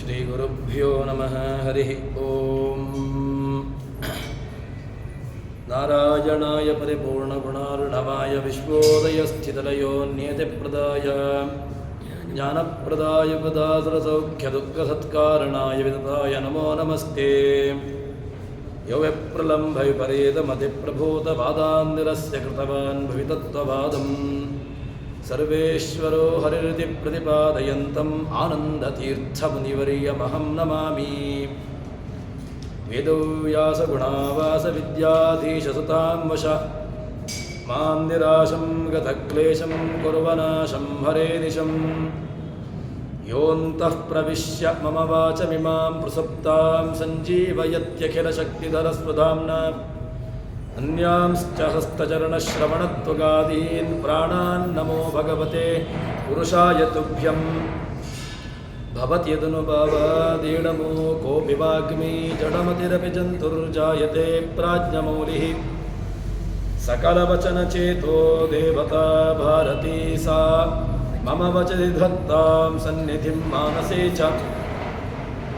ಶ್ರೀಗುರುಭ್ಯೋ ನಮಃ. ಹರಿ ಓಂ. ನಾರಾಯಣಾಯ ಪರಿಪೂರ್ಣಗುಣಾರ್ಣವಾಯ ವಿಶ್ವೋದಯಸ್ಥಿತಲಯೋನ್ಯತಿಪ್ರದಾಯ ಜ್ಞಾನಪ್ರದಾಯ ಪದಾಸುರಸೌಖ್ಯದುಃಖಸತ್ಕಾರಣಾಯ ವಿದತಾಯ ನಮೋ ನಮಸ್ತೆ. ಯೋ ವಿಪ್ರಲಂಭ ವಿಪರೀತಮತಿಪ್ರಭೂತವಾದಾನ್ನಿರಸ್ಯ ಕೃತವಾನ್ ಭವಿತತ್ವವಾದಂ ಸರ್ವೇಶ್ವರೋ ಹರಿರಿತಿ ಪ್ರತಿಪಾದಯಂತಂ ಆನಂದತೀರ್ಥಮುನಿವರ್ಯಮಹಂ ನಮಾಮಿ. ವೇದವ್ಯಾಸಗುಣಾವಾಸವಿದ್ಯಾಧೀಶಸುತಾಂ ವಶ ಮಾಂ ನಿರಾಶಂ ಗತಕ್ಲೇಶಂ ಕುರ್ವನಾಶಂ ಹರೇನಿಶಂ. ಯೋऽन्तಃ ಪ್ರವಿಶ್ಯ ಮಮ ವಾಚಮಿಮಾಂ ಪ್ರಸುಪ್ತಾಂ ಸಂಜೀವಯತ್ಯಖಿಲಶಕ್ತಿಧರಸ್ವಧಾಮ್ನಾ ಅನ್ಯಾಂಶ್ಚ ಹಸ್ತಚರಣಶ್ರವಣತ್ವಗಾದೀನ್ ಪ್ರಾಣಾನ್ ನಮೋ ಭಗವತೆ ಪುರುಷಾಯ ತುಭ್ಯಂ. ಭವತ್ಯದನುಭಾವಾದೀಡಮೋ ಕೋಪಿ ವಾಗ್ಮಿ ಜಡಮತಿರಪಿ ಜಂತುರ್ಜಾಯತೆ ಪ್ರಾಜ್ಞಮೌಲಿಃ. ಸಕಲವಚನಚೇತೋ ದೇವತಾ ಭಾರತೀ ಸಾ ಮಮ ವಚಸಿ ಧತ್ತಾಂ ಸನ್ನಿಧಿಂ ಮಾನಸೇ ಚ.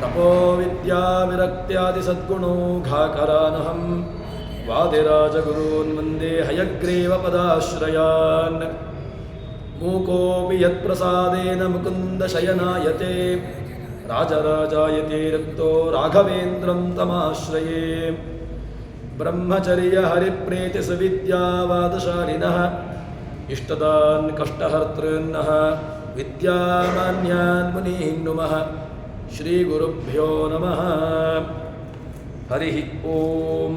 ತಪೋ ವಿದ್ಯಾ ವಿರಕ್ತ್ಯಾದಿ ಸದ್ಗುಣೋಘಾಕರಾನಹಂ ವಾದಿರಾಜಗುರೂನ್ ವಂದೇ ಹಯಗ್ರೀವ ಪದಾಶ್ರಯಾನ್. ಮೂಕೋಪಿ ಯತ್ಪ್ರಸಾದೇನ ಮುಕುಂದ ಶಯನಾಯತೆ ರಾಜರಾಜಾಯತೆ ರಕ್ತೋ ರಾಘವೇಂದ್ರಂ ತಮಾಶ್ರಯೇ. ಬ್ರಹ್ಮಚರ್ಯ ಹರಿಪ್ರೀತಿ ಸುವಿದ್ಯಾವಾದಶಾಲಿನಃ ಇಷ್ಟದಾನ್ ಕಷ್ಟಹರ್ತೃನ್ನಃ ವಿದ್ಯಾಮಾನ್ಯಾನ್ ಮುನೀನ್ ನುಮಃ. ಶ್ರೀಗುರುಭ್ಯೋ ನಮಃ. ಹರಿ ಓಂ.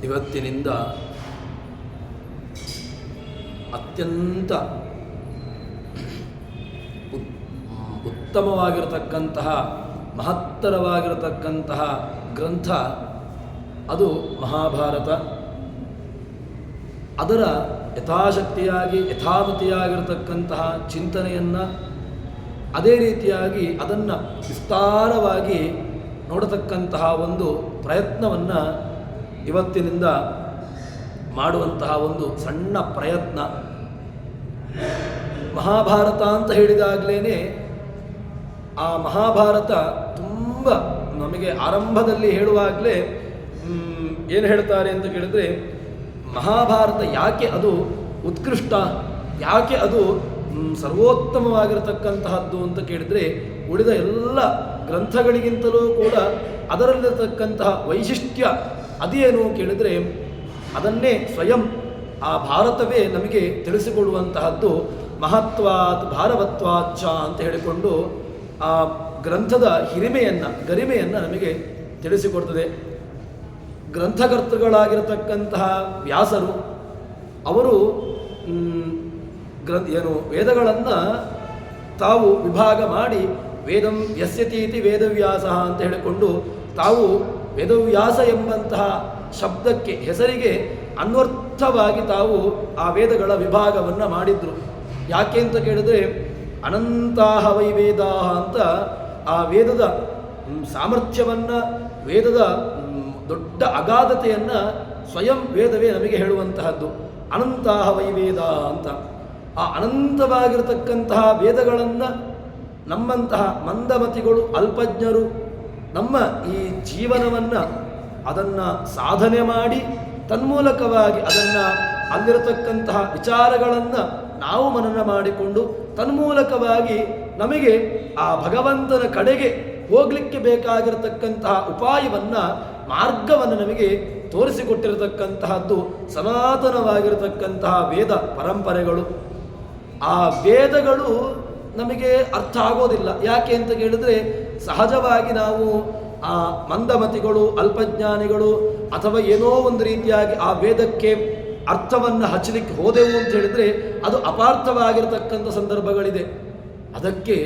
ಇವತ್ತಿನಿಂದ ಅತ್ಯಂತ ಉತ್ತಮವಾಗಿರತಕ್ಕಂತಹ ಮಹತ್ತರವಾಗಿರತಕ್ಕಂತಹ ಗ್ರಂಥ ಅದು ಮಹಾಭಾರತ. ಅದರ ಯಥಾಶಕ್ತಿಯಾಗಿ ಯಥಾಮತಿಯಾಗಿರತಕ್ಕಂತಹ ಚಿಂತನೆಯನ್ನು, ಅದೇ ರೀತಿಯಾಗಿ ಅದನ್ನು ವಿಸ್ತಾರವಾಗಿ ನೋಡತಕ್ಕಂತಹ ಒಂದು ಪ್ರಯತ್ನವನ್ನು ಇವತ್ತಿನಿಂದ ಮಾಡುವಂತಹ ಒಂದು ಸಣ್ಣ ಪ್ರಯತ್ನ. ಮಹಾಭಾರತ ಅಂತ ಹೇಳಿದಾಗಲೇ ಆ ಮಹಾಭಾರತ ತುಂಬ ನಮಗೆ ಆರಂಭದಲ್ಲಿ ಹೇಳುವಾಗಲೇ ಏನು ಹೇಳ್ತಾರೆ ಅಂತ ಕೇಳಿದ್ರೆ, ಮಹಾಭಾರತ ಯಾಕೆ ಅದು ಉತ್ಕೃಷ್ಟ, ಯಾಕೆ ಅದು ಸರ್ವೋತ್ತಮವಾಗಿರತಕ್ಕಂತಹದ್ದು ಅಂತ ಕೇಳಿದರೆ, ಉಳಿದ ಎಲ್ಲ ಗ್ರಂಥಗಳಿಗಿಂತಲೂ ಕೂಡ ಅದರಲ್ಲಿರತಕ್ಕಂತಹ ವೈಶಿಷ್ಟ್ಯ ಅದೇನು ಕೇಳಿದರೆ ಅದನ್ನೇ ಸ್ವಯಂ ಆ ಭಾರತವೇ ನಮಗೆ ತಿಳಿಸಿಕೊಡುವಂತಹದ್ದು. ಮಹತ್ವಾತ್ ಭಾರವತ್ವಾಚ್ಚ ಅಂತ ಹೇಳಿಕೊಂಡು ಆ ಗ್ರಂಥದ ಗರಿಮೆಯನ್ನು ನಮಗೆ ತಿಳಿಸಿಕೊಡ್ತದೆ. ಗ್ರಂಥಕರ್ತೃಗಳಾಗಿರತಕ್ಕಂತಹ ವ್ಯಾಸರು ಅವರು ವೇದಗಳನ್ನು ತಾವು ವಿಭಾಗ ಮಾಡಿ ವೇದಂ ಯಸ್ಯತೀತಿ ವೇದವ್ಯಾಸ ಅಂತ ಹೇಳಿಕೊಂಡು ತಾವು ವೇದವ್ಯಾಸ ಎಂಬಂತಹ ಶಬ್ದಕ್ಕೆ ಹೆಸರಿಗೆ ಅನ್ವರ್ಥವಾಗಿ ತಾವು ಆ ವೇದಗಳ ವಿಭಾಗವನ್ನು ಮಾಡಿದರು. ಯಾಕೆ ಅಂತ ಕೇಳಿದ್ರೆ, ಅನಂತಾಹ ವೈ ವೇದಾಹ ಅಂತ ಆ ವೇದದ ಸಾಮರ್ಥ್ಯವನ್ನು, ವೇದದ ದೊಡ್ಡ ಅಗಾಧತೆಯನ್ನು ಸ್ವಯಂ ವೇದವೇ ನಮಗೆ ಹೇಳುವಂತಹದ್ದು. ಅನಂತಾಹ ವೈ ವೇದಾಹ ಅಂತ ಆ ಅನಂತವಾಗಿರತಕ್ಕಂತಹ ವೇದಗಳನ್ನು ನಮ್ಮಂತಹ ಮಂದಮತಿಗಳು, ಅಲ್ಪಜ್ಞರು ನಮ್ಮ ಈ ಜೀವನವನ್ನು ಅದನ್ನು ಸಾಧನೆ ಮಾಡಿ ತನ್ಮೂಲಕವಾಗಿ ಅದನ್ನು ಅಲ್ಲಿರತಕ್ಕಂತಹ ವಿಚಾರಗಳನ್ನು ನಾವು ಮನನ ಮಾಡಿಕೊಂಡು ತನ್ಮೂಲಕವಾಗಿ ನಮಗೆ ಆ ಭಗವಂತನ ಕಡೆಗೆ ಹೋಗಲಿಕ್ಕೆ ಬೇಕಾಗಿರತಕ್ಕಂತಹ ಉಪಾಯವನ್ನು, ಮಾರ್ಗವನ್ನು ನಮಗೆ ತೋರಿಸಿಕೊಟ್ಟಿರತಕ್ಕಂತಹದ್ದು ಸನಾತನವಾಗಿರತಕ್ಕಂತಹ ವೇದ ಪರಂಪರೆಗಳು. ಆ ವೇದಗಳು ನಮಗೆ ಅರ್ಥ ಆಗೋದಿಲ್ಲ. ಯಾಕೆ ಅಂತ ಕೇಳಿದ್ರೆ, ಸಹಜವಾಗಿ ನಾವು ಆ ಮಂದಮತಿಗಳು, ಅಲ್ಪಜ್ಞಾನಿಗಳು ಅಥವಾ ಏನೋ ಒಂದು ರೀತಿಯಾಗಿ ಆ ವೇದಕ್ಕೆ ಅರ್ಥವನ್ನು ಹಚ್ಚಲಿಕ್ಕೆ ಹೋದೆವು ಅಂತ ಹೇಳಿದರೆ ಅದು ಅಪಾರ್ಥವಾಗಿರತಕ್ಕಂಥ ಸಂದರ್ಭಗಳಿದೆ. ಅದಕ್ಕೆ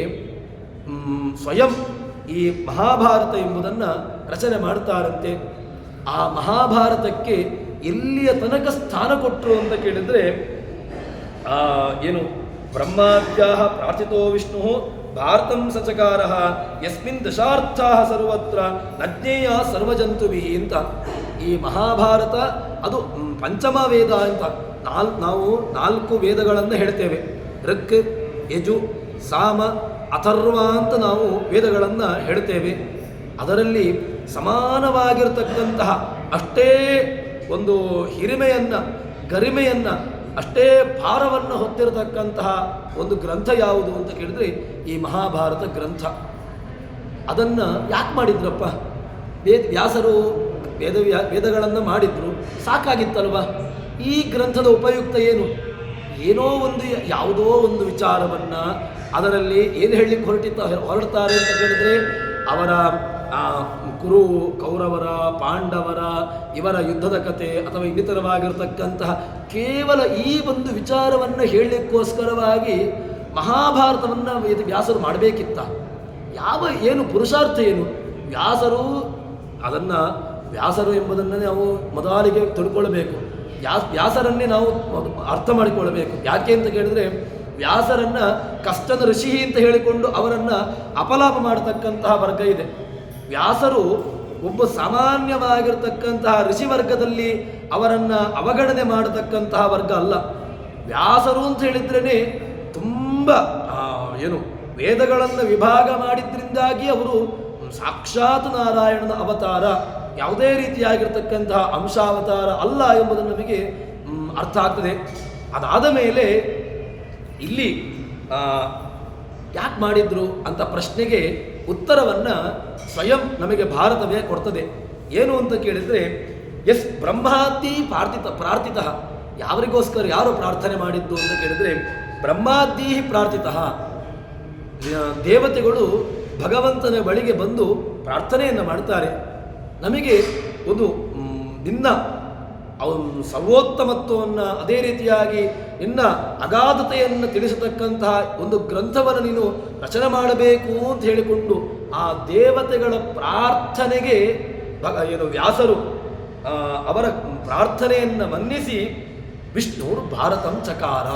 ಸ್ವಯಂ ಈ ಮಹಾಭಾರತ ಎಂಬುದನ್ನು ರಚನೆ ಮಾಡ್ತಾರಂತೆ. ಆ ಮಹಾಭಾರತಕ್ಕೆ ಎಲ್ಲಿಯ ತನಕ ಸ್ಥಾನ ಕೊಟ್ಟರು ಅಂತ ಕೇಳಿದರೆ, ಏನು ಬ್ರಹ್ಮಾದ್ಯಾಹ ಪ್ರಾರ್ಥಿತೋ ವಿಷ್ಣು ಭಾರತಂ ಸಚಕಾರ ಯಸ್ಮಿನ್ ದಶಾರ್ಥಾ ಸರ್ವತ್ರ ನಜ್ಞೇಯ ಸರ್ವಜಂತುಭಿ ಅಂತ. ಈ ಮಹಾಭಾರತ ಅದು ಪಂಚಮ ವೇದ ಅಂತ ನಾವು 4 ವೇದಗಳನ್ನು ಹೇಳ್ತೇವೆ. ಋಕ್, ಯಜು, ಸಾಮ, ಅಥರ್ವ ಅಂತ ನಾವು ವೇದಗಳನ್ನು ಹೇಳ್ತೇವೆ. ಅದರಲ್ಲಿ ಸಮಾನವಾಗಿರತಕ್ಕಂತಹ ಅಷ್ಟೇ ಒಂದು ಹಿರಿಮೆಯನ್ನು, ಗರಿಮೆಯನ್ನು, ಅಷ್ಟೇ ಭಾರವನ್ನು ಹೊತ್ತಿರತಕ್ಕಂತಹ ಒಂದು ಗ್ರಂಥ ಯಾವುದು ಅಂತ ಕೇಳಿದರೆ ಈ ಮಹಾಭಾರತ ಗ್ರಂಥ. ಅದನ್ನು ಯಾಕೆ ಮಾಡಿದ್ರಪ್ಪ? ವ್ಯಾಸರು ವೇದಗಳನ್ನು ಮಾಡಿದ್ರು, ಸಾಕಾಗಿತ್ತಲ್ವ? ಈ ಗ್ರಂಥದ ಉಪಯುಕ್ತ ಏನು? ಏನೋ ಒಂದು ಯಾವುದೋ ಒಂದು ವಿಚಾರವನ್ನು ಅದರಲ್ಲಿ ಏನು ಹೇಳಲಿಕ್ಕೆ ಹೊರಡ್ತಾರೆ ಅಂತ ಕೇಳಿದ್ರೆ ಅವರ ಕುರು, ಕೌರವರ, ಪಾಂಡವರ ಇವರ ಯುದ್ಧದ ಕತೆ ಅಥವಾ ಇನ್ನಿತರವಾಗಿರತಕ್ಕಂತಹ ಕೇವಲ ಈ ಒಂದು ವಿಚಾರವನ್ನು ಹೇಳಲಿಕ್ಕೋಸ್ಕರವಾಗಿ ಮಹಾಭಾರತವನ್ನು ವ್ಯಾಸರು ಮಾಡಬೇಕಿತ್ತ? ಏನು ಪುರುಷಾರ್ಥ ಏನು? ವ್ಯಾಸರು ಎಂಬುದನ್ನು ನಾವು ಮೊದಲಿಗೆ ತಿಳ್ಕೊಳ್ಬೇಕು. ವ್ಯಾಸರನ್ನೇ ನಾವು ಅರ್ಥ ಮಾಡಿಕೊಳ್ಳಬೇಕು. ಯಾಕೆ ಅಂತ ಕೇಳಿದ್ರೆ ವ್ಯಾಸರನ್ನು ಕಷ್ಟದ ಋಷಿ ಅಂತ ಹೇಳಿಕೊಂಡು ಅವರನ್ನು ಅಪಲಾಪ ಮಾಡತಕ್ಕಂತಹ ವರ್ಗ ಇದೆ. ವ್ಯಾಸರು ಒಬ್ಬ ಸಾಮಾನ್ಯವಾಗಿರ್ತಕ್ಕಂತಹ ಋಷಿ ವರ್ಗದಲ್ಲಿ ಅವರನ್ನು ಅವಗಣನೆ ಮಾಡತಕ್ಕಂತಹ ವರ್ಗ ಅಲ್ಲ. ವ್ಯಾಸರು ಅಂತ ಹೇಳಿದ್ರೇ ತುಂಬ ವೇದಗಳನ್ನು ವಿಭಾಗ ಮಾಡಿದ್ರಿಂದಾಗಿ ಅವರು ಸಾಕ್ಷಾತ್ ನಾರಾಯಣನ ಅವತಾರ, ಯಾವುದೇ ರೀತಿಯಾಗಿರ್ತಕ್ಕಂತಹ ಅಂಶಾವತಾರ ಅಲ್ಲ ಎಂಬುದನ್ನು ನಮಗೆ ಅರ್ಥ ಆಗ್ತದೆ. ಅದಾದ ಮೇಲೆ ಇಲ್ಲಿ ಯಾಕೆ ಮಾಡಿದ್ರು ಅಂತ ಪ್ರಶ್ನೆಗೆ ಉತ್ತರವನ್ನು ಸ್ವಯಂ ನಮಗೆ ಭಾರತವೇ ಕೊಡ್ತದೆ. ಏನು ಅಂತ ಕೇಳಿದರೆ ಬ್ರಹ್ಮಾತಿ ಪ್ರಾರ್ಥಿತ. ಯಾರಿಗೋಸ್ಕರ ಯಾರು ಪ್ರಾರ್ಥನೆ ಮಾಡಿದ್ದು ಅಂತ ಕೇಳಿದರೆ ಬ್ರಹ್ಮಾದಿ ಪ್ರಾರ್ಥಿತ. ದೇವತೆಗಳು ಭಗವಂತನ ಬಳಿಗೆ ಬಂದು ಪ್ರಾರ್ಥನೆಯನ್ನು ಮಾಡ್ತಾರೆ. ನಮಗೆ ಒಂದು ನಿನ್ನ ಅವನು ಸರ್ವೋತ್ತಮತ್ವವನ್ನು, ಅದೇ ರೀತಿಯಾಗಿ ನಿನ್ನ ಅಗಾಧತೆಯನ್ನು ತಿಳಿಸತಕ್ಕಂತಹ ಒಂದು ಗ್ರಂಥವನ್ನು ನೀನು ರಚನೆ ಮಾಡಬೇಕು ಅಂತ ಹೇಳಿಕೊಂಡು ಆ ದೇವತೆಗಳ ಪ್ರಾರ್ಥನೆಗೆ ವ್ಯಾಸರು ಅವರ ಪ್ರಾರ್ಥನೆಯನ್ನು ಮನ್ನಿಸಿ ವಿಷ್ಣು ಭಾರತಂ ಚಕಾರ,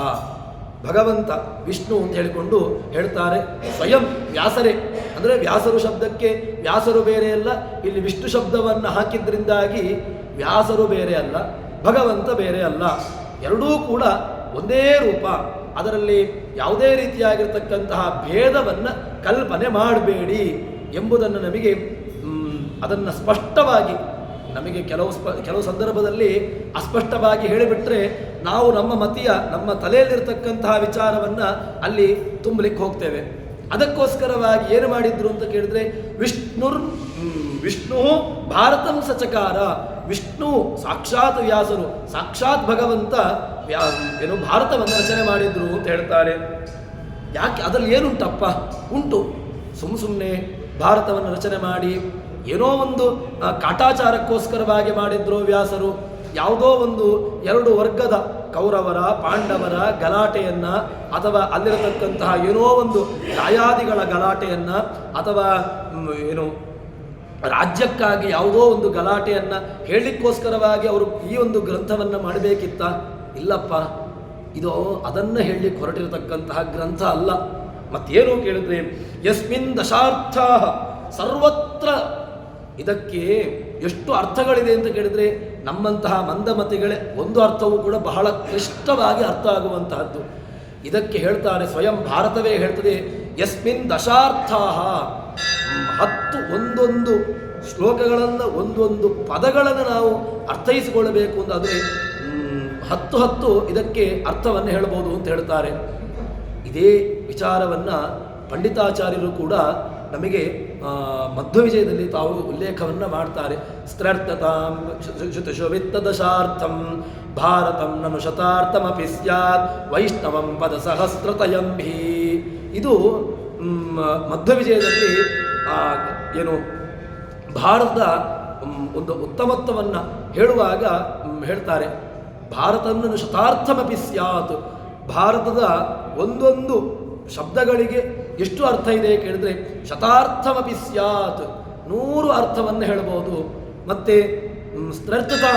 ಭಗವಂತ ವಿಷ್ಣು ಅಂತ ಹೇಳಿಕೊಂಡು ಹೇಳ್ತಾರೆ. ಸ್ವಯಂ ವ್ಯಾಸರೇ, ಅಂದರೆ ವ್ಯಾಸರು ಶಬ್ದಕ್ಕೆ ವ್ಯಾಸರು ಬೇರೆ ಅಲ್ಲ, ಇಲ್ಲಿ ವಿಷ್ಣು ಶಬ್ದವನ್ನು ಹಾಕಿದ್ರಿಂದಾಗಿ ವ್ಯಾಸರು ಬೇರೆ ಅಲ್ಲ, ಭಗವಂತ ಬೇರೆ ಅಲ್ಲ, ಎರಡೂ ಕೂಡ ಒಂದೇ ರೂಪ. ಅದರಲ್ಲಿ ಯಾವುದೇ ರೀತಿಯಾಗಿರ್ತಕ್ಕಂತಹ ಭೇದವನ್ನು ಕಲ್ಪನೆ ಮಾಡಬೇಡಿ ಎಂಬುದನ್ನು ನಮಗೆ ಅದನ್ನು ಸ್ಪಷ್ಟವಾಗಿ ನಮಗೆ ಕೆಲವು ಸಂದರ್ಭದಲ್ಲಿ ಅಸ್ಪಷ್ಟವಾಗಿ ಹೇಳಿಬಿಟ್ರೆ ನಾವು ನಮ್ಮ ತಲೆಯಲ್ಲಿರ್ತಕ್ಕಂತಹ ವಿಚಾರವನ್ನು ಅಲ್ಲಿ ತುಂಬಲಿಕ್ಕೆ ಹೋಗ್ತೇವೆ. ಅದಕ್ಕೋಸ್ಕರವಾಗಿ ಏನು ಮಾಡಿದ್ರು ಅಂತ ಕೇಳಿದ್ರೆ ವಿಷ್ಣು ಭಾರತಂ ಸಚಕಾರ. ವಿಷ್ಣು ಸಾಕ್ಷಾತ್ ವ್ಯಾಸರು, ಸಾಕ್ಷಾತ್ ಭಗವಂತ ಭಾರತವನ್ನು ರಚನೆ ಮಾಡಿದ್ರು ಅಂತ ಹೇಳ್ತಾರೆ. ಯಾಕೆ? ಅದರಲ್ಲಿ ಏನುಂಟಪ್ಪ? ಉಂಟು. ಸುಮ್ಮನೆ ಭಾರತವನ್ನು ರಚನೆ ಮಾಡಿ ಏನೋ ಒಂದು ಕಾಟಾಚಾರಕ್ಕೋಸ್ಕರವಾಗಿ ಮಾಡಿದ್ರು ವ್ಯಾಸರು. ಯಾವುದೋ ಒಂದು ಎರಡು ವರ್ಗದ ಕೌರವರ, ಪಾಂಡವರ ಗಲಾಟೆಯನ್ನು, ಅಥವಾ ಅಲ್ಲಿರತಕ್ಕಂತಹ ಏನೋ ಒಂದು ದಾಯಾದಿಗಳ ಗಲಾಟೆಯನ್ನು, ಅಥವಾ ರಾಜ್ಯಕ್ಕಾಗಿ ಯಾವುದೋ ಒಂದು ಗಲಾಟೆಯನ್ನು ಹೇಳಲಿಕ್ಕೋಸ್ಕರವಾಗಿ ಅವರು ಈ ಒಂದು ಗ್ರಂಥವನ್ನು ಮಾಡಬೇಕಿತ್ತ? ಇಲ್ಲಪ್ಪ, ಇದು ಅದನ್ನು ಹೇಳಲಿಕ್ಕೆ ಹೊರಟಿರತಕ್ಕಂತಹ ಗ್ರಂಥ ಅಲ್ಲ. ಮತ್ತೇನು ಕೇಳಿದ್ರೆ ಯಸ್ಮಿನ್ ದಶಾರ್ಥ ಸರ್ವತ್ರ. ಇದಕ್ಕೆ ಎಷ್ಟು ಅರ್ಥಗಳಿದೆ ಅಂತ ಕೇಳಿದರೆ ನಮ್ಮಂತಹ ಮಂದಮತಿಗಳೇ ಒಂದು ಅರ್ಥವೂ ಕೂಡ ಬಹಳ ಕ್ಲಿಷ್ಟವಾಗಿ ಅರ್ಥ ಆಗುವಂತಹದ್ದು. ಇದಕ್ಕೆ ಹೇಳ್ತಾರೆ, ಸ್ವಯಂ ಭಾರತವೇ ಹೇಳ್ತದೆ, ಯಸ್ಮಿನ್ ದಶಾರ್ಥ 10 ಒಂದೊಂದು ಶ್ಲೋಕಗಳನ್ನು, ಒಂದೊಂದು ಪದಗಳನ್ನು ನಾವು ಅರ್ಥೈಸಿಕೊಳ್ಳಬೇಕು ಅಂತಾದರೆ 10 ಇದಕ್ಕೆ ಅರ್ಥವನ್ನು ಹೇಳಬಹುದು ಅಂತ ಹೇಳ್ತಾರೆ. ಇದೇ ವಿಚಾರವನ್ನು ಪಂಡಿತಾಚಾರ್ಯರು ಕೂಡ ನಮಗೆ ಮಧ್ವವಿಜಯದಲ್ಲಿ ತಾವು ಉಲ್ಲೇಖವನ್ನು ಮಾಡ್ತಾರೆ. ಸ್ತ್ರರ್ಥತಾಂ ಶುತಶೋವಿತ್ತದಶಾರ್ಥಂ ಭಾರತಂ ನನು ಶತಾರ್ಥಮಪಿ ಸ್ಯಾತ್ ವೈಷ್ಣವಂ ಪದ ಸಹಸ್ರತಯಂ ಹಿ. ಇದು ಮಧ್ವವಿಜಯದಲ್ಲಿ ಭಾರತದ ಒಂದು ಉತ್ತಮತ್ವವನ್ನು ಹೇಳುವಾಗ ಹೇಳ್ತಾರೆ. ಭಾರತವನ್ನು ಶತಾರ್ಥಮಪಿ ಸ್ಯಾತ್. ಭಾರತದ ಒಂದೊಂದು ಶಬ್ದಗಳಿಗೆ ಎಷ್ಟು ಅರ್ಥ ಇದೆ ಕೇಳಿದರೆ ಶತಾರ್ಥಮಪಿ ಸ್ಯಾತ್, 100 ಅರ್ಥವನ್ನು ಹೇಳಬಹುದು. ಮತ್ತು ಸ್ತ್ರರ್ಥತಾ,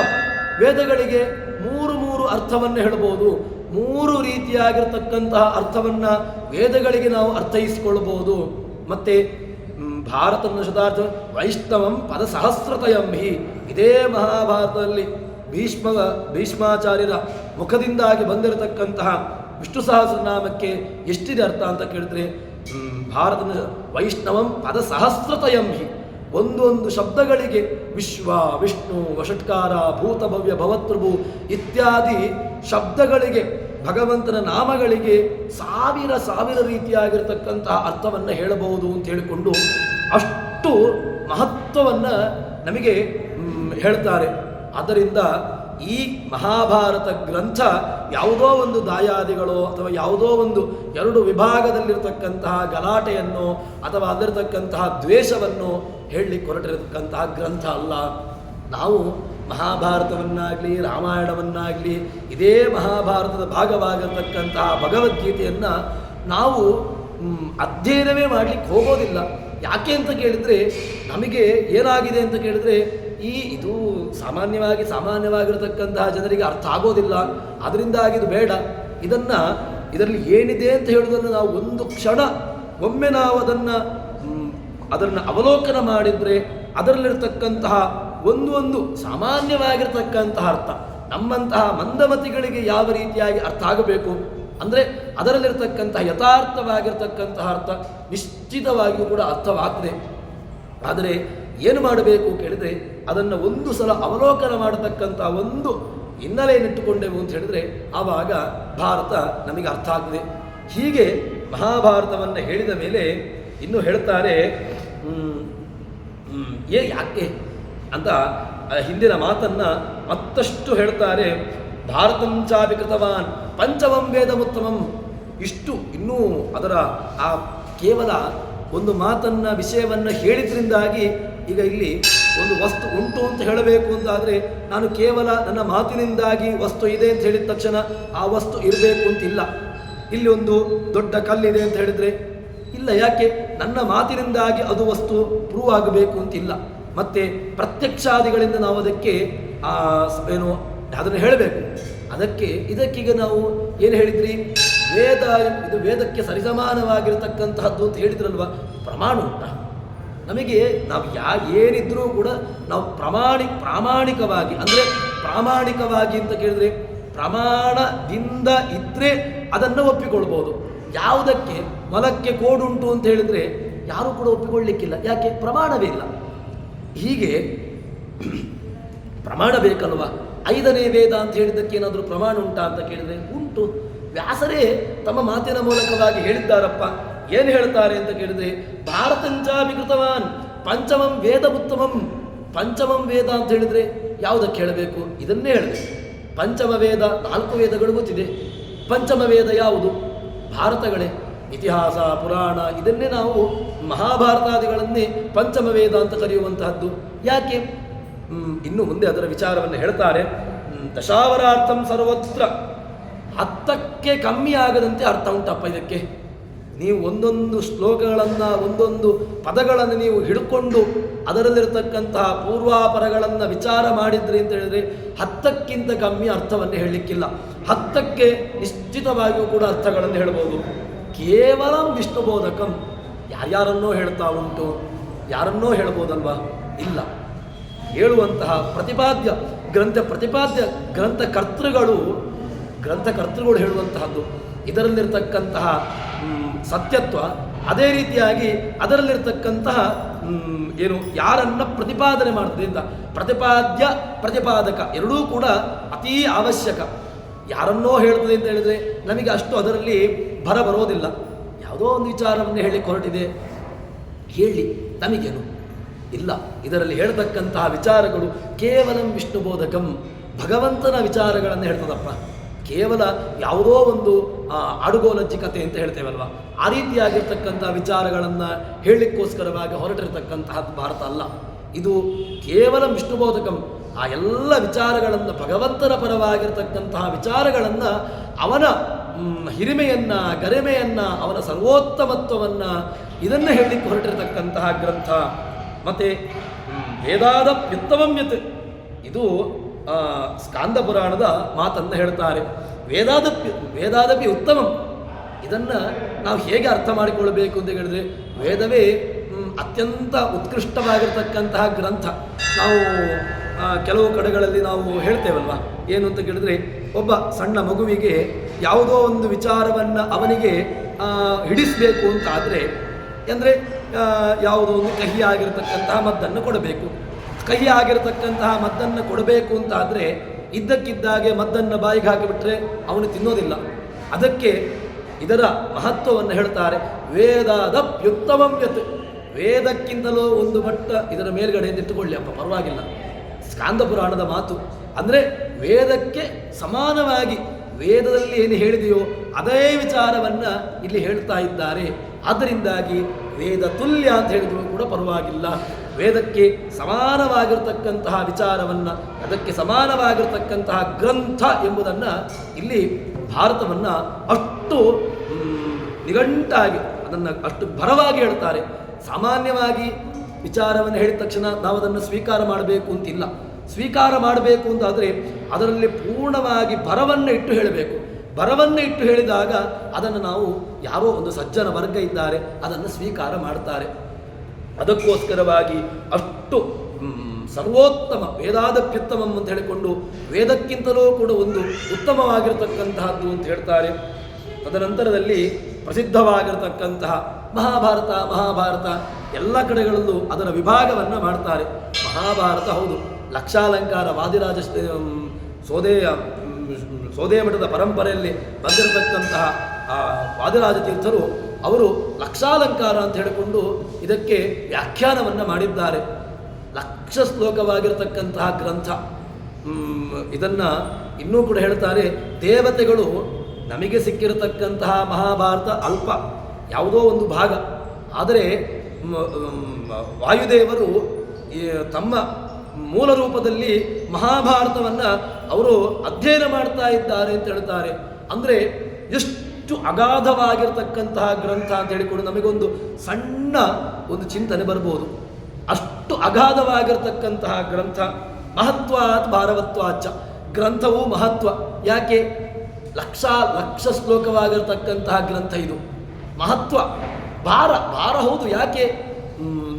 ವೇದಗಳಿಗೆ 3 ಅರ್ಥವನ್ನು ಹೇಳಬಹುದು. 3 ರೀತಿಯಾಗಿರ್ತಕ್ಕಂತಹ ಅರ್ಥವನ್ನು ವೇದಗಳಿಗೆ ನಾವು ಅರ್ಥೈಸಿಕೊಳ್ಳಬಹುದು. ಮತ್ತು ಭಾರತವನ್ನು ಶತಾರ್ಥ ವೈಷ್ಣವಂ ಪದ ಸಹಸ್ರತಯಂ ಹಿ. ಇದೇ ಮಹಾಭಾರತದಲ್ಲಿ ಭೀಷ್ಮಾಚಾರ್ಯರ ಮುಖದಿಂದಾಗಿ ಬಂದಿರತಕ್ಕಂತಹ ವಿಷ್ಣು ಸಹಸ್ರನಾಮಕ್ಕೆ ಎಷ್ಟಿದೆ ಅರ್ಥ ಅಂತ ಕೇಳಿದ್ರೆ ಭಾರತದ ವೈಷ್ಣವಂ ಪದ ಸಹಸ್ರತಯಂ ಹಿ, ಒಂದು ಶಬ್ದಗಳಿಗೆ ವಿಶ್ವ, ವಿಷ್ಣು, ವಷಟ್ಕಾರ, ಭೂತ, ಭವ್ಯ, ಭವತೃಭು ಇತ್ಯಾದಿ ಶಬ್ದಗಳಿಗೆ, ಭಗವಂತನ ನಾಮಗಳಿಗೆ ಸಾವಿರ ರೀತಿಯಾಗಿರ್ತಕ್ಕಂತಹ ಅರ್ಥವನ್ನು ಹೇಳಬಹುದು ಅಂತ ಹೇಳಿಕೊಂಡು ಅಷ್ಟು ಮಹತ್ವವನ್ನು ನಮಗೆ ಹೇಳ್ತಾರೆ. ಆದ್ದರಿಂದ ಈ ಮಹಾಭಾರತ ಗ್ರಂಥ ಯಾವುದೋ ಒಂದು ದಾಯಾದಿಗಳೋ ಅಥವಾ ಯಾವುದೋ ಒಂದು ಎರಡು ವಿಭಾಗದಲ್ಲಿರ್ತಕ್ಕಂತಹ ಗಲಾಟೆಯನ್ನು ಅಥವಾ ಅದರತಕ್ಕಂತಹ ದ್ವೇಷವನ್ನು ಹೇಳಲಿಕ್ಕೆ ಹೊರಟಿರತಕ್ಕಂತಹ ಗ್ರಂಥ ಅಲ್ಲ. ನಾವು ಮಹಾಭಾರತವನ್ನಾಗಲಿ ರಾಮಾಯಣವನ್ನಾಗಲಿ ಇದೇ ಮಹಾಭಾರತದ ಭಾಗವಾಗಿರ್ತಕ್ಕಂತಹ ಭಗವದ್ಗೀತೆಯನ್ನು ನಾವು ಅಧ್ಯಯನವೇ ಮಾಡಲಿಕ್ಕೆ ಹೋಗೋದಿಲ್ಲ. ಯಾಕೆ ಅಂತ ಕೇಳಿದರೆ ನಮಗೆ ಏನಾಗಿದೆ ಅಂತ ಕೇಳಿದರೆ ಇದು ಸಾಮಾನ್ಯವಾಗಿರತಕ್ಕಂತಹ ಜನರಿಗೆ ಅರ್ಥ ಆಗೋದಿಲ್ಲ. ಅದರಿಂದಾಗಿ ಇದು ಬೇಡ. ಇದರಲ್ಲಿ ಏನಿದೆ ಅಂತ ಹೇಳೋದನ್ನು ನಾವು ಒಂದು ಕ್ಷಣ ಒಮ್ಮೆ ನಾವು ಅದನ್ನು ಅವಲೋಕನ ಮಾಡಿದರೆ ಅದರಲ್ಲಿರ್ತಕ್ಕಂತಹ ಒಂದು ಸಾಮಾನ್ಯವಾಗಿರ್ತಕ್ಕಂತಹ ಅರ್ಥ ನಮ್ಮಂತಹ ಮಂದಮತಿಗಳಿಗೆ ಯಾವ ರೀತಿಯಾಗಿ ಅರ್ಥ ಆಗಬೇಕು ಅಂದರೆ ಅದರಲ್ಲಿರ್ತಕ್ಕಂತಹ ಯಥಾರ್ಥವಾಗಿರ್ತಕ್ಕಂತಹ ಅರ್ಥ ನಿಶ್ಚಿತವಾಗಿಯೂ ಕೂಡ ಅರ್ಥವಾಗ್ತದೆ. ಆದರೆ ಏನು ಮಾಡಬೇಕು ಕೇಳಿದರೆ ಅದನ್ನು ಒಂದು ಸಲ ಅವಲೋಕನ ಮಾಡತಕ್ಕಂಥ ಒಂದು ಹಿನ್ನೆಲೆಯನ್ನಿಟ್ಟುಕೊಂಡೆವು ಅಂತ ಹೇಳಿದರೆ ಆವಾಗ ಭಾರತ ನಮಗೆ ಅರ್ಥ ಆಗ್ತದೆ. ಹೀಗೆ ಮಹಾಭಾರತವನ್ನು ಹೇಳಿದ ಮೇಲೆ ಇನ್ನು ಹೇಳ್ತಾರೆ ಯಾಕೆ ಅಂತ ಹಿಂದಿನ ಮಾತನ್ನು ಮತ್ತಷ್ಟು ಹೇಳ್ತಾರೆ. ಭಾರತಂಚಾಪಿ ಕೃತವಾನ್ ಪಂಚಮಂ ವೇದಮುತ್ತಮಂ. ಇಷ್ಟು ಇನ್ನೂ ಅದರ ಆ ಕೇವಲ ಒಂದು ಮಾತನ್ನು ವಿಷಯವನ್ನು ಹೇಳಿದ್ರಿಂದಾಗಿ ಈಗ ಇಲ್ಲಿ ಒಂದು ವಸ್ತು ಉಂಟು ಅಂತ ಹೇಳಬೇಕು ಅಂತಾದರೆ ನಾನು ಕೇವಲ ನನ್ನ ಮಾತಿನಿಂದಾಗಿ ವಸ್ತು ಇದೆ ಅಂತ ಹೇಳಿದ ತಕ್ಷಣ ಆ ವಸ್ತು ಇರಬೇಕು ಅಂತಿಲ್ಲ. ಇಲ್ಲಿ ಒಂದು ದೊಡ್ಡ ಕಲ್ಲಿದೆ ಅಂತ ಹೇಳಿದರೆ ಇಲ್ಲ, ಯಾಕೆ ನನ್ನ ಮಾತಿನಿಂದಾಗಿ ಅದು ವಸ್ತು ಪ್ರೂವ್ ಆಗಬೇಕು ಅಂತಿಲ್ಲ. ಮತ್ತು ಪ್ರತ್ಯಕ್ಷಾದಿಗಳಿಂದ ನಾವು ಅದಕ್ಕೆ ಏನು ಅದನ್ನು ಹೇಳಬೇಕು. ಇದಕ್ಕೀಗ ನಾವು ಏನು ಹೇಳಿದ್ರಿ, ಇದು ವೇದಕ್ಕೆ ಸರಿಸಮಾನವಾಗಿರತಕ್ಕಂತಹದ್ದು ಅಂತ ಹೇಳಿದ್ರಲ್ವ. ಪ್ರಮಾಣ ಉಂಟ ನಮಗೆ, ನಾವು ಏನಿದ್ರೂ ಕೂಡ ನಾವು ಪ್ರಾಮಾಣಿಕವಾಗಿ ಅಂದರೆ ಪ್ರಾಮಾಣಿಕವಾಗಿ ಅಂತ ಕೇಳಿದ್ರೆ ಪ್ರಮಾಣದಿಂದ ಇದ್ದರೆ ಅದನ್ನು ಒಪ್ಪಿಕೊಳ್ಬೋದು. ಯಾವುದಕ್ಕೆ ಮೊಲಕ್ಕೆ ಕೋಡುಂಟು ಅಂತ ಹೇಳಿದರೆ ಯಾರೂ ಕೂಡ ಒಪ್ಪಿಕೊಳ್ಳಲಿಕ್ಕಿಲ್ಲ. ಯಾಕೆ? ಪ್ರಮಾಣವೇ ಇಲ್ಲ. ಹೀಗೆ ಪ್ರಮಾಣ ಬೇಕಲ್ವ. 5ನೇ ವೇದ ಅಂತ ಹೇಳಿದ್ದಕ್ಕೆ ಏನಾದರೂ ಪ್ರಮಾಣ ಉಂಟಾ ಅಂತ ಕೇಳಿದರೆ ಉಂಟು. ವ್ಯಾಸರೇ ತಮ್ಮ ಮಾತಿನ ಮೂಲಕವಾಗಿ ಹೇಳಿದ್ದಾರಪ್ಪ. ಏನು ಹೇಳ್ತಾರೆ ಅಂತ ಕೇಳಿದರೆ ಭಾರತಂಚಾಪಿ ಕೃತವಾನ್ ಪಂಚಮಂ ವೇದ ಉತ್ತಮಂ. ಪಂಚಮಂ ವೇದ ಅಂತ ಹೇಳಿದರೆ ಯಾವುದಕ್ಕೆ ಹೇಳಬೇಕು? ಇದನ್ನೇ ಹೇಳಬೇಕು. ಪಂಚಮ ವೇದ 4 ವೇದಗಳು ಗೊತ್ತಿದೆ. ಪಂಚಮ ವೇದ ಯಾವುದು? ಭಾರತಗಳೇ. ಇತಿಹಾಸ, ಪುರಾಣ ಇದನ್ನೇ ನಾವು ಮಹಾಭಾರತಾದಿಗಳನ್ನೇ ಪಂಚಮ ವೇದ ಅಂತ ಕರೆಯುವಂತಹದ್ದು. ಯಾಕೆ? ಇನ್ನು ಮುಂದೆ ಅದರ ವಿಚಾರವನ್ನು ಹೇಳ್ತಾರೆ. ದಶಾವರಾರ್ಥಂ ಸರ್ವತ್ರ, 10ಕ್ಕೆ ಕಮ್ಮಿ ಆಗದಂತೆ ಅರ್ಥ ಉಂಟಪ್ಪ ಇದಕ್ಕೆ. ನೀವು ಒಂದೊಂದು ಶ್ಲೋಕಗಳನ್ನು ಒಂದೊಂದು ಪದಗಳನ್ನು ನೀವು ಹಿಡ್ಕೊಂಡು ಅದರಲ್ಲಿರ್ತಕ್ಕಂತಹ ಪೂರ್ವಾಪರಗಳನ್ನು ವಿಚಾರ ಮಾಡಿದ್ರಿ ಅಂತ ಹೇಳಿದರೆ 10ಕ್ಕಿಂತ ಕಮ್ಮಿ ಅರ್ಥವನ್ನು ಹೇಳಲಿಕ್ಕಿಲ್ಲ. 10ಕ್ಕೆ ನಿಶ್ಚಿತವಾಗಿಯೂ ಕೂಡ ಅರ್ಥಗಳನ್ನು ಹೇಳ್ಬೋದು. ಕೇವಲ ವಿಷ್ಣುಬೋಧಕಂ. ಯಾರ್ಯಾರನ್ನೋ ಹೇಳ್ತಾ ಉಂಟು, ಯಾರನ್ನೋ ಹೇಳ್ಬೋದಲ್ವಾ? ಇಲ್ಲ. ಹೇಳುವಂತಹ ಪ್ರತಿಪಾದ್ಯ ಗ್ರಂಥಕರ್ತೃಗಳು ಹೇಳುವಂತಹದ್ದು ಇದರಲ್ಲಿರ್ತಕ್ಕಂತಹ ಸತ್ಯತ್ವ, ಅದೇ ರೀತಿಯಾಗಿ ಅದರಲ್ಲಿರ್ತಕ್ಕಂತಹ ಏನು ಯಾರನ್ನ ಪ್ರತಿಪಾದನೆ ಮಾಡ್ತದೆ ಅಂತ ಪ್ರತಿಪಾದ್ಯ ಪ್ರತಿಪಾದಕ ಎರಡೂ ಕೂಡ ಅತೀ ಅವಶ್ಯಕ. ಯಾರನ್ನೋ ಹೇಳ್ತದೆ ಅಂತ ಹೇಳಿದರೆ ನಮಗೆ ಅಷ್ಟು ಅದರಲ್ಲಿ ಬರೋದಿಲ್ಲ. ಯಾವುದೋ ಒಂದು ವಿಚಾರವನ್ನು ಹೇಳಿ ಹೊರಟಿದೆ, ಹೇಳಿ ನಮಗೇನು ಇಲ್ಲ. ಇದರಲ್ಲಿ ಹೇಳ್ತಕ್ಕಂತಹ ವಿಚಾರಗಳು ಕೇವಲ ವಿಷ್ಣುಬೋಧಕಂ, ಭಗವಂತನ ವಿಚಾರಗಳನ್ನು ಹೇಳ್ತದಪ್ಪ. ಕೇವಲ ಯಾವುದೋ ಒಂದು ಅಡುಗೋಲಜ್ಜಿಕತೆ ಅಂತ ಹೇಳ್ತೇವಲ್ವ, ಆ ರೀತಿಯಾಗಿರ್ತಕ್ಕಂಥ ವಿಚಾರಗಳನ್ನು ಹೇಳಲಿಕ್ಕೋಸ್ಕರವಾಗಿ ಹೊರಟಿರ್ತಕ್ಕಂತಹದ್ದು ಭಾರತ ಅಲ್ಲ. ಇದು ಕೇವಲ ವಿಷ್ಣುಬೋಧಕಂ. ಆ ಎಲ್ಲ ವಿಚಾರಗಳನ್ನು, ಭಗವಂತನ ಪರವಾಗಿರ್ತಕ್ಕಂತಹ ವಿಚಾರಗಳನ್ನು, ಅವನ ಹಿರಿಮೆಯನ್ನು, ಗರಿಮೆಯನ್ನು, ಅವನ ಸರ್ವೋತ್ತಮತ್ವವನ್ನು ಇದನ್ನು ಹೇಳಲಿಕ್ಕೆ ಹೊರಟಿರತಕ್ಕಂತಹ ಗ್ರಂಥ. ಮತ್ತು ವೇದಾದಪ್ಯುತ್ತಮಮ್ಯತ್, ಇದು ಸ್ಕಾಂದ ಪುರಾಣದ ಮಾತನ್ನು ಹೇಳ್ತಾರೆ. ವೇದಾದಪಿ ಉತ್ತಮಂ. ಇದನ್ನು ನಾವು ಹೇಗೆ ಅರ್ಥ ಮಾಡಿಕೊಳ್ಳಬೇಕು ಅಂತ ಹೇಳಿದ್ರೆ, ವೇದವೇ ಅತ್ಯಂತ ಉತ್ಕೃಷ್ಟವಾಗಿರ್ತಕ್ಕಂತಹ ಗ್ರಂಥ. ನಾವು ಕೆಲವು ಕಡೆಗಳಲ್ಲಿ ನಾವು ಹೇಳ್ತೇವಲ್ವ, ಏನು ಅಂತ ಕೇಳಿದ್ರೆ ಒಬ್ಬ ಸಣ್ಣ ಮಗುವಿಗೆ ಯಾವುದೋ ಒಂದು ವಿಚಾರವನ್ನು ಅವನಿಗೆ ಹಿಡಿಸಬೇಕು ಅಂತಾದರೆ ಅಂದರೆ ಯಾವುದೋ ಒಂದು ಕಹಿಯಾಗಿರತಕ್ಕಂತಹ ಮದ್ದನ್ನು ಕೊಡಬೇಕು. ಕಹಿಯಾಗಿರತಕ್ಕಂತಹ ಮದ್ದನ್ನು ಕೊಡಬೇಕು ಅಂತಾದರೆ ಇದ್ದಕ್ಕಿದ್ದಾಗೆ ಮದ್ದನ್ನು ಬಾಯಿಗೆ ಹಾಕಿಬಿಟ್ರೆ ಅವನು ತಿನ್ನೋದಿಲ್ಲ. ಅದಕ್ಕೆ ಇದರ ಮಹತ್ವವನ್ನು ಹೇಳ್ತಾರೆ. ವೇದಾದಪ್ಯುತ್ತಮಂ ಯತ್, ವೇದಕ್ಕಿಂತಲೂ ಒಂದು ಮಟ್ಟ ಇದರ ಮೇಲ್ಗಡೆ ಇಟ್ಟುಕೊಳ್ಳಿ ಅಪ್ಪ, ಪರವಾಗಿಲ್ಲ. ಸ್ಕಾಂದ ಪುರಾಣದ ಮಾತು ಅಂದರೆ ವೇದಕ್ಕೆ ಸಮಾನವಾಗಿ ವೇದದಲ್ಲಿ ಏನು ಹೇಳಿದೆಯೋ ಅದೇ ವಿಚಾರವನ್ನು ಇಲ್ಲಿ ಹೇಳ್ತಾ ಇದ್ದಾರೆ. ಆದ್ದರಿಂದಾಗಿ ವೇದ ತುಲ್ಯ ಅಂತ ಹೇಳಿದ್ರು ಕೂಡ ಪರವಾಗಿಲ್ಲ. ವೇದಕ್ಕೆ ಸಮಾನವಾಗಿರ್ತಕ್ಕಂತಹ ವಿಚಾರವನ್ನು, ಅದಕ್ಕೆ ಸಮಾನವಾಗಿರ್ತಕ್ಕಂತಹ ಗ್ರಂಥ ಎಂಬುದನ್ನು ಇಲ್ಲಿ ಭಾರತವನ್ನು ಅಷ್ಟು ನಿಘಂಟಾಗಿ, ಅದನ್ನು ಅಷ್ಟು ಭರವಾಗಿ ಹೇಳ್ತಾರೆ. ಸಾಮಾನ್ಯವಾಗಿ ವಿಚಾರವನ್ನು ಹೇಳಿದ ತಕ್ಷಣ ನಾವು ಅದನ್ನು ಸ್ವೀಕಾರ ಮಾಡಬೇಕು ಅಂತಿಲ್ಲ. ಸ್ವೀಕಾರ ಮಾಡಬೇಕು ಅಂತಾದರೆ ಅದರಲ್ಲಿ ಪೂರ್ಣವಾಗಿ ಭರವನ್ನು ಇಟ್ಟು ಹೇಳಬೇಕು. ಭರವನ್ನು ಇಟ್ಟು ಹೇಳಿದಾಗ ಅದನ್ನು ನಾವು ಯಾರೋ ಒಂದು ಸಜ್ಜನ ವರ್ಗ ಇದ್ದಾರೆ ಅದನ್ನು ಸ್ವೀಕಾರ ಮಾಡ್ತಾರೆ. ಅದಕ್ಕೋಸ್ಕರವಾಗಿ ಅಷ್ಟು ಸರ್ವೋತ್ತಮ ವೇದಾದಪ್ಯುತ್ತಮಂ ಅಂತ ಹೇಳಿಕೊಂಡು ವೇದಕ್ಕಿಂತಲೂ ಕೂಡ ಒಂದು ಉತ್ತಮವಾಗಿರತಕ್ಕಂತಹದ್ದು ಅಂತ ಹೇಳ್ತಾರೆ. ತದನಂತರದಲ್ಲಿ ಪ್ರಸಿದ್ಧವಾಗಿರತಕ್ಕಂತಹ ಮಹಾಭಾರತ ಎಲ್ಲ ಕಡೆಗಳಲ್ಲೂ ಅದರ ವಿಭಾಗವನ್ನು ಮಾಡ್ತಾರೆ. ಮಹಾಭಾರತ ಹೌದು, ಲಕ್ಷಾಲಂಕಾರ ವಾದಿರಾಜ ಸೋದೇ ಮಠದ ಪರಂಪರೆಯಲ್ಲಿ ಬಂದಿರತಕ್ಕಂತಹ ವಾದಿರಾಜ ತೀರ್ಥರು ಅವರು ಲಕ್ಷಾಲಂಕಾರ ಅಂತ ಹೇಳಿಕೊಂಡು ಇದಕ್ಕೆ ವ್ಯಾಖ್ಯಾನವನ್ನು ಮಾಡಿದ್ದಾರೆ. ಲಕ್ಷ ಶ್ಲೋಕವಾಗಿರತಕ್ಕಂತಹ ಗ್ರಂಥ. ಇದನ್ನು ಇನ್ನೂ ಕೂಡ ಹೇಳ್ತಾರೆ, ದೇವತೆಗಳು ನಮಗೆ ಸಿಕ್ಕಿರತಕ್ಕಂತಹ ಮಹಾಭಾರತ ಅಲ್ಪ, ಯಾವುದೋ ಒಂದು ಭಾಗ. ಆದರೆ ವಾಯುದೇವರು ತಮ್ಮ ಮೂಲ ರೂಪದಲ್ಲಿ ಮಹಾಭಾರತವನ್ನು ಅವರು ಅಧ್ಯಯನ ಮಾಡ್ತಾ ಇದ್ದಾರೆ ಅಂತ ಹೇಳ್ತಾರೆ. ಅಂದರೆ ಎಷ್ಟು ಅಗಾಧವಾಗಿರ್ತಕ್ಕಂತಹ ಗ್ರಂಥ ಅಂತ ಹೇಳಿಕೊಂಡು ನಮಗೊಂದು ಸಣ್ಣ ಒಂದು ಚಿಂತನೆ ಬರ್ಬೋದು. ಅಷ್ಟು ಅಗಾಧವಾಗಿರ್ತಕ್ಕಂತಹ ಗ್ರಂಥ. ಮಹತ್ವಾತ್ ಭಾರವತ್ವಾಚ, ಗ್ರಂಥವು ಮಹತ್ವ. ಯಾಕೆ? ಲಕ್ಷ ಶ್ಲೋಕವಾಗಿರ್ತಕ್ಕಂತಹ ಗ್ರಂಥ ಇದು. ಮಹತ್ವ, ಭಾರ ಹೌದು. ಯಾಕೆ?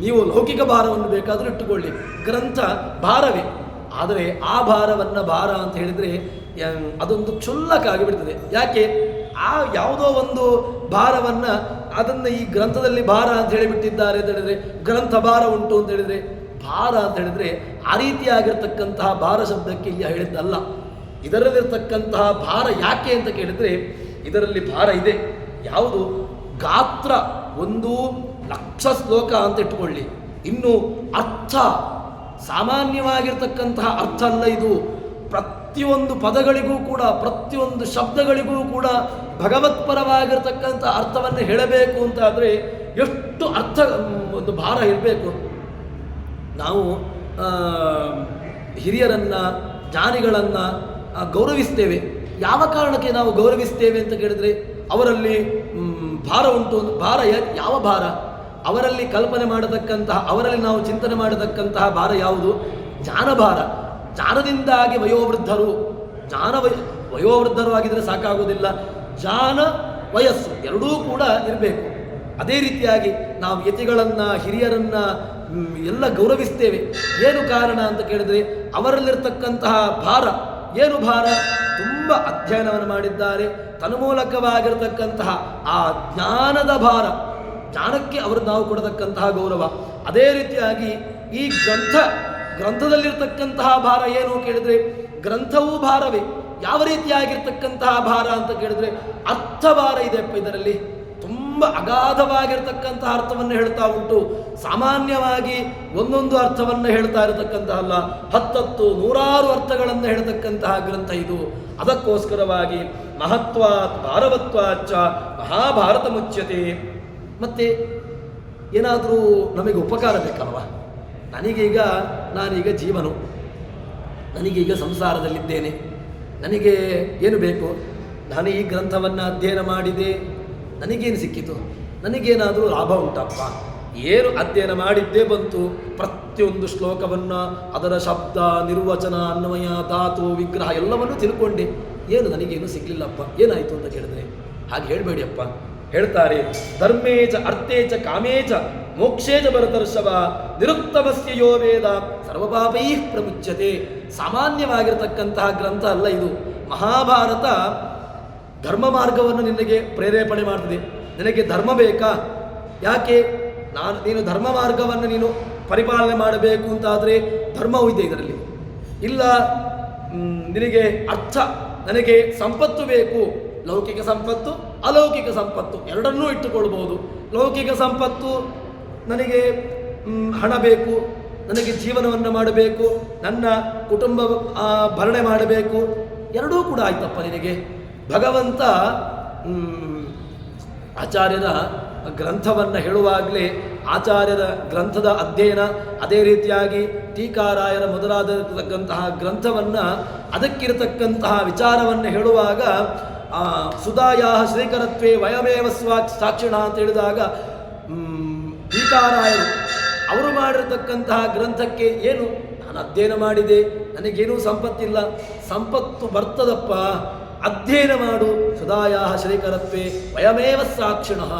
ನೀವು ಲೌಕಿಕ ಭಾರವನ್ನು ಬೇಕಾದರೂ ಇಟ್ಟುಕೊಳ್ಳಿ, ಗ್ರಂಥ ಭಾರವೇ. ಆದರೆ ಆ ಭಾರವನ್ನು ಭಾರ ಅಂತ ಹೇಳಿದರೆ ಅದೊಂದು ಕ್ಷುಲ್ಲಕಾಗಿ ಬಿಡ್ತದೆ. ಯಾಕೆ? ಆ ಯಾವುದೋ ಒಂದು ಭಾರವನ್ನು ಅದನ್ನು ಈ ಗ್ರಂಥದಲ್ಲಿ ಭಾರ ಅಂತ ಹೇಳಿಬಿಟ್ಟಿದ್ದಾರೆ ಅಂತ ಹೇಳಿದರೆ, ಗ್ರಂಥ ಭಾರ ಉಂಟು ಅಂತ ಹೇಳಿದರೆ, ಭಾರ ಅಂತ ಹೇಳಿದರೆ ಆ ರೀತಿಯಾಗಿರ್ತಕ್ಕಂತಹ ಭಾರ ಶಬ್ದಕ್ಕೆ ಇಲ್ಲಿ ಹೇಳಿದ್ದಲ್ಲ. ಇದರಲ್ಲಿರ್ತಕ್ಕಂತಹ ಭಾರ ಯಾಕೆ ಅಂತ ಕೇಳಿದರೆ, ಇದರಲ್ಲಿ ಭಾರ ಇದೆ. ಯಾವುದು? ಗಾತ್ರ 1,00,000 ಶ್ಲೋಕ ಅಂತ ಇಟ್ಟುಕೊಳ್ಳಿ. ಇನ್ನು ಅರ್ಥ, ಸಾಮಾನ್ಯವಾಗಿರ್ತಕ್ಕಂತಹ ಅರ್ಥ ಅಲ್ಲ ಇದು. ಪ್ರತಿಯೊಂದು ಪದಗಳಿಗೂ ಕೂಡ, ಪ್ರತಿಯೊಂದು ಶಬ್ದಗಳಿಗೂ ಕೂಡ ಭಗವತ್ಪರವಾಗಿರ್ತಕ್ಕಂಥ ಅರ್ಥವನ್ನು ಹೇಳಬೇಕು ಅಂತಾದರೆ ಎಷ್ಟು ಅರ್ಥ ಒಂದು ಭಾರ ಇರಬೇಕು. ನಾವು ಹಿರಿಯರನ್ನು, ಜ್ಞಾನಿಗಳನ್ನು ಗೌರವಿಸ್ತೇವೆ. ಯಾವ ಕಾರಣಕ್ಕೆ ನಾವು ಗೌರವಿಸ್ತೇವೆ ಅಂತ ಕೇಳಿದರೆ, ಅವರಲ್ಲಿ ಭಾರ ಉಂಟು. ಭಾರ ಯಾವ ಭಾರ? ಅವರಲ್ಲಿ ಕಲ್ಪನೆ ಮಾಡತಕ್ಕಂತಹ, ಅವರಲ್ಲಿ ನಾವು ಚಿಂತನೆ ಮಾಡತಕ್ಕಂತಹ ಭಾರ ಯಾವುದು? ಜ್ಞಾನಭಾರ. ಜ್ಞಾನದಿಂದಾಗಿ ವಯೋವೃದ್ಧರು, ವಯೋವೃದ್ಧರು ಆಗಿದ್ದರೆ ಸಾಕಾಗುವುದಿಲ್ಲ, ಜ್ಞಾನ ವಯಸ್ಸು ಎರಡೂ ಕೂಡ ಇರಬೇಕು. ಅದೇ ರೀತಿಯಾಗಿ ನಾವು ಯತಿಗಳನ್ನು, ಹಿರಿಯರನ್ನು ಎಲ್ಲ ಗೌರವಿಸ್ತೇವೆ. ಏನು ಕಾರಣ ಅಂತ ಕೇಳಿದರೆ, ಅವರಲ್ಲಿರ್ತಕ್ಕಂತಹ ಭಾರ ಏನು? ಭಾರ ತುಂಬ ಅಧ್ಯಯನವನ್ನು ಮಾಡಿದ್ದಾರೆ. ತನ್ಮೂಲಕವಾಗಿರತಕ್ಕಂತಹ ಆ ಜ್ಞಾನದ ಭಾರ, ಜ್ಞಾನಕ್ಕೆ ಅವರು ನಾವು ಕೊಡತಕ್ಕಂತಹ ಗೌರವ. ಅದೇ ರೀತಿಯಾಗಿ ಈ ಗ್ರಂಥದಲ್ಲಿರ್ತಕ್ಕಂತಹ ಭಾರ ಏನು ಕೇಳಿದರೆ, ಗ್ರಂಥವೂ ಭಾರವೇ. ಯಾವ ರೀತಿಯಾಗಿರ್ತಕ್ಕಂತಹ ಭಾರ ಅಂತ ಕೇಳಿದರೆ, ಅರ್ಥ ಭಾರ ಇದೆಯಪ್ಪ. ಇದರಲ್ಲಿ ತುಂಬ ಅಗಾಧವಾಗಿರ್ತಕ್ಕಂತಹ ಅರ್ಥವನ್ನು ಹೇಳ್ತಾ ಉಂಟು. ಸಾಮಾನ್ಯವಾಗಿ ಒಂದೊಂದು ಅರ್ಥವನ್ನು ಹೇಳ್ತಾ ಇರತಕ್ಕಂತಹ ಅಲ್ಲ, 10 100 ಅರ್ಥಗಳನ್ನು ಹೇಳ್ತಕ್ಕಂತಹ ಗ್ರಂಥ ಇದು. ಅದಕ್ಕೋಸ್ಕರವಾಗಿ ಮಹತ್ವಾತ್ ಭಾರವತ್ವಾಚ ಮಹಾಭಾರತ ಮುಚ್ಯತೆ. ಮತ್ತೆ ಏನಾದರೂ ನಮಗೆ ಉಪಕಾರ ಬೇಕಲ್ವ? ನಾನೀಗ ಜೀವನು, ನನಗೀಗ ಸಂಸಾರದಲ್ಲಿದ್ದೇನೆ, ನನಗೆ ಏನು ಬೇಕು? ನಾನು ಈ ಗ್ರಂಥವನ್ನು ಅಧ್ಯಯನ ಮಾಡಿದೆ, ನನಗೇನು ಸಿಕ್ಕಿತು? ನನಗೇನಾದರೂ ಲಾಭ ಉಂಟಪ್ಪ? ಏನು ಅಧ್ಯಯನ ಮಾಡಿದ್ದೇ ಬಂತು. ಪ್ರತಿಯೊಂದು ಶ್ಲೋಕವನ್ನು, ಅದರ ಶಬ್ದ, ನಿರ್ವಚನ, ಅನ್ವಯ, ಧಾತು, ವಿಗ್ರಹ ಎಲ್ಲವನ್ನೂ ತಿಳ್ಕೊಂಡೆ. ಏನು ನನಗೇನು ಸಿಗಲಿಲ್ಲಪ್ಪ. ಏನಾಯಿತು ಅಂತ ಕೇಳಿದ್ರೆ, ಹಾಗೆ ಹೇಳಬೇಡಿಯಪ್ಪ. ಹೇಳ್ತಾರೆ, ಧರ್ಮೇಚ ಅರ್ಥೇಚ ಕಾಮೇಚ ಮೋಕ್ಷೇಚ ಭರತರ್ಷಭ ನಿರುತ್ತಮಸ್ಯ ಯೋ ವೇದ ಸರ್ವಪಾಪೈ ಪ್ರಮುಚ್ಯತೆ. ಸಾಮಾನ್ಯವಾಗಿರತಕ್ಕಂತಹ ಗ್ರಂಥ ಅಲ್ಲ ಇದು. ಮಹಾಭಾರತ ಧರ್ಮ ಮಾರ್ಗವನ್ನು ನಿನಗೆ ಪ್ರೇರೇಪಣೆ ಮಾಡ್ತದೆ. ನಿನಗೆ ಧರ್ಮ ಬೇಕಾ? ಯಾಕೆ ನೀನು ಧರ್ಮ ಮಾರ್ಗವನ್ನು ನೀನು ಪರಿಪಾಲನೆ ಮಾಡಬೇಕು ಅಂತಾದರೆ ಧರ್ಮವೂ ಇದೆ ಇದರಲ್ಲಿ. ಇಲ್ಲ ನಿನಗೆ ಅರ್ಥ, ನನಗೆ ಸಂಪತ್ತು ಬೇಕು, ಲೌಕಿಕ ಸಂಪತ್ತು ಅಲೌಕಿಕ ಸಂಪತ್ತು ಎರಡನ್ನೂ ಇಟ್ಟುಕೊಳ್ಬೋದು. ಲೌಕಿಕ ಸಂಪತ್ತು ನನಗೆ ಹಣ ಬೇಕು, ನನಗೆ ಜೀವನವನ್ನು ಮಾಡಬೇಕು, ನನ್ನ ಕುಟುಂಬ ಭರಣೆ ಮಾಡಬೇಕು, ಎರಡೂ ಕೂಡ ಆಯ್ತಪ್ಪ ನಿನಗೆ. ಭಗವಂತ ಆಚಾರ್ಯರ ಗ್ರಂಥವನ್ನು ಹೇಳುವಾಗಲೇ ಆಚಾರ್ಯರ ಗ್ರಂಥದ ಅಧ್ಯಯನ, ಅದೇ ರೀತಿಯಾಗಿ ಟೀಕಾರಾಯರ ಮೊದಲಾದಕ್ಕಂತಹ ಗ್ರಂಥವನ್ನು ಅದಕ್ಕಿರತಕ್ಕಂತಹ ವಿಚಾರವನ್ನು ಹೇಳುವಾಗ ಸುಧಾಯಾ ಶ್ರೀಕರತ್ವೇ ವಯಮೇವ ಸಾಕ್ಷಿಣ ಅಂತ ಹೇಳಿದಾಗ ಟೀಕಾರಾಯರು ಅವರು ಮಾಡಿರತಕ್ಕಂತಹ ಗ್ರಂಥಕ್ಕೆ ಏನು ನಾನು ಅಧ್ಯಯನ ಮಾಡಿದೆ, ನನಗೇನೂ ಸಂಪತ್ತಿಲ್ಲ, ಸಂಪತ್ತು ಬರ್ತದಪ್ಪ, ಅಧ್ಯಯನ ಮಾಡು, ಸುಧಾಯಾ ಶ್ರೀಕರತ್ವೇ ವಯಮೇವ ಸಾಕ್ಷಿಣಃ.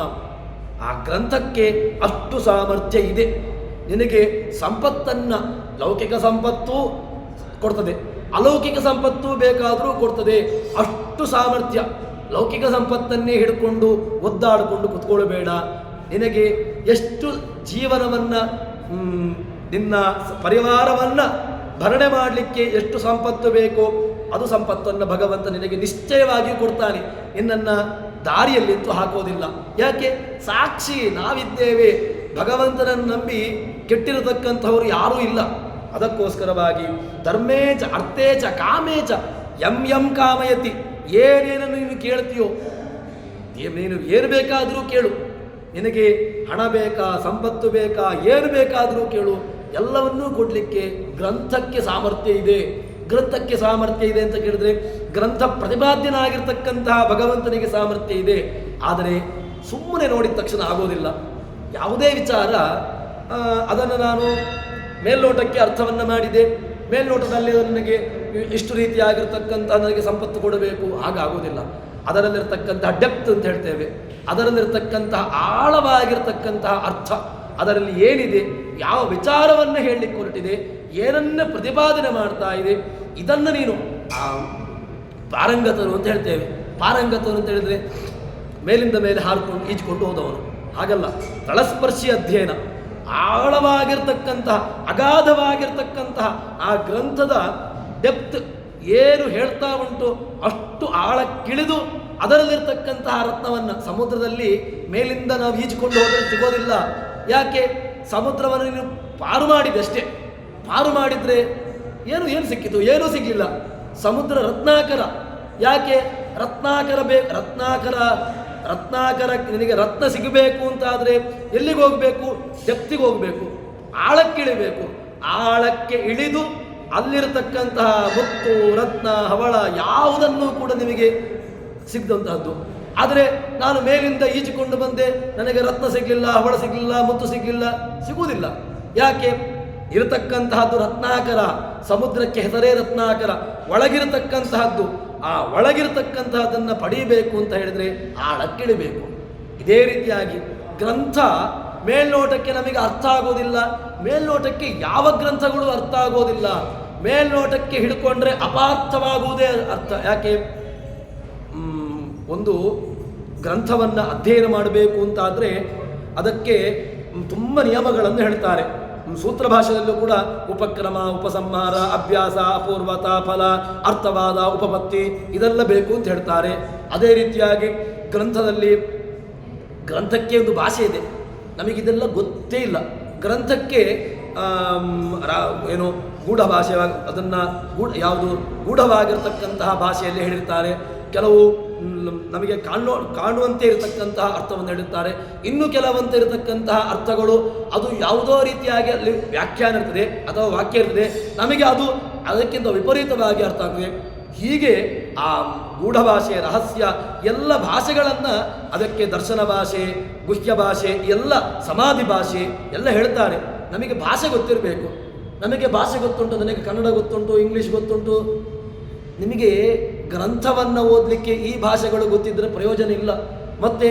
ಆ ಗ್ರಂಥಕ್ಕೆ ಅಷ್ಟು ಸಾಮರ್ಥ್ಯ ಇದೆ. ನಿನಗೆ ಸಂಪತ್ತನ್ನು ಲೌಕಿಕ ಸಂಪತ್ತು ಕೊಡ್ತದೆ, ಅಲೌಕಿಕ ಸಂಪತ್ತು ಬೇಕಾದರೂ ಕೊಡ್ತದೆ. ಅಷ್ಟು ಸಾಮರ್ಥ್ಯ. ಲೌಕಿಕ ಸಂಪತ್ತನ್ನೇ ಹಿಡ್ಕೊಂಡು ಒದ್ದಾಡಿಕೊಂಡು ಕುತ್ಕೊಳ್ಬೇಡ. ನಿನಗೆ ಎಷ್ಟು ಜೀವನವನ್ನು, ನಿನ್ನ ಪರಿವಾರವನ್ನು ಭರಣೆ ಮಾಡಲಿಕ್ಕೆ ಎಷ್ಟು ಸಂಪತ್ತು ಬೇಕೋ ಅದು ಸಂಪತ್ತನ್ನು ಭಗವಂತ ನಿನಗೆ ನಿಶ್ಚಯವಾಗಿ ಕೊಡ್ತಾನೆ. ನಿನ್ನನ್ನು ದಾರಿಯಲ್ಲಿಂತೂ ಹಾಕೋದಿಲ್ಲ. ಯಾಕೆ? ಸಾಕ್ಷಿ ನಾವಿದ್ದೇವೆ. ಭಗವಂತನನ್ನು ನಂಬಿ ಕೆಟ್ಟಿರತಕ್ಕಂಥವರು ಯಾರೂ ಇಲ್ಲ. ಅದಕ್ಕೋಸ್ಕರವಾಗಿ ಧರ್ಮೇಚ ಅರ್ಥೇಚ ಕಾಮೇಚ ಯಂ ಕಾಮಯತಿ. ಏನೇನನ್ನು ನೀನು ಕೇಳ್ತೀಯೋ, ನೀನು ಏನು ಬೇಕಾದರೂ ಕೇಳು. ನಿನಗೆ ಹಣ ಬೇಕಾ, ಸಂಪತ್ತು ಬೇಕಾ, ಏನು ಬೇಕಾದರೂ ಕೇಳು, ಎಲ್ಲವನ್ನೂ ಕೊಡಲಿಕ್ಕೆ ಗ್ರಂಥಕ್ಕೆ ಸಾಮರ್ಥ್ಯ ಇದೆ. ಗ್ರಂಥಕ್ಕೆ ಸಾಮರ್ಥ್ಯ ಇದೆ ಅಂತ ಕೇಳಿದ್ರೆ ಗ್ರಂಥ ಪ್ರತಿಪಾದ್ಯನಾಗಿರ್ತಕ್ಕಂತಹ ಭಗವಂತನಿಗೆ ಸಾಮರ್ಥ್ಯ ಇದೆ. ಆದರೆ ಸುಮ್ಮನೆ ನೋಡಿದ ತಕ್ಷಣ ಆಗೋದಿಲ್ಲ. ಯಾವುದೇ ವಿಚಾರ ಅದನ್ನು ನಾನು ಮೇಲ್ನೋಟಕ್ಕೆ ಅರ್ಥವನ್ನು ಮಾಡಿದೆ, ಮೇಲ್ನೋಟದಲ್ಲಿ ನನಗೆ ಇಷ್ಟು ರೀತಿಯಾಗಿರ್ತಕ್ಕಂಥ ನನಗೆ ಸಂಪತ್ತು ಕೊಡಬೇಕು, ಹಾಗಾಗೋದಿಲ್ಲ. ಅದರಲ್ಲಿರ್ತಕ್ಕಂತಹ ಡೆಪ್ತ್ ಅಂತ ಹೇಳ್ತೇವೆ, ಅದರಲ್ಲಿರ್ತಕ್ಕಂತಹ ಆಳವಾಗಿರ್ತಕ್ಕಂತಹ ಅರ್ಥ, ಅದರಲ್ಲಿ ಏನಿದೆ, ಯಾವ ವಿಚಾರವನ್ನು ಹೇಳಲಿಕ್ಕೆ ಹೊರಟಿದೆ, ಏನನ್ನ ಪ್ರತಿಪಾದನೆ ಮಾಡ್ತಾ ಇದೆ, ಇದನ್ನು ನೀನು ಪಾರಂಗತರು ಅಂತ ಹೇಳ್ತೇವೆ. ಪಾರಂಗತರು ಅಂತ ಹೇಳಿದ್ರೆ ಮೇಲಿಂದ ಮೇಲೆ ಹಾರಿಕೊಂಡು ಈಜಿಕೊಂಡು ಹೋದವನು, ಹಾಗಲ್ಲ. ತಳಸ್ಪರ್ಶಿ ಅಧ್ಯಯನ, ಆಳವಾಗಿರ್ತಕ್ಕಂತಹ ಅಗಾಧವಾಗಿರ್ತಕ್ಕಂತಹ ಆ ಗ್ರಂಥದ ಡೆಪ್ತ್ ಏನು ಹೇಳ್ತಾ ಉಂಟು ಅಷ್ಟು ಆಳಕ್ಕಿಳಿದು ಅದರಲ್ಲಿರ್ತಕ್ಕಂತಹ ರತ್ನವನ್ನು, ಸಮುದ್ರದಲ್ಲಿ ಮೇಲಿಂದ ನಾವು ಈಜಿಕೊಂಡು ಹೋದರೆ ಸಿಗೋದಿಲ್ಲ. ಯಾಕೆ? ಸಮುದ್ರವನ್ನು ನೀನು ಪಾರು ಮಾಡಿದೆ ಅಷ್ಟೇ. ಪಾರು ಮಾಡಿದರೆ ಏನು ಸಿಕ್ಕಿತು? ಏನೂ ಸಿಗಲಿಲ್ಲ. ಸಮುದ್ರ ರತ್ನಾಕರ. ಯಾಕೆ? ರತ್ನಾಕರ ರತ್ನಾಕರ ನಿನಗೆ ರತ್ನ ಸಿಗಬೇಕು ಅಂತಾದರೆ ಎಲ್ಲಿಗೆ ಹೋಗಬೇಕು? ಡೆಪ್ತಿಗೆ ಹೋಗಬೇಕು, ಆಳಕ್ಕಿಳಿಬೇಕು. ಆಳಕ್ಕೆ ಇಳಿದು ಅಲ್ಲಿರತಕ್ಕಂತಹ ಮುತ್ತು, ರತ್ನ, ಹವಳ ಯಾವುದನ್ನು ಕೂಡ ನಿಮಗೆ ಸಿಗದಂತಹದ್ದು. ಆದರೆ ನಾನು ಮೇಲಿಂದ ಈಜಿಕೊಂಡು ಬಂದೆ, ನನಗೆ ರತ್ನ ಸಿಗಲಿಲ್ಲ, ಹವಳ ಸಿಗಲಿಲ್ಲ, ಮುತ್ತು ಸಿಗಲಿಲ್ಲ, ಸಿಗುವುದಿಲ್ಲ. ಯಾಕೆ? ಇರತಕ್ಕಂತಹದ್ದು ರತ್ನಾಕರ. ಸಮುದ್ರಕ್ಕೆ ಹೆಸರೇ ರತ್ನಾಕರ. ಒಳಗಿರತಕ್ಕಂತಹದ್ದು, ಆ ಒಳಗಿರತಕ್ಕಂತಹದ್ದನ್ನು ಪಡೀಬೇಕು ಅಂತ ಹೇಳಿದರೆ ಆಳಕ್ಕಿಳಿಬೇಕು. ಇದೇ ರೀತಿಯಾಗಿ ಗ್ರಂಥ ಮೇಲ್ನೋಟಕ್ಕೆ ನಮಗೆ ಅರ್ಥ ಆಗೋದಿಲ್ಲ. ಮೇಲ್ನೋಟಕ್ಕೆ ಯಾವ ಗ್ರಂಥಗಳು ಅರ್ಥ ಆಗೋದಿಲ್ಲ. ಮೇಲ್ನೋಟಕ್ಕೆ ಹಿಡ್ಕೊಂಡ್ರೆ ಅಪಾರ್ಥವಾಗುವುದೇ ಅರ್ಥ. ಯಾಕೆ? ಒಂದು ಗ್ರಂಥವನ್ನು ಅಧ್ಯಯನ ಮಾಡಬೇಕು ಅಂತಾದರೆ ಅದಕ್ಕೆ ತುಂಬ ನಿಯಮಗಳನ್ನು ಹೇಳ್ತಾರೆ. ಸೂತ್ರ ಭಾಷೆಯಲ್ಲೂ ಕೂಡ ಉಪಕ್ರಮ, ಉಪಸಂಹಾರ, ಅಭ್ಯಾಸ, ಅಪೂರ್ವತ, ಫಲ, ಅರ್ಥವಾದ, ಉಪಪತ್ತಿ ಇದೆಲ್ಲ ಬೇಕು ಅಂತ ಹೇಳ್ತಾರೆ. ಅದೇ ರೀತಿಯಾಗಿ ಗ್ರಂಥಕ್ಕೆ ಒಂದು ಭಾಷೆ ಇದೆ. ನಮಗಿದೆಲ್ಲ ಗೊತ್ತೇ ಇಲ್ಲ. ಗ್ರಂಥಕ್ಕೆ ಏನು ಗೂಢ ಭಾಷೆ, ಅದನ್ನು ಗೂಢವಾಗಿರ್ತಕ್ಕಂತಹ ಭಾಷೆಯಲ್ಲಿ ಹೇಳಿರ್ತಾರೆ. ಕೆಲವು ನಮಗೆ ಕಾಣುವಂತೆ ಇರತಕ್ಕಂತಹ ಅರ್ಥವನ್ನು ಹೇಳಿರ್ತಾರೆ. ಇನ್ನು ಕೆಲವಂತೆ ಇರತಕ್ಕಂತಹ ಅರ್ಥಗಳು ಅದು ಯಾವುದೋ ರೀತಿಯಾಗಿ ಅಲ್ಲಿ ವ್ಯಾಖ್ಯಾನ ಇರ್ತದೆ ಅಥವಾ ವಾಕ್ಯ ಇರ್ತದೆ, ನಮಗೆ ಅದು ಅದಕ್ಕಿಂತ ವಿಪರೀತವಾಗಿ ಅರ್ಥ ಆಗ್ತದೆ. ಹೀಗೆ ಆ ಗೂಢ ಭಾಷೆ, ರಹಸ್ಯ ಎಲ್ಲ ಭಾಷೆಗಳನ್ನು ಅದಕ್ಕೆ ದರ್ಶನ ಭಾಷೆ, ಗುಹ್ಯ ಭಾಷೆ, ಎಲ್ಲ ಸಮಾಧಿ ಭಾಷೆ ಎಲ್ಲ ಹೇಳ್ತಾರೆ. ನಮಗೆ ಭಾಷೆ ಗೊತ್ತಿರಬೇಕು. ನಮಗೆ ಭಾಷೆ ಗೊತ್ತುಂಟು, ನನಗೆ ಕನ್ನಡ ಗೊತ್ತುಂಟು, ಇಂಗ್ಲೀಷ್ ಗೊತ್ತುಂಟು. ನಿಮಗೆ ಗ್ರಂಥವನ್ನು ಓದಲಿಕ್ಕೆ ಈ ಭಾಷೆಗಳು ಗೊತ್ತಿದ್ದರೆ ಪ್ರಯೋಜನ ಇಲ್ಲ. ಮತ್ತು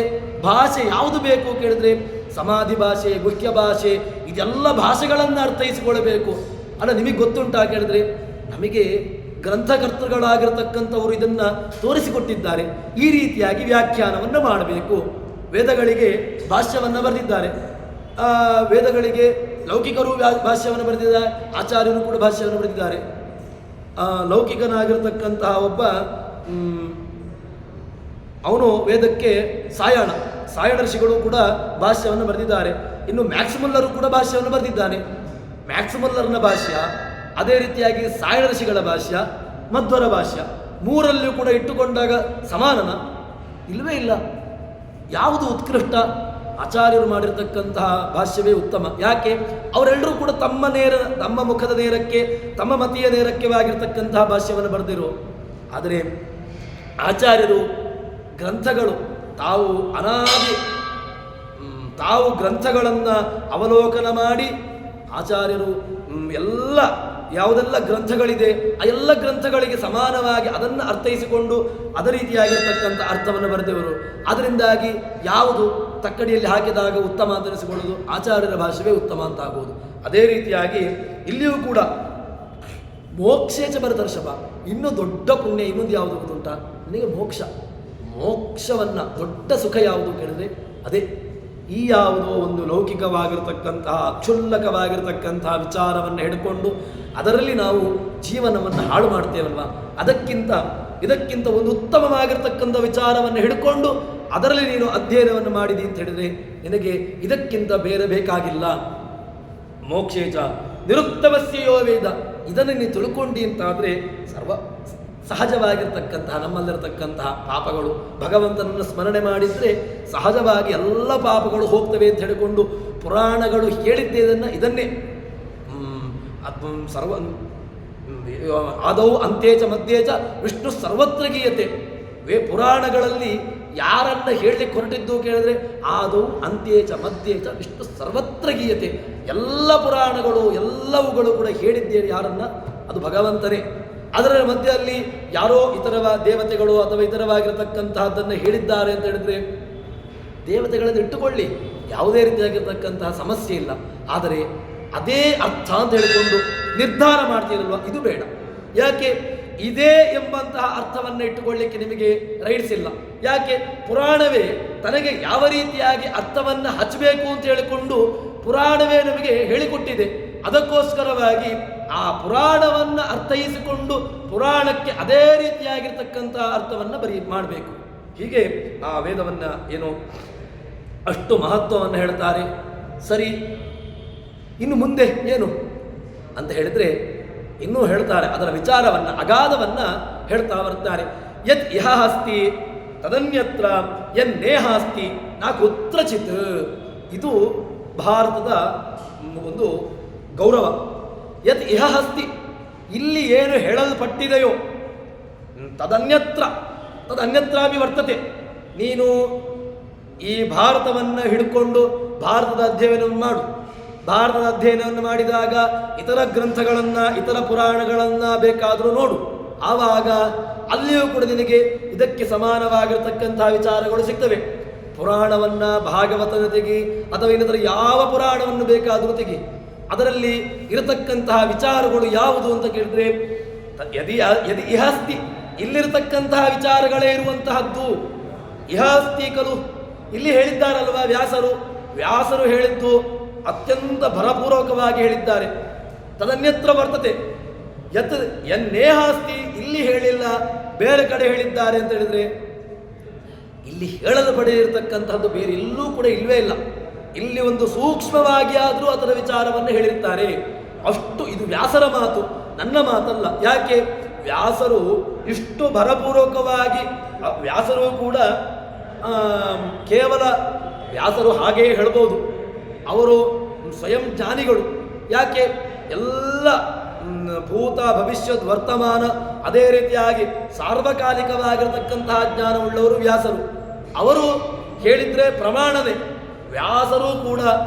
ಭಾಷೆ ಯಾವುದು ಬೇಕು ಕೇಳಿದ್ರೆ ಸಮಾಧಿ ಭಾಷೆ, ಗುಹ್ಯ ಭಾಷೆ, ಇದೆಲ್ಲ ಭಾಷೆಗಳನ್ನು ಅರ್ಥೈಸಿಕೊಳ್ಳಬೇಕು. ಅಲ್ಲ, ನಿಮಗೆ ಗೊತ್ತುಂಟಾ ಕೇಳಿದ್ರೆ ನಮಗೆ ಗ್ರಂಥಕರ್ತೃಗಳಾಗಿರ್ತಕ್ಕಂಥವರು ಇದನ್ನು ತೋರಿಸಿಕೊಟ್ಟಿದ್ದಾರೆ. ಈ ರೀತಿಯಾಗಿ ವ್ಯಾಖ್ಯಾನವನ್ನು ಮಾಡಬೇಕು. ವೇದಗಳಿಗೆ ಭಾಷ್ಯವನ್ನು ಬರೆದಿದ್ದಾರೆ. ವೇದಗಳಿಗೆ ಲೌಕಿಕರು ಭಾಷ್ಯವನ್ನು ಬರೆದಿದ್ದಾರೆ, ಆಚಾರ್ಯರು ಕೂಡ ಭಾಷ್ಯವನ್ನು ಬರೆದಿದ್ದಾರೆ. ಲೌಕಿಕನಾಗಿರ್ತಕ್ಕಂತಹ ಒಬ್ಬ ಅವನು ವೇದಕ್ಕೆ ಸಾಯಣ ಋಷಿಗಳು ಕೂಡ ಭಾಷ್ಯವನ್ನು ಬರೆದಿದ್ದಾರೆ. ಇನ್ನು ಮ್ಯಾಕ್ಸ್ಮುಲ್ಲರು ಕೂಡ ಭಾಷ್ಯವನ್ನು ಬರೆದಿದ್ದಾನೆ. ಮ್ಯಾಕ್ಸ್ಮುಲ್ಲರ್ನ ಭಾಷ್ಯ, ಅದೇ ರೀತಿಯಾಗಿ ಸಾಯಣ ಋಷಿಗಳ ಭಾಷ್ಯ, ಮಧ್ವರ ಭಾಷ್ಯ, ಮೂರಲ್ಲಿಯೂ ಕೂಡ ಇಟ್ಟುಕೊಂಡಾಗ ಸಮಾನನ? ಇಲ್ಲವೇ ಇಲ್ಲ. ಯಾವುದು ಉತ್ಕೃಷ್ಟ? ಆಚಾರ್ಯರು ಮಾಡಿರ್ತಕ್ಕಂತಹ ಭಾಷ್ಯವೇ ಉತ್ತಮ. ಯಾಕೆ? ಅವರೆಲ್ಲರೂ ಕೂಡ ತಮ್ಮ ಮುಖದ ನೇರಕ್ಕೆ, ತಮ್ಮ ಮತೀಯ ನೇರಕ್ಕೆ ಆಗಿರ್ತಕ್ಕಂತಹ ಭಾಷ್ಯವನ್ನು ಬರೆದಿರು. ಆದರೆ ಆಚಾರ್ಯರು ಗ್ರಂಥಗಳು ತಾವು ಗ್ರಂಥಗಳನ್ನು ಅವಲೋಕನ ಮಾಡಿ ಆಚಾರ್ಯರು ಯಾವುದೆಲ್ಲ ಗ್ರಂಥಗಳಿದೆ ಆ ಎಲ್ಲ ಗ್ರಂಥಗಳಿಗೆ ಸಮಾನವಾಗಿ ಅದನ್ನು ಅರ್ಥೈಸಿಕೊಂಡು ಅದ ರೀತಿಯಾಗಿರ್ತಕ್ಕಂಥ ಅರ್ಥವನ್ನು ಬರೆದವರು. ಅದರಿಂದಾಗಿ ಯಾವುದು ತಕ್ಕಡಿಯಲ್ಲಿ ಹಾಕಿದಾಗ ಉತ್ತಮ ಅಂತ ಅನಿಸಿಕೊಳ್ಳೋದು, ಆಚಾರ್ಯರ ಭಾಷೆವೇ ಉತ್ತಮ ಅಂತ ಆಗುವುದು. ಅದೇ ರೀತಿಯಾಗಿ ಇಲ್ಲಿಯೂ ಕೂಡ ಮೋಕ್ಷೇಚ ಭರತರ್ಷಭ, ಇನ್ನೂ ದೊಡ್ಡ ಪುಣ್ಯ ಇನ್ನೊಂದು ಯಾವುದು ಗೊತ್ತುಂಟ ನಿನಗೆ? ಮೋಕ್ಷವನ್ನು ದೊಡ್ಡ ಸುಖ ಯಾವುದು ಕೇಳಿದ್ರೆ ಅದೇ ಈ ಯಾವುದೋ ಒಂದು ಲೌಕಿಕವಾಗಿರ್ತಕ್ಕಂತಹ ಕ್ಷುಲ್ಲಕವಾಗಿರ್ತಕ್ಕಂತಹ ವಿಚಾರವನ್ನು ಹಿಡ್ಕೊಂಡು ಅದರಲ್ಲಿ ನಾವು ಜೀವನವನ್ನು ಹಾಳು ಮಾಡ್ತೇವಲ್ವ, ಇದಕ್ಕಿಂತ ಒಂದು ಉತ್ತಮವಾಗಿರ್ತಕ್ಕಂಥ ವಿಚಾರವನ್ನು ಹಿಡ್ಕೊಂಡು ಅದರಲ್ಲಿ ನೀನು ಅಧ್ಯಯನವನ್ನು ಮಾಡಿದಿ ಅಂತ ಹೇಳಿದರೆ ನಿನಗೆ ಇದಕ್ಕಿಂತ ಬೇರೆ ಬೇಕಾಗಿಲ್ಲ. ಮೋಕ್ಷೇಚ ನಿರುಕ್ತವಸ್ಯೋ ವೇದ, ಇದನ್ನು ನೀನು ತಿಳ್ಕೊಂಡಿ ಅಂತಾದರೆ ಸಹಜವಾಗಿರ್ತಕ್ಕಂತಹ ನಮ್ಮಲ್ಲಿರತಕ್ಕಂತಹ ಪಾಪಗಳು ಭಗವಂತನನ್ನು ಸ್ಮರಣೆ ಮಾಡಿದರೆ ಸಹಜವಾಗಿ ಎಲ್ಲ ಪಾಪಗಳು ಹೋಗ್ತವೆ ಅಂತ ಹೇಳಿಕೊಂಡು ಪುರಾಣಗಳು ಹೇಳಿದ್ದೇ ಇದನ್ನೇ ಆದೌ ಅಂತ್ಯೇಚ ಮಧ್ಯೇಚ ವಿಷ್ಣು ಸರ್ವತ್ರ ಗೀಯತೆ. ಪುರಾಣಗಳಲ್ಲಿ ಯಾರನ್ನ ಹೇಳಲಿಕ್ಕೆ ಹೊರಟಿದ್ದು ಕೇಳಿದ್ರೆ ಆದೌ ಅಂತ್ಯೇಚ ಮಧ್ಯೇಚ ವಿಷ್ಣು ಸರ್ವತ್ರ ಗೀಯತೆ. ಎಲ್ಲ ಪುರಾಣಗಳು ಎಲ್ಲವುಗಳು ಕೂಡ ಹೇಳಿದ್ದೇನೆ ಯಾರನ್ನ? ಅದು ಭಗವಂತನೇ. ಅದರ ಮಧ್ಯದಲ್ಲಿ ಯಾರೋ ಇತರ ದೇವತೆಗಳು ಅಥವಾ ಇತರವಾಗಿರತಕ್ಕಂತಹದ್ದನ್ನು ಹೇಳಿದ್ದಾರೆ ಅಂತ ಹೇಳಿದ್ರೆ ದೇವತೆಗಳನ್ನು ಇಟ್ಟುಕೊಳ್ಳಿ, ಯಾವುದೇ ರೀತಿಯಾಗಿರ್ತಕ್ಕಂತಹ ಸಮಸ್ಯೆ ಇಲ್ಲ. ಆದರೆ ಅದೇ ಅರ್ಥ ಅಂತ ಹೇಳಿಕೊಂಡು ನಿರ್ಧಾರ ಮಾಡ್ತೀರಲ್ವ, ಇದು ಬೇಡ. ಯಾಕೆ? ಇದೇ ಎಂಬಂತಹ ಅರ್ಥವನ್ನು ಇಟ್ಟುಕೊಳ್ಳಿಕ್ಕೆ ನಿಮಗೆ ರೈಟ್ಸ್ ಇಲ್ಲ. ಯಾಕೆ? ಪುರಾಣವೇ ತನಗೆ ಯಾವ ರೀತಿಯಾಗಿ ಅರ್ಥವನ್ನು ಹಚ್ಚಬೇಕು ಅಂತ ಹೇಳಿಕೊಂಡು ಪುರಾಣವೇ ನಮಗೆ ಹೇಳಿಕೊಟ್ಟಿದೆ. ಅದಕ್ಕೋಸ್ಕರವಾಗಿ ಆ ಪುರಾಣವನ್ನು ಅರ್ಥೈಸಿಕೊಂಡು ಪುರಾಣಕ್ಕೆ ಅದೇ ರೀತಿಯಾಗಿರ್ತಕ್ಕಂಥ ಅರ್ಥವನ್ನು ಮಾಡಬೇಕು. ಹೀಗೆ ಆ ವೇದವನ್ನು ಏನೋ ಅಷ್ಟು ಮಹತ್ವವನ್ನು ಹೇಳ್ತಾರೆ. ಸರಿ, ಇನ್ನು ಮುಂದೆ ಏನು ಅಂತ ಹೇಳಿದರೆ ಇನ್ನೂ ಹೇಳ್ತಾರೆ, ಅದರ ವಿಚಾರವನ್ನು ಅಗಾಧವನ್ನು ಹೇಳ್ತಾ ಬರ್ತಾರೆ. ಯತ್ ಇಹ ಅಸ್ತಿ ತದನ್ಯತ್ರ ಯನ್ನೇಹಾಸ್ತಿ ನಾ ಕುತ್ರಚಿತ್. ಇದು ಭಾರತದ ಒಂದು ಗೌರವ. ಯತ್ ಇಹ ಅಸ್ತಿ, ಇಲ್ಲಿ ಏನು ಹೇಳಲ್ಪಟ್ಟಿದೆಯೋ ತದನ್ಯತ್ರಾಪಿ ವರ್ತತೆ. ನೀನು ಈ ಭಾರತವನ್ನು ಹಿಡ್ಕೊಂಡು ಭಾರತದ ಅಧ್ಯಯನವನ್ನು ಮಾಡು. ಭಾರತದ ಅಧ್ಯಯನವನ್ನು ಮಾಡಿದಾಗ ಇತರ ಗ್ರಂಥಗಳನ್ನು ಇತರ ಪುರಾಣಗಳನ್ನು ಬೇಕಾದರೂ ನೋಡು. ಆವಾಗ ಅಲ್ಲಿಯೂ ಕೂಡ ನಿನಗೆ ಇದಕ್ಕೆ ಸಮಾನವಾಗಿರತಕ್ಕಂತಹ ವಿಚಾರಗಳು ಸಿಗ್ತವೆ. ಪುರಾಣವನ್ನು ಭಾಗವತನ ತೆಗಿ ಅಥವಾ ಇನ್ನಿತರ ಯಾವ ಪುರಾಣವನ್ನು ಬೇಕಾದರೂ ತೆಗಿ, ಅದರಲ್ಲಿ ಇರತಕ್ಕಂತಹ ವಿಚಾರಗಳು ಯಾವುದು ಅಂತ ಕೇಳಿದ್ರೆ ಯದಿ ಇಹಾಸ್ತಿ, ಇಲ್ಲಿರತಕ್ಕಂತಹ ವಿಚಾರಗಳೇ ಇರುವಂತಹದ್ದು. ಇಹಾಸ್ತಿ ಕಲು, ಇಲ್ಲಿ ಹೇಳಿದ್ದಾರಲ್ವ ವ್ಯಾಸರು ಹೇಳಿದ್ದು ಅತ್ಯಂತ ಭರಪೂರ್ವಕವಾಗಿ ಹೇಳಿದ್ದಾರೆ. ತದನ್ಯತ್ರ ವರ್ತತೆ ಯನ್ನೇಹಾಸ್ತಿ, ಇಲ್ಲಿ ಹೇಳಿಲ್ಲ ಬೇರೆ ಕಡೆ ಹೇಳಿದ್ದಾರೆ ಅಂತ ಹೇಳಿದ್ರೆ ಇಲ್ಲಿ ಹೇಳಲು ಪಡೆದಿರತಕ್ಕಂಥದ್ದು ಬೇರೆ ಎಲ್ಲೂ ಕೂಡ ಇಲ್ವೇ ಇಲ್ಲ. ಇಲ್ಲಿ ಒಂದು ಸೂಕ್ಷ್ಮವಾಗಿ ಆದರೂ ಅದರ ವಿಚಾರವನ್ನು ಹೇಳಿರ್ತಾರೆ. ಅಷ್ಟು ಇದು ವ್ಯಾಸರ ಮಾತು, ನನ್ನ ಮಾತಲ್ಲ. ಯಾಕೆ? ವ್ಯಾಸರು ಇಷ್ಟು ಭರಪೂರ್ವಕವಾಗಿ, ವ್ಯಾಸರು ಕೂಡ ಕೇವಲ ವ್ಯಾಸರು ಹಾಗೆಯೇ ಹೇಳ್ಬೋದು, ಅವರು ಸ್ವಯಂ ಜ್ಞಾನಿಗಳು. ಯಾಕೆ? ಎಲ್ಲ ಭೂತ ಭವಿಷ್ಯದ್ ವರ್ತಮಾನ ಅದೇ ರೀತಿಯಾಗಿ ಸಾರ್ವಕಾಲಿಕವಾಗಿರತಕ್ಕಂತಹ ಜ್ಞಾನವುಳ್ಳವರು ವ್ಯಾಸರು. ಅವರು ಹೇಳಿದರೆ ಪ್ರಮಾಣವೇ. ವ್ಯಾಸರು ಕೂಡ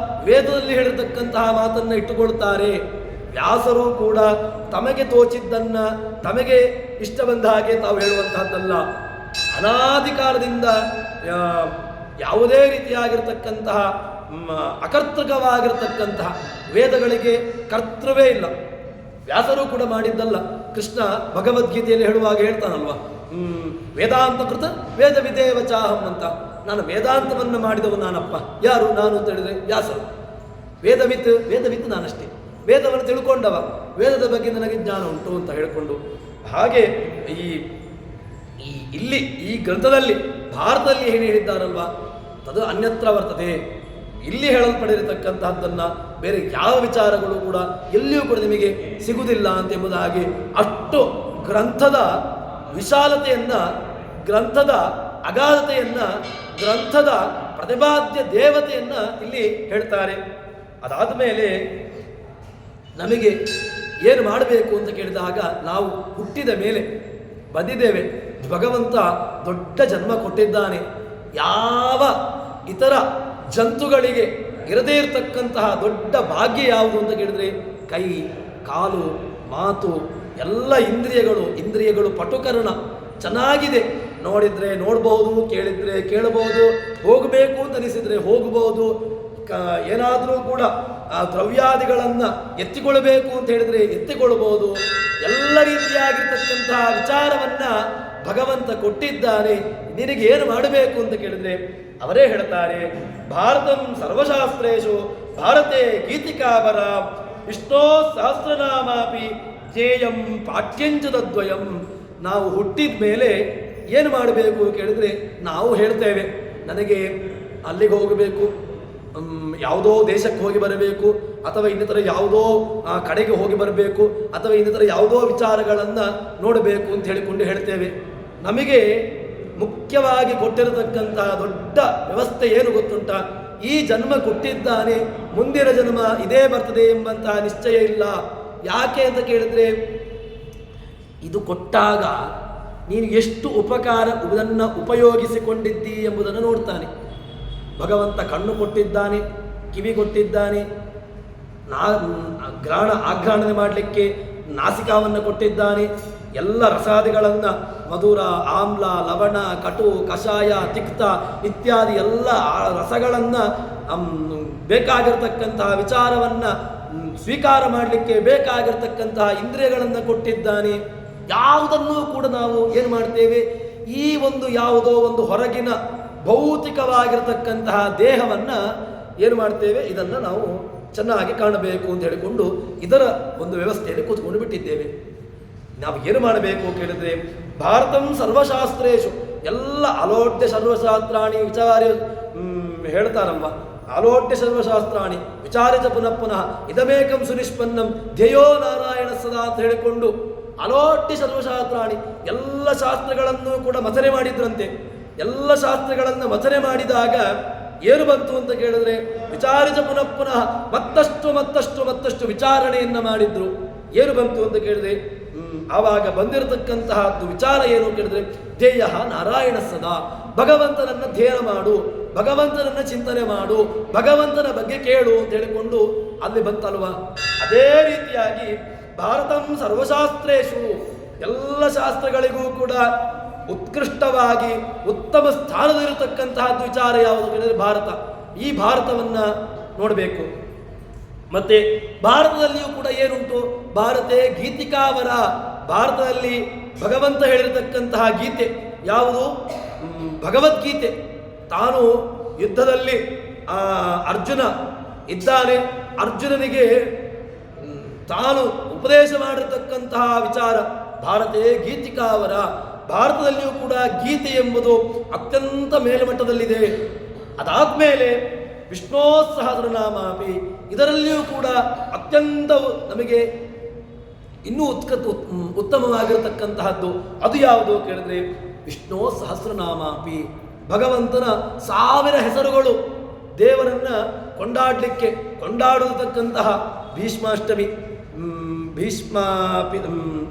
ವೇದದಲ್ಲಿ ಹೇಳಿರ್ತಕ್ಕಂತಹ ಮಾತನ್ನು ಇಟ್ಟುಕೊಳ್ತಾರೆ. ವ್ಯಾಸರು ಕೂಡ ತಮಗೆ ತೋಚಿದ್ದನ್ನು ತಮಗೆ ಇಷ್ಟ ಬಂದ ಹಾಗೆ ತಾವು ಹೇಳುವಂತಹದ್ದಲ್ಲ. ಅನಾದಿ ಕಾಲದಿಂದ ಯಾವುದೇ ರೀತಿಯಾಗಿರ್ತಕ್ಕಂತಹ ಅಕರ್ತೃಕವಾಗಿರ್ತಕ್ಕಂತಹ ವೇದಗಳಿಗೆ ಕರ್ತೃವೇ ಇಲ್ಲ. ವ್ಯಾಸರು ಕೂಡ ಮಾಡಿದ್ದಲ್ಲ. ಕೃಷ್ಣ ಭಗವದ್ಗೀತೆಯಲ್ಲಿ ಹೇಳುವಾಗ ಹೇಳ್ತಾನಲ್ವ, ವೇದಾಂತ ಕೃತ ವೇದ ವಿದೇವಚಾಹಂ ಅಂತ. ನಾನು ವೇದಾಂತವನ್ನು ಮಾಡಿದವ ನಾನಪ್ಪ. ಯಾರು ನಾನು ಅಂತ ಹೇಳಿದ್ರೆ ವ್ಯಾಸರು. ವೇದವಿತ್ ನಾನಷ್ಟೇ, ವೇದವನ್ನು ತಿಳ್ಕೊಂಡವ, ವೇದದ ಬಗ್ಗೆ ನನಗೆ ಜ್ಞಾನ ಉಂಟು ಅಂತ ಹೇಳಿಕೊಂಡು. ಹಾಗೆ ಇಲ್ಲಿ ಈ ಗ್ರಂಥದಲ್ಲಿ ಭಾರತದಲ್ಲಿ ಏನು ಹೇಳಿದ್ದಾರಲ್ವ, ಅದು ಅನ್ಯತ್ರ ವರ್ತದೆ. ಇಲ್ಲಿ ಹೇಳಲ್ಪಡಿರತಕ್ಕಂತಹದ್ದನ್ನು ಬೇರೆ ಯಾವ ವಿಚಾರಗಳು ಕೂಡ ಎಲ್ಲಿಯೂ ಕೂಡ ನಿಮಗೆ ಸಿಗುವುದಿಲ್ಲ ಅಂತ ಎಂಬುದಾಗಿ ಅಷ್ಟು ಗ್ರಂಥದ ವಿಶಾಲತೆಯನ್ನು, ಗ್ರಂಥದ ಅಗಾಧತೆಯನ್ನು, ಗ್ರಂಥದ ಪ್ರತಿಪಾದ್ಯ ದೇವತೆಯನ್ನು ಇಲ್ಲಿ ಹೇಳ್ತಾರೆ. ಅದಾದ ಮೇಲೆ ನಮಗೆ ಏನು ಮಾಡಬೇಕು ಅಂತ ಕೇಳಿದಾಗ, ನಾವು ಹುಟ್ಟಿದ ಮೇಲೆ ಬಂದಿದ್ದೇವೆ, ಭಗವಂತ ದೊಡ್ಡ ಜನ್ಮ ಕೊಟ್ಟಿದ್ದಾನೆ. ಯಾವ ಇತರ ಜಂತುಗಳಿಗೆ ಇರದೇ ಇರತಕ್ಕಂತಹ ದೊಡ್ಡ ಭಾಗ್ಯ ಯಾವುದು ಅಂತ ಕೇಳಿದ್ರೆ, ಕೈ, ಕಾಲು, ಮಾತು, ಎಲ್ಲ ಇಂದ್ರಿಯಗಳು ಪಟುಕರಣ ಚೆನ್ನಾಗಿದೆ. ನೋಡಿದರೆ ನೋಡ್ಬೋದು, ಕೇಳಿದರೆ ಕೇಳಬಹುದು, ಹೋಗಬೇಕು ಅಂತ ಅನಿಸಿದರೆ ಹೋಗಬಹುದು. ಏನಾದರೂ ಕೂಡ ಆ ದ್ರವ್ಯಾದಿಗಳನ್ನು ಎತ್ತಿಕೊಳ್ಳಬೇಕು ಅಂತ ಹೇಳಿದರೆ ಎತ್ತಿಕೊಳ್ಳಬಹುದು. ಎಲ್ಲ ರೀತಿಯಾಗಿರ್ತಕ್ಕಂತಹ ವಿಚಾರವನ್ನು ಭಗವಂತ ಕೊಟ್ಟಿದ್ದಾನೆ. ನಿನಗೆ ಏನು ಮಾಡಬೇಕು ಅಂತ ಕೇಳಿದರೆ ಅವರೇ ಹೇಳ್ತಾರೆ, ಭಾರತಂ ಸರ್ವಶಾಸ್ತ್ರೇಶು ಭಾರತೆ ಗೀತಿಕಾವರ ವಿಷ್ಣೋ ಸಹಸ್ರನಾಮಾಪಿ ಜ್ಞೇಯಂ ಪಾಠ್ಯಂಚದದ್ವಯಂ. ನಾವು ಹುಟ್ಟಿದ ಮೇಲೆ ಏನು ಮಾಡಬೇಕು ಕೇಳಿದರೆ ನಾವು ಹೇಳ್ತೇವೆ, ನನಗೆ ಅಲ್ಲಿಗೆ ಹೋಗಬೇಕು, ಯಾವುದೋ ದೇಶಕ್ಕೆ ಹೋಗಿ ಬರಬೇಕು, ಅಥವಾ ಇನ್ನಿತರ ಯಾವುದೋ ಕಡೆಗೆ ಹೋಗಿ ಬರಬೇಕು, ಅಥವಾ ಇನ್ನಿತರ ಯಾವುದೋ ವಿಚಾರಗಳನ್ನು ನೋಡಬೇಕು ಅಂತ ಹೇಳಿಕೊಂಡು ಹೇಳ್ತೇವೆ. ನಮಗೆ ಮುಖ್ಯವಾಗಿ ಕೊಟ್ಟಿರತಕ್ಕಂತಹ ದೊಡ್ಡ ವ್ಯವಸ್ಥೆ ಏನು ಗೊತ್ತುಂಟ? ಈ ಜನ್ಮ ಕೊಟ್ಟಿದ್ದಾನೆ, ಮುಂದಿನ ಜನ್ಮ ಇದೇ ಬರ್ತದೆ ಎಂಬಂತಹ ನಿಶ್ಚಯ ಇಲ್ಲ. ಯಾಕೆ ಅಂತ ಕೇಳಿದ್ರೆ, ಇದು ಕೊಟ್ಟಾಗ ನೀನು ಎಷ್ಟು ಇದನ್ನು ಉಪಯೋಗಿಸಿಕೊಂಡಿದ್ದಿ ಎಂಬುದನ್ನು ನೋಡ್ತಾನೆ. ಭಗವಂತ ಕಣ್ಣು ಕೊಟ್ಟಿದ್ದಾನೆ, ಕಿವಿ ಕೊಟ್ಟಿದ್ದಾನೆ, ಆಘ್ರಾಣನೆ ಮಾಡಲಿಕ್ಕೆ ನಾಸಿಕಾವನ್ನು ಕೊಟ್ಟಿದ್ದಾನೆ, ಎಲ್ಲ ರಸಾದಿಗಳನ್ನು ಮಧುರ, ಆಮ್ಲ, ಲವಣ, ಕಟು, ಕಷಾಯ, ತಿಕ್ತ ಇತ್ಯಾದಿ ಎಲ್ಲ ರಸಗಳನ್ನು ಬೇಕಾಗಿರ್ತಕ್ಕಂತಹ ವಿಚಾರವನ್ನು ಸ್ವೀಕಾರ ಮಾಡಲಿಕ್ಕೆ ಬೇಕಾಗಿರ್ತಕ್ಕಂತಹ ಇಂದ್ರಿಯಗಳನ್ನು ಕೊಟ್ಟಿದ್ದಾನೆ. ಯಾವುದನ್ನೂ ಕೂಡ ನಾವು ಏನು ಮಾಡ್ತೇವೆ, ಈ ಯಾವುದೋ ಒಂದು ಹೊರಗಿನ ಭೌತಿಕವಾಗಿರತಕ್ಕಂತಹ ದೇಹವನ್ನು ಏನು ಮಾಡ್ತೇವೆ, ಇದನ್ನು ನಾವು ಚೆನ್ನಾಗಿ ಕಾಣಬೇಕು ಅಂತ ಹೇಳಿಕೊಂಡು ಇದರ ಒಂದು ವ್ಯವಸ್ಥೆಯಲ್ಲಿ ಕೂತ್ಕೊಂಡು ಬಿಟ್ಟಿದ್ದೇವೆ. ನಾವು ಏನು ಮಾಡಬೇಕು ಕೇಳಿದ್ರೆ, ಭಾರತಂ ಸರ್ವಶಾಸ್ತ್ರೇಶು, ಎಲ್ಲ ಅಲೋಢ್ಯ ಸರ್ವಶಾಸ್ತ್ರಾಣಿ ವಿಚಾರ್ಯ ಹೇಳ್ತಾರಲ್ವ, ಅಲೋಢ್ಯ ಸರ್ವಶಾಸ್ತ್ರಾಣಿ ವಿಚಾರ್ಯ ಪುನಃ ಪುನಃ ಇದಮೇಕಂ ಸುನಿಷ್ಪನ್ನಂ ಧ್ಯೇಯೋ ನಾರಾಯಣ ಸದಾ ಅಂತ ಹೇಳಿಕೊಂಡು ಅಲೋಢ್ಯ ಸರ್ವಶಾಸ್ತ್ರಾಣಿ, ಎಲ್ಲ ಶಾಸ್ತ್ರಗಳನ್ನು ಕೂಡ ಮಥನೆ ಮಾಡಿದ್ರಂತೆ. ಎಲ್ಲ ಶಾಸ್ತ್ರಗಳನ್ನು ಮಥನೆ ಮಾಡಿದಾಗ ಏನು ಬಂತು ಅಂತ ಕೇಳಿದ್ರೆ, ವಿಚಾರಿಸ ಪುನಃ ಪುನಃ ಮತ್ತಷ್ಟು ವಿಚಾರಣೆಯನ್ನು ಮಾಡಿದ್ರು. ಏನು ಬಂತು ಅಂತ ಕೇಳಿದ್ರೆ, ಆವಾಗ ಬಂದಿರತಕ್ಕಂತಹದ್ದು ವಿಚಾರ ಏನು ಕೇಳಿದ್ರೆ, ಧ್ಯೇಯ ನಾರಾಯಣ ಸದಾ, ಭಗವಂತನನ್ನು ಧ್ಯೇಯ ಮಾಡು, ಭಗವಂತನನ್ನು ಚಿಂತನೆ ಮಾಡು, ಭಗವಂತನ ಬಗ್ಗೆ ಕೇಳು ಅಂತ ಹೇಳಿಕೊಂಡು ಅಲ್ಲಿ ಬಂತಲ್ವಾ. ಅದೇ ರೀತಿಯಾಗಿ ಭಾರತಂ ಸರ್ವಶಾಸ್ತ್ರೇಶು, ಎಲ್ಲ ಶಾಸ್ತ್ರಗಳಿಗೂ ಕೂಡ ಉತ್ಕೃಷ್ಟವಾಗಿ ಉತ್ತಮ ಸ್ಥಾನದಲ್ಲಿರತಕ್ಕಂತಹದ್ದು ವಿಚಾರ ಯಾವುದು ಕೇಳಿದರೆ ಭಾರತ. ಈ ಭಾರತವನ್ನು ನೋಡಬೇಕು. ಮತ್ತೆ ಭಾರತದಲ್ಲಿಯೂ ಕೂಡ ಏನುಂಟು, ಭಾರತೆ ಗೀತಿಕಾವರ, ಭಾರತದಲ್ಲಿ ಭಗವಂತ ಹೇಳಿರತಕ್ಕಂತಹ ಗೀತೆ ಯಾವುದು, ಭಗವದ್ಗೀತೆ. ತಾನು ಯುದ್ಧದಲ್ಲಿ ಅರ್ಜುನ ಇದ್ದಾನೆ, ಅರ್ಜುನನಿಗೆ ತಾನು ಉಪದೇಶ ಮಾಡಿರತಕ್ಕಂತಹ ವಿಚಾರ ಭಾರತೆ ಗೀತಿಕಾವರ. ಭಾರತದಲ್ಲಿಯೂ ಕೂಡ ಗೀತೆ ಎಂಬುದು ಅತ್ಯಂತ ಮೇಲ್ಮಟ್ಟದಲ್ಲಿದೆ. ಅದಾದ್ಮೇಲೆ ವಿಷ್ಣೋ ಸಹಸ್ರನಾಮಾಪಿ, ಇದರಲ್ಲಿಯೂ ಕೂಡ ಅತ್ಯಂತ ನಮಗೆ ಇನ್ನೂ ಉತ್ತಮವಾಗಿರತಕ್ಕಂತಹದ್ದು ಅದು ಯಾವುದು ಕೇಳಿದ್ರೆ, ವಿಷ್ಣು ಸಹಸ್ರನಾಮಾಪಿ, ಭಗವಂತನ 1000 ಹೆಸರುಗಳು. ದೇವರನ್ನ ಕೊಂಡಾಡತಕ್ಕಂತಹ ಭೀಷ್ಮಾಷ್ಟಮಿ, ಭೀಷ್ಮ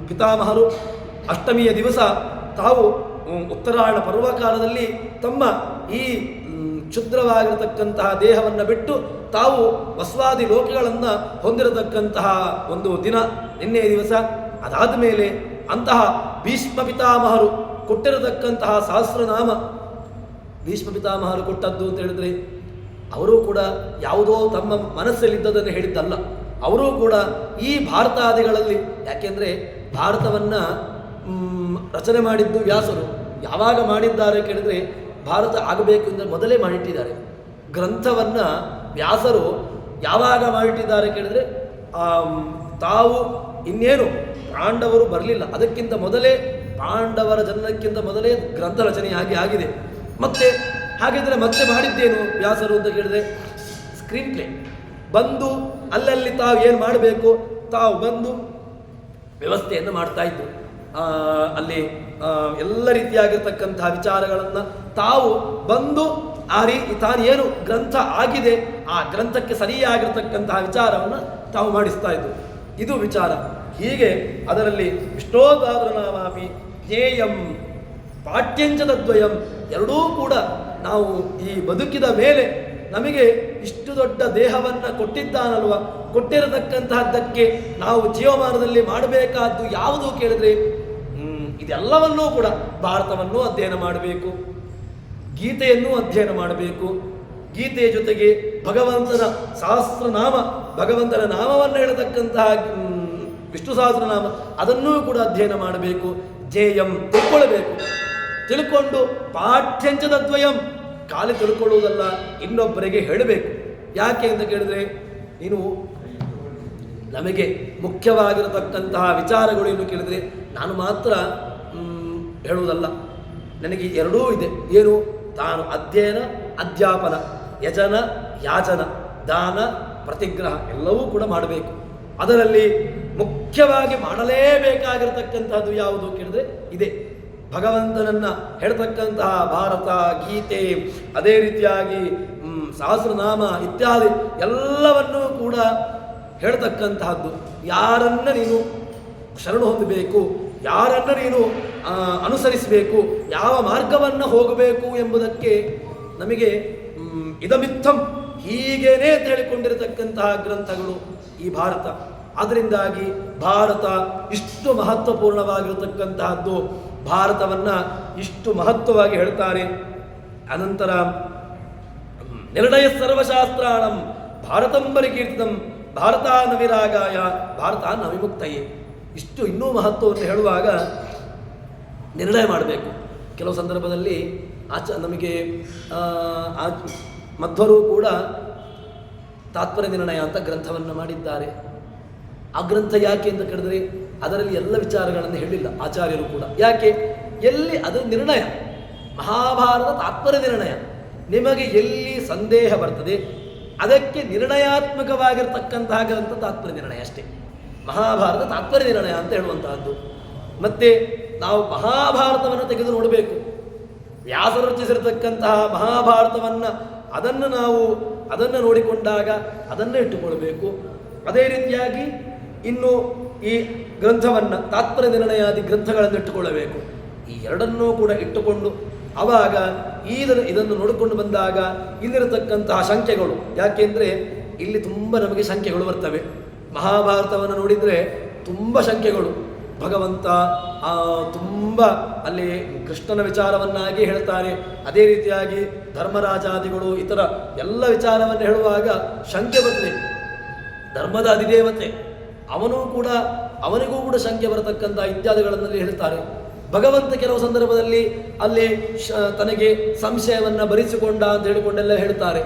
ಪಿತಾಮಹರು ಅಷ್ಟಮಿಯ ದಿವಸ ತಾವು ಉತ್ತರಾಯಣ ಪರ್ವಕಾಲದಲ್ಲಿ ತಮ್ಮ ಈ ಕ್ಷುದ್ರವಾಗಿರತಕ್ಕಂತಹ ದೇಹವನ್ನು ಬಿಟ್ಟು ತಾವು ವಸ್ವಾದಿ ಲೋಕಗಳನ್ನು ಹೊಂದಿರತಕ್ಕಂತಹ ಒಂದು ದಿನ ನಿನ್ನೆಯ ದಿವಸ. ಅದಾದ ಮೇಲೆ ಅಂತಹ ಭೀಷ್ಮ ಪಿತಾಮಹರು ಕೊಟ್ಟಿರತಕ್ಕಂತಹ ಸಹಸ್ರನಾಮ, ಭೀಷ್ಮ ಪಿತಾಮಹರು ಕೊಟ್ಟದ್ದು ಅಂತ ಹೇಳಿದ್ರೆ ಅವರು ಕೂಡ ಯಾವುದೋ ತಮ್ಮ ಮನಸ್ಸಲ್ಲಿದ್ದದನ್ನು ಹೇಳಿದ್ದಲ್ಲ. ಅವರೂ ಕೂಡ ಈ ಭಾರತಾದಿಗಳಲ್ಲಿ, ಯಾಕೆಂದರೆ ಭಾರತವನ್ನು ರಚನೆ ಮಾಡಿದ್ದು ವ್ಯಾಸರು. ಯಾವಾಗ ಮಾಡಿದ್ದಾರೆ ಕೇಳಿದರೆ ಭಾರತ ಆಗಬೇಕು ಅಂದರೆ ಮೊದಲೇ ಮಾಡಿಟ್ಟಿದ್ದಾರೆ. ಗ್ರಂಥವನ್ನು ವ್ಯಾಸರು ಯಾವಾಗ ಮಾಡಿಟ್ಟಿದ್ದಾರೆ ಕೇಳಿದರೆ ತಾವು ಇನ್ನೇನು ಪಾಂಡವರು ಬರಲಿಲ್ಲ, ಅದಕ್ಕಿಂತ ಮೊದಲೇ, ಪಾಂಡವರ ಜನ್ಮಕ್ಕಿಂತ ಮೊದಲೇ ಗ್ರಂಥ ರಚನೆ ಆಗಿದೆ. ಮತ್ತೆ ಹಾಗಿದ್ರೆ ಮತ್ತೆ ಮಾಡಿದ್ದೇನು ವ್ಯಾಸರು ಅಂತ ಕೇಳಿದರೆ ಸ್ಕ್ರೀನ್ ಪ್ಲೇ ಬಂದು ಅಲ್ಲಲ್ಲಿ ತಾವು ಏನು ಮಾಡಬೇಕು ತಾವು ಬಂದು ವ್ಯವಸ್ಥೆಯನ್ನು ಮಾಡ್ತಾ ಇದ್ರು. ಅಲ್ಲಿ ಎಲ್ಲ ರೀತಿಯಾಗಿರ್ತಕ್ಕಂತಹ ವಿಚಾರಗಳನ್ನು ತಾವು ಬಂದು ತಾನು ಏನು ಗ್ರಂಥ ಆಗಿದೆ ಆ ಗ್ರಂಥಕ್ಕೆ ಸರಿಯಾಗಿರ್ತಕ್ಕಂತಹ ವಿಚಾರವನ್ನು ತಾವು ಮಾಡಿಸ್ತಾ ಇದ್ರು. ಇದು ವಿಚಾರ. ಹೀಗೆ ಅದರಲ್ಲಿ ವಿಷ್ಣೋದಾದ್ರನಾಮಾಪಿ ಜ್ಞೇಯಂ ಪಾಠ್ಯಂಚದದ್ವಯಂ ಎರಡೂ ಕೂಡ ನಾವು ಈ ಬದುಕಿದ ಮೇಲೆ ನಮಗೆ ಇಷ್ಟು ದೊಡ್ಡ ದೇಹವನ್ನು ಕೊಟ್ಟಿದ್ದಾನಲ್ವ, ಕೊಟ್ಟಿರತಕ್ಕಂತಹದ್ದಕ್ಕೆ ನಾವು ಜೀವಮಾನದಲ್ಲಿ ಮಾಡಬೇಕಾದ್ದು ಯಾವುದು ಕೇಳಿದ್ರೆ ಇದೆಲ್ಲವನ್ನೂ ಕೂಡ ಭಾರತವನ್ನು ಅಧ್ಯಯನ ಮಾಡಬೇಕು, ಗೀತೆಯನ್ನು ಅಧ್ಯಯನ ಮಾಡಬೇಕು, ಗೀತೆಯ ಜೊತೆಗೆ ಭಗವಂತನ ಸಹಸ್ರನಾಮ, ಭಗವಂತನ ನಾಮವನ್ನು ಹೇಳತಕ್ಕಂತಹ ವಿಷ್ಣು ಸಹಸ್ರನಾಮ ಅದನ್ನೂ ಕೂಡ ಅಧ್ಯಯನ ಮಾಡಬೇಕು. ಜೇಯಂ ತಿಳ್ಕೊಳ್ಬೇಕು, ತಿಳ್ಕೊಂಡು ಪಾಠ್ಯಂಚದದ್ವಯಂ ಖಾಲಿ ತಿಳ್ಕೊಳ್ಳುವುದಲ್ಲ, ಇನ್ನೊಬ್ಬರಿಗೆ ಹೇಳಬೇಕು. ಯಾಕೆ ಅಂತ ಕೇಳಿದ್ರೆ ನೀನು ನಮಗೆ ಮುಖ್ಯವಾಗಿರತಕ್ಕಂತಹ ವಿಚಾರಗಳು ಏನು ಕೇಳಿದರೆ ನಾನು ಮಾತ್ರ ಹೇಳುವುದಲ್ಲ, ನನಗೆ ಎರಡೂ ಇದೆ. ಏನು? ತಾನು ಅಧ್ಯಯನ ಅಧ್ಯಾಪನ, ಯಜನ ಯಾಜನ, ದಾನ ಪ್ರತಿಗ್ರಹ ಎಲ್ಲವೂ ಕೂಡ ಮಾಡಬೇಕು. ಅದರಲ್ಲಿ ಮುಖ್ಯವಾಗಿ ಮಾಡಲೇಬೇಕಾಗಿರತಕ್ಕಂತಹದ್ದು ಯಾವುದು ಕೇಳಿದ್ರೆ ಇದೆ ಭಗವಂತನನ್ನ ಹೇಳ್ತಕ್ಕಂತಹ ಭಾರತ, ಗೀತೆ, ಅದೇ ರೀತಿಯಾಗಿ ಸಹಸ್ರನಾಮ ಇತ್ಯಾದಿ ಎಲ್ಲವನ್ನೂ ಕೂಡ ಹೇಳ್ತಕ್ಕಂತಹದ್ದು. ಯಾರನ್ನ ನೀನು ಶರಣು ಹೊಂದಬೇಕು, ಯಾರನ್ನ ನೀನು ಅನುಸರಿಸಬೇಕು, ಯಾವ ಮಾರ್ಗವನ್ನು ಹೋಗಬೇಕು ಎಂಬುದಕ್ಕೆ ನಮಗೆ ಇದಮಿತ್ತಂ ಹೀಗೇನೇ ಹೇಳಿಕೊಂಡಿರತಕ್ಕಂತಹ ಗ್ರಂಥಗಳು ಈ ಭಾರತ. ಅದರಿಂದಾಗಿ ಭಾರತ ಇಷ್ಟು ಮಹತ್ವಪೂರ್ಣವಾಗಿರತಕ್ಕಂತಹದ್ದು. ಭಾರತವನ್ನು ಇಷ್ಟು ಮಹತ್ವವಾಗಿ ಹೇಳ್ತಾರೆ. ಅನಂತರ ನಿರ್ಣಯ ಸರ್ವಶಾಸ್ತ್ರಾಣಂ ಭಾರತಂ ಪರಿಕೀರ್ತಿತಂ ಭಾರತ ನವಿರಾಗಾಯ ಭಾರತ ನವಿಮುಕ್ತಯೇ. ಇಷ್ಟು ಇನ್ನೂ ಮಹತ್ವವನ್ನು ಹೇಳುವಾಗ ನಿರ್ಣಯ ಮಾಡಬೇಕು. ಕೆಲವು ಸಂದರ್ಭದಲ್ಲಿ ನಮಗೆ ಮಧ್ವರು ಕೂಡ ತಾತ್ಪರ್ಯ ನಿರ್ಣಯ ಅಂತ ಗ್ರಂಥವನ್ನು ಮಾಡಿದ್ದಾರೆ. ಆ ಗ್ರಂಥ ಯಾಕೆ ಅಂತ ಕೇಳಿದ್ರೆ ಅದರಲ್ಲಿ ಎಲ್ಲ ವಿಚಾರಗಳನ್ನು ಹೇಳಿಲ್ಲ ಆಚಾರ್ಯರು ಕೂಡ. ಯಾಕೆ? ಎಲ್ಲಿ ಅದು ನಿರ್ಣಯ, ಮಹಾಭಾರತ ತಾತ್ಪರ್ಯ ನಿರ್ಣಯ. ನಿಮಗೆ ಎಲ್ಲಿ ಸಂದೇಹ ಬರ್ತದೆ ಅದಕ್ಕೆ ನಿರ್ಣಯಾತ್ಮಕವಾಗಿರ್ತಕ್ಕಂತಹ ಗ್ರಂಥ ತಾತ್ಪರ್ಯ ನಿರ್ಣಯ ಅಷ್ಟೇ. ಮಹಾಭಾರತ ತಾತ್ಪರ್ಯ ನಿರ್ಣಯ ಅಂತ ಹೇಳುವಂತಹದ್ದು. ಮತ್ತೆ ನಾವು ಮಹಾಭಾರತವನ್ನು ತೆಗೆದು ನೋಡಬೇಕು. ವ್ಯಾಸರು ರಚಿಸಿರತಕ್ಕಂತಹ ಮಹಾಭಾರತವನ್ನು ಅದನ್ನು ನೋಡಿಕೊಂಡಾಗ ಅದನ್ನು ಇಟ್ಟುಕೊಳ್ಬೇಕು. ಅದೇ ರೀತಿಯಾಗಿ ಇನ್ನು ಈ ಗ್ರಂಥವನ್ನು ತಾತ್ಪರ್ಯ ನಿರ್ಣಯಾದಿ ಗ್ರಂಥಗಳನ್ನು ಇಟ್ಟುಕೊಳ್ಳಬೇಕು. ಈ ಎರಡನ್ನೂ ಕೂಡ ಇಟ್ಟುಕೊಂಡು ಆವಾಗ ಇದನ್ನು ನೋಡಿಕೊಂಡು ಬಂದಾಗ ಇಲ್ಲಿರತಕ್ಕಂತಹ ಸಂಖ್ಯೆಗಳು, ಯಾಕೆಂದರೆ ಇಲ್ಲಿ ತುಂಬ ನಮಗೆ ಸಂಖ್ಯೆಗಳು ಬರ್ತವೆ. ಮಹಾಭಾರತವನ್ನು ನೋಡಿದರೆ ತುಂಬ ಸಂಖ್ಯೆಗಳು. ಭಗವಂತ ತುಂಬ ಅಲ್ಲಿ ಕೃಷ್ಣನ ವಿಚಾರವನ್ನಾಗಿ ಹೇಳ್ತಾರೆ. ಅದೇ ರೀತಿಯಾಗಿ ಧರ್ಮರಾಜಾದಿಗಳು ಇತರ ಎಲ್ಲ ವಿಚಾರವನ್ನು ಹೇಳುವಾಗ ಸಂಖ್ಯೆ ಬರ್ತದೆ. ಧರ್ಮದ ಅಧಿದೇವತೆ ಅವನಿಗೂ ಕೂಡ ಸಂಖ್ಯೆ ಬರತಕ್ಕಂಥ ಇತ್ಯಾದಿಗಳಲ್ಲಿ ಹೇಳ್ತಾರೆ. ಭಗವಂತ ಕೆಲವು ಸಂದರ್ಭದಲ್ಲಿ ಅಲ್ಲಿ ತನಗೆ ಸಂಶಯವನ್ನು ಭರಿಸಿಕೊಂಡ ಅಂತ ಹೇಳಿಕೊಂಡೆಲ್ಲ ಹೇಳ್ತಾರೆ.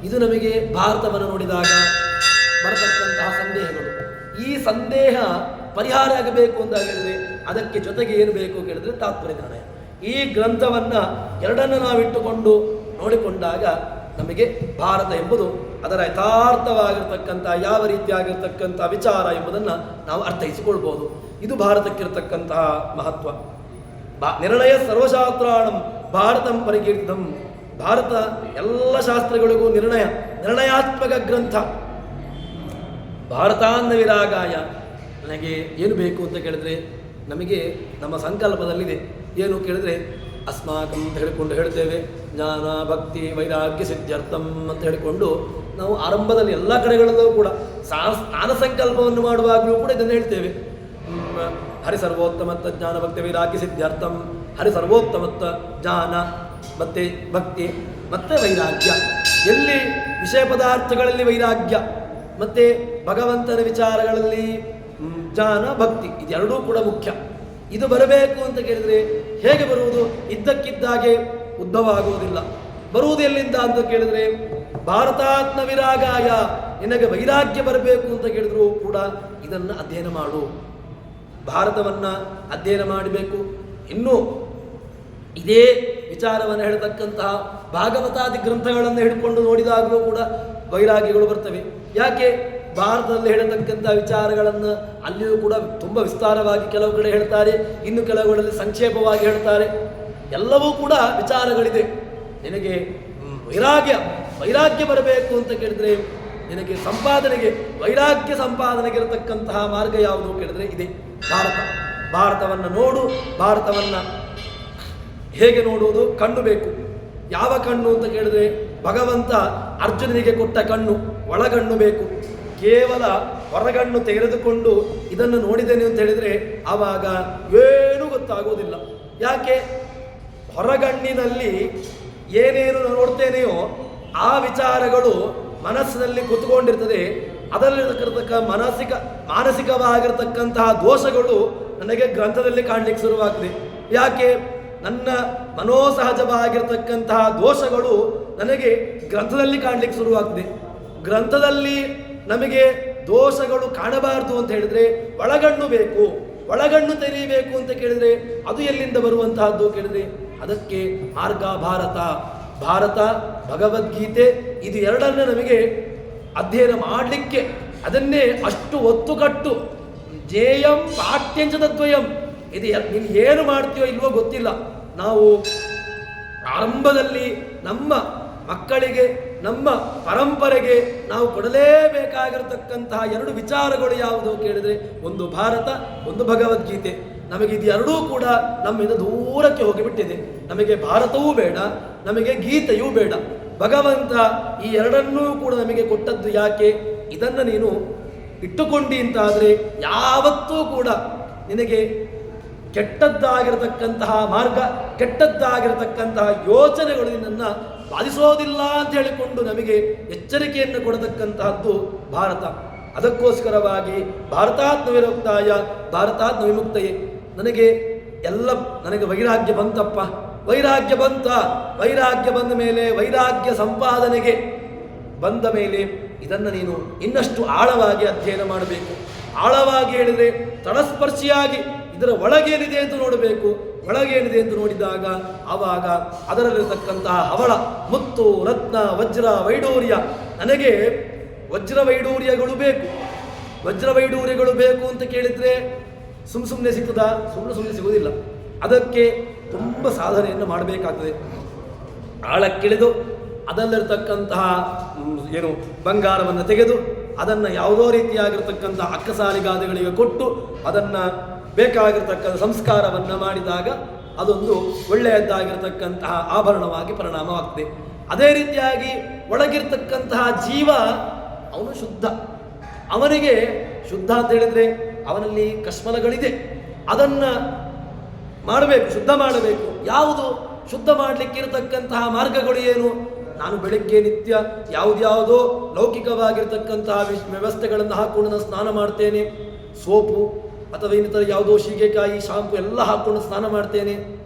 ಇದು ನಮಗೆ ಭಾರತವನ್ನು ನೋಡಿದಾಗ ಬರತಕ್ಕಂತಹ ಸಂದೇಹಗಳು. ಈ ಸಂದೇಹ ಪರಿಹಾರ ಆಗಬೇಕು ಅಂತ ಹೇಳಿದರೆ ಅದಕ್ಕೆ ಜೊತೆಗೆ ಏನು ಬೇಕು ಕೇಳಿದ್ರೆ ತಾತ್ಪರ್ಯ ನಿರ್ಣಯ. ಈ ಗ್ರಂಥವನ್ನು ಎರಡನ್ನು ನಾವಿಟ್ಟುಕೊಂಡು ನೋಡಿಕೊಂಡಾಗ ನಮಗೆ ಭಾರತ ಎಂಬುದು ಅದರ ಯಥಾರ್ಥವಾಗಿರ್ತಕ್ಕಂಥ ಯಾವ ರೀತಿಯಾಗಿರ್ತಕ್ಕಂಥ ವಿಚಾರ ಎಂಬುದನ್ನು ನಾವು ಅರ್ಥೈಸಿಕೊಳ್ಬೋದು. ಇದು ಭಾರತಕ್ಕಿರತಕ್ಕಂತಹ ಮಹತ್ವ. ನಿರ್ಣಯ ಸರ್ವಶಾಸ್ತ್ರಾಣಂ ಭಾರತಂ ಪರಿಕೀರ್ತಿತಂ. ಭಾರತ ಎಲ್ಲ ಶಾಸ್ತ್ರಗಳಿಗೂ ನಿರ್ಣಯಾತ್ಮಕ ಗ್ರಂಥ. ಭಾರತಾನ್ನ ವಿರಾಗಾಯ. ನನಗೆ ಏನು ಬೇಕು ಅಂತ ಕೇಳಿದ್ರೆ ನಮಗೆ ನಮ್ಮ ಸಂಕಲ್ಪದಲ್ಲಿದೆ. ಏನು ಕೇಳಿದ್ರೆ ಅಸ್ಮಾಕಂ ಅಂತ ಹೇಳಿಕೊಂಡು ಹೇಳ್ತೇವೆ, ಜ್ಞಾನ ಭಕ್ತಿ ವೈರಾಗ್ಯ ಸಿದ್ಧಾರ್ಥಂ ಅಂತ ಹೇಳಿಕೊಂಡು ನಾವು ಆರಂಭದಲ್ಲಿ ಎಲ್ಲ ಕಡೆಗಳಲ್ಲೂ ಕೂಡ ಸ್ನಾನ ಸಂಕಲ್ಪವನ್ನು ಮಾಡುವಾಗಲೂ ಕೂಡ ಇದನ್ನು ಹೇಳ್ತೇವೆ. ಹರಿ ಸರ್ವೋತ್ತಮತ್ವ ಜ್ಞಾನ ಭಕ್ತಿ ವೈರಾಗ್ಯ ಸಿದ್ಧಾರ್ಥಂ. ಹರಿ ಸರ್ವೋತ್ತಮತ್ವ ಜ್ಞಾನ ಮತ್ತೆ ಭಕ್ತಿ ಮತ್ತೆ ವೈರಾಗ್ಯ. ಎಲ್ಲಿ ವಿಷಯ ಪದಾರ್ಥಗಳಲ್ಲಿ ವೈರಾಗ್ಯ ಮತ್ತೆ ಭಗವಂತನ ವಿಚಾರಗಳಲ್ಲಿ ಜ್ಞಾನ ಭಕ್ತಿ ಇದೆರಡೂ ಕೂಡ ಮುಖ್ಯ. ಇದು ಬರಬೇಕು ಅಂತ ಕೇಳಿದರೆ ಹೇಗೆ ಬರುವುದು? ಇದ್ದಕ್ಕಿದ್ದಾಗೆ ಉದ್ಭವ ಆಗುವುದಿಲ್ಲ. ಬರುವುದು ಎಲ್ಲಿಂದ ಅಂತ ಕೇಳಿದರೆ ಭಾರತಾತ್ಮ ವಿರಾಗಾಯ, ನಿನಗೆ ವೈರಾಗ್ಯ ಬರಬೇಕು ಅಂತ ಕೇಳಿದ್ರು ಕೂಡ ಇದನ್ನು ಅಧ್ಯಯನ ಮಾಡು, ಭಾರತವನ್ನು ಅಧ್ಯಯನ ಮಾಡಬೇಕು. ಇನ್ನು ಇದೇ ವಿಚಾರವನ್ನು ಹೇಳ್ತಕ್ಕಂತಹ ಭಾಗವತಾದಿ ಗ್ರಂಥಗಳನ್ನು ಹಿಡ್ಕೊಂಡು ನೋಡಿದಾಗಲೂ ಕೂಡ ವೈರಾಗ್ಯಗಳು ಬರ್ತವೆ. ಯಾಕೆ? ಭಾರತದಲ್ಲಿ ಹೇಳತಕ್ಕಂಥ ವಿಚಾರಗಳನ್ನು ಅಲ್ಲಿಯೂ ಕೂಡ ತುಂಬ ವಿಸ್ತಾರವಾಗಿ ಕೆಲವು ಕಡೆ ಹೇಳ್ತಾರೆ, ಇನ್ನು ಕೆಲವು ಕಡೆಯಲ್ಲಿ ಸಂಕ್ಷೇಪವಾಗಿ ಹೇಳ್ತಾರೆ. ಎಲ್ಲವೂ ಕೂಡ ವಿಚಾರಗಳಿದೆ. ನಿನಗೆ ವೈರಾಗ್ಯ ಬರಬೇಕು ಅಂತ ಕೇಳಿದ್ರೆ ನಿನಗೆ ಸಂಪಾದನೆಗೆ, ವೈರಾಗ್ಯ ಸಂಪಾದನೆಗೆ ಇರತಕ್ಕಂತಹ ಮಾರ್ಗ ಯಾವುದು ಕೇಳಿದ್ರೆ ಇದೆ ಭಾರತವನ್ನು ನೋಡು. ಭಾರತವನ್ನು ಹೇಗೆ ನೋಡುವುದು? ಕಣ್ಣು ಬೇಕು. ಯಾವ ಕಣ್ಣು ಅಂತ ಕೇಳಿದ್ರೆ ಭಗವಂತ ಅರ್ಜುನನಿಗೆ ಕೊಟ್ಟ ಕಣ್ಣು, ಒಳಗಣ್ಣು ಬೇಕು. ಕೇವಲ ಹೊರಗಣ್ಣು ತೆಗೆದುಕೊಂಡು ಇದನ್ನು ನೋಡಿದ್ದೇನೆ ಅಂತ ಹೇಳಿದರೆ ಆವಾಗ ಏನೂ ಗೊತ್ತಾಗುವುದಿಲ್ಲ. ಯಾಕೆ? ಹೊರಗಣ್ಣಿನಲ್ಲಿ ಏನೇನು ನೋಡ್ತೇನೆಯೋ ಆ ವಿಚಾರಗಳು ಮನಸ್ಸಿನಲ್ಲಿ ಕೂತ್ಕೊಂಡಿರ್ತದೆ. ಅದರಲ್ಲಿರತಕ್ಕ ಮಾನಸಿಕವಾಗಿರತಕ್ಕಂತಹ ದೋಷಗಳು ನನಗೆ ಗ್ರಂಥದಲ್ಲಿ ಕಾಣಲಿಕ್ಕೆ ಶುರುವಾಗ್ತದೆ. ಯಾಕೆ? ನನ್ನ ಮನೋಸಹಜವಾಗಿರತಕ್ಕಂತಹ ದೋಷಗಳು ನನಗೆ ಗ್ರಂಥದಲ್ಲಿ ಕಾಣಲಿಕ್ಕೆ ಶುರುವಾಗ್ತದೆ. ಗ್ರಂಥದಲ್ಲಿ ನಮಗೆ ದೋಷಗಳು ಕಾಣಬಾರದು ಅಂತ ಹೇಳಿದರೆ ಒಳಗಣ್ಣು ಬೇಕು. ಒಳಗಣ್ಣು ತೆರೀಬೇಕು ಅಂತ ಕೇಳಿದರೆ ಅದು ಎಲ್ಲಿಂದ ಬರುವಂತಹದ್ದು ಕೇಳಿದರೆ ಅದಕ್ಕೆ ಮಾರ್ಗ ಭಾರತ, ಭಗವದ್ಗೀತೆ, ಇದು ಎರಡನ್ನು ನಮಗೆ ಅಧ್ಯಯನ ಮಾಡಲಿಕ್ಕೆ ಅದನ್ನೇ ಅಷ್ಟು ಒತ್ತು ಕಟ್ಟು ಜೇಯಂ ಪಾಠ್ಯಂಚದದ್ವಯಂ. ಇದು ನೀನು ಏನು ಮಾಡ್ತೀಯೋ ಇಲ್ವೋ ಗೊತ್ತಿಲ್ಲ. ನಾವು ಆರಂಭದಲ್ಲಿ ನಮ್ಮ ಮಕ್ಕಳಿಗೆ, ನಮ್ಮ ಪರಂಪರೆಗೆ ನಾವು ಕೊಡಲೇಬೇಕಾಗಿರತಕ್ಕಂತಹ ಎರಡು ವಿಚಾರಗಳು ಯಾವುದು ಕೇಳಿದರೆ ಒಂದು ಭಾರತ, ಒಂದು ಭಗವದ್ಗೀತೆ. ನಮಗೆ ಇದು ಎರಡೂ ಕೂಡ ನಮ್ಮಿಂದ ದೂರಕ್ಕೆ ಹೋಗಿಬಿಟ್ಟಿದೆ. ನಮಗೆ ಭಾರತವೂ ಬೇಡ, ನಮಗೆ ಗೀತೆಯೂ ಬೇಡ. ಭಗವಂತ ಈ ಎರಡನ್ನೂ ಕೂಡ ನಮಗೆ ಕೊಟ್ಟದ್ದು ಯಾಕೆ? ಇದನ್ನು ನೀನು ಇಟ್ಟುಕೊಂಡಿ ಅಂತಾದರೆ ಯಾವತ್ತೂ ಕೂಡ ನಿನಗೆ ಕೆಟ್ಟದ್ದಾಗಿರತಕ್ಕಂತಹ ಮಾರ್ಗ, ಕೆಟ್ಟದ್ದಾಗಿರತಕ್ಕಂತಹ ಯೋಚನೆಗಳು ನಿನ್ನನ್ನು ಬಾಧಿಸೋದಿಲ್ಲ ಅಂತ ಹೇಳಿಕೊಂಡು ನಮಗೆ ಎಚ್ಚರಿಕೆಯನ್ನು ಕೊಡತಕ್ಕಂತಹದ್ದು ಭಾರತ. ಅದಕ್ಕೋಸ್ಕರವಾಗಿ ಭಾರತಾತ್ಮ ವಿರಕ್ತಾಯ ಭಾರತಾತ್ಮ ವಿಮುಕ್ತಯೇ. ನನಗೆ ವೈರಾಗ್ಯ ಬಂತಪ್ಪ, ವೈರಾಗ್ಯ ಬಂದ ಮೇಲೆ, ವೈರಾಗ್ಯ ಸಂಪಾದನೆಗೆ ಬಂದ ಮೇಲೆ ಇದನ್ನು ನೀನು ಇನ್ನಷ್ಟು ಆಳವಾಗಿ ಅಧ್ಯಯನ ಮಾಡಬೇಕು. ಆಳವಾಗಿ ಹೇಳಿದರೆ ತಳಸ್ಪರ್ಶಿಯಾಗಿ ಇದರ ಒಳಗೇನಿದೆ ಅಂತ ನೋಡಬೇಕು. ಒಳಗೇನಿದೆ ಎಂದು ನೋಡಿದಾಗ ಆವಾಗ ಅದರಲ್ಲಿರತಕ್ಕಂತಹ ಹವಳ, ಮುತ್ತು, ರತ್ನ, ವಜ್ರ, ವೈಡೂರ್ಯ, ನನಗೆ ವಜ್ರ ವೈಡೂರ್ಯಗಳು ಬೇಕು ಅಂತ ಕೇಳಿದರೆ ಸುಮ್ಮನೆ ಸಿಗ್ತದಾ? ಸುಮ್ಮನೆ ಸಿಗುವುದಿಲ್ಲ. ಅದಕ್ಕೆ ತುಂಬ ಸಾಧನೆಯನ್ನು ಮಾಡಬೇಕಾಗ್ತದೆ. ಆಳಕ್ಕಿಳಿದು ಅದರಲ್ಲಿರ್ತಕ್ಕಂತಹ ಬಂಗಾರವನ್ನು ತೆಗೆದು ಅದನ್ನು ಯಾವುದೋ ರೀತಿಯಾಗಿರ್ತಕ್ಕಂತಹ ಅಕ್ಕಸಾಲಿಗಾದಿಗಳಿಗೆ ಕೊಟ್ಟು ಅದನ್ನು ಬೇಕಾಗಿರ್ತಕ್ಕಂಥ ಸಂಸ್ಕಾರವನ್ನು ಮಾಡಿದಾಗ ಅದೊಂದು ಒಳ್ಳೆಯದಾಗಿರ್ತಕ್ಕಂತಹ ಆಭರಣವಾಗಿ ಪರಿಣಾಮವಾಗ್ತದೆ. ಅದೇ ರೀತಿಯಾಗಿ ಒಳಗಿರ್ತಕ್ಕಂತಹ ಜೀವ ಅವನು ಶುದ್ಧ. ಅವನಿಗೆ ಶುದ್ಧ ಅಂತ ಹೇಳಿದರೆ ಅವನಲ್ಲಿ ಕಶ್ಮಲಗಳಿದೆ, ಅದನ್ನು ಮಾಡಬೇಕು, ಶುದ್ಧ ಮಾಡಬೇಕು. ಯಾವುದು ಶುದ್ಧ ಮಾಡಲಿಕ್ಕಿರತಕ್ಕಂತಹ ಮಾರ್ಗಗಳು ಏನು? ನಾನು ಬೆಳಗ್ಗೆ ನಿತ್ಯ ಯಾವುದ್ಯಾವುದೋ ಲೌಕಿಕವಾಗಿರ್ತಕ್ಕಂತಹ ವ್ಯವಸ್ಥೆಗಳನ್ನು ಹಾಕೊಂಡು ನಾನು ಸ್ನಾನ ಮಾಡ್ತೇನೆ. ಸೋಪು ಅಥವಾ ಇನ್ನಿತರ ಯಾವುದೋ ಶೀಗೆಕಾಯಿ, ಶಾಂಪು ಎಲ್ಲ ಹಾಕ್ಕೊಂಡು ಸ್ನಾನ ಮಾಡ್ತೇನೆ.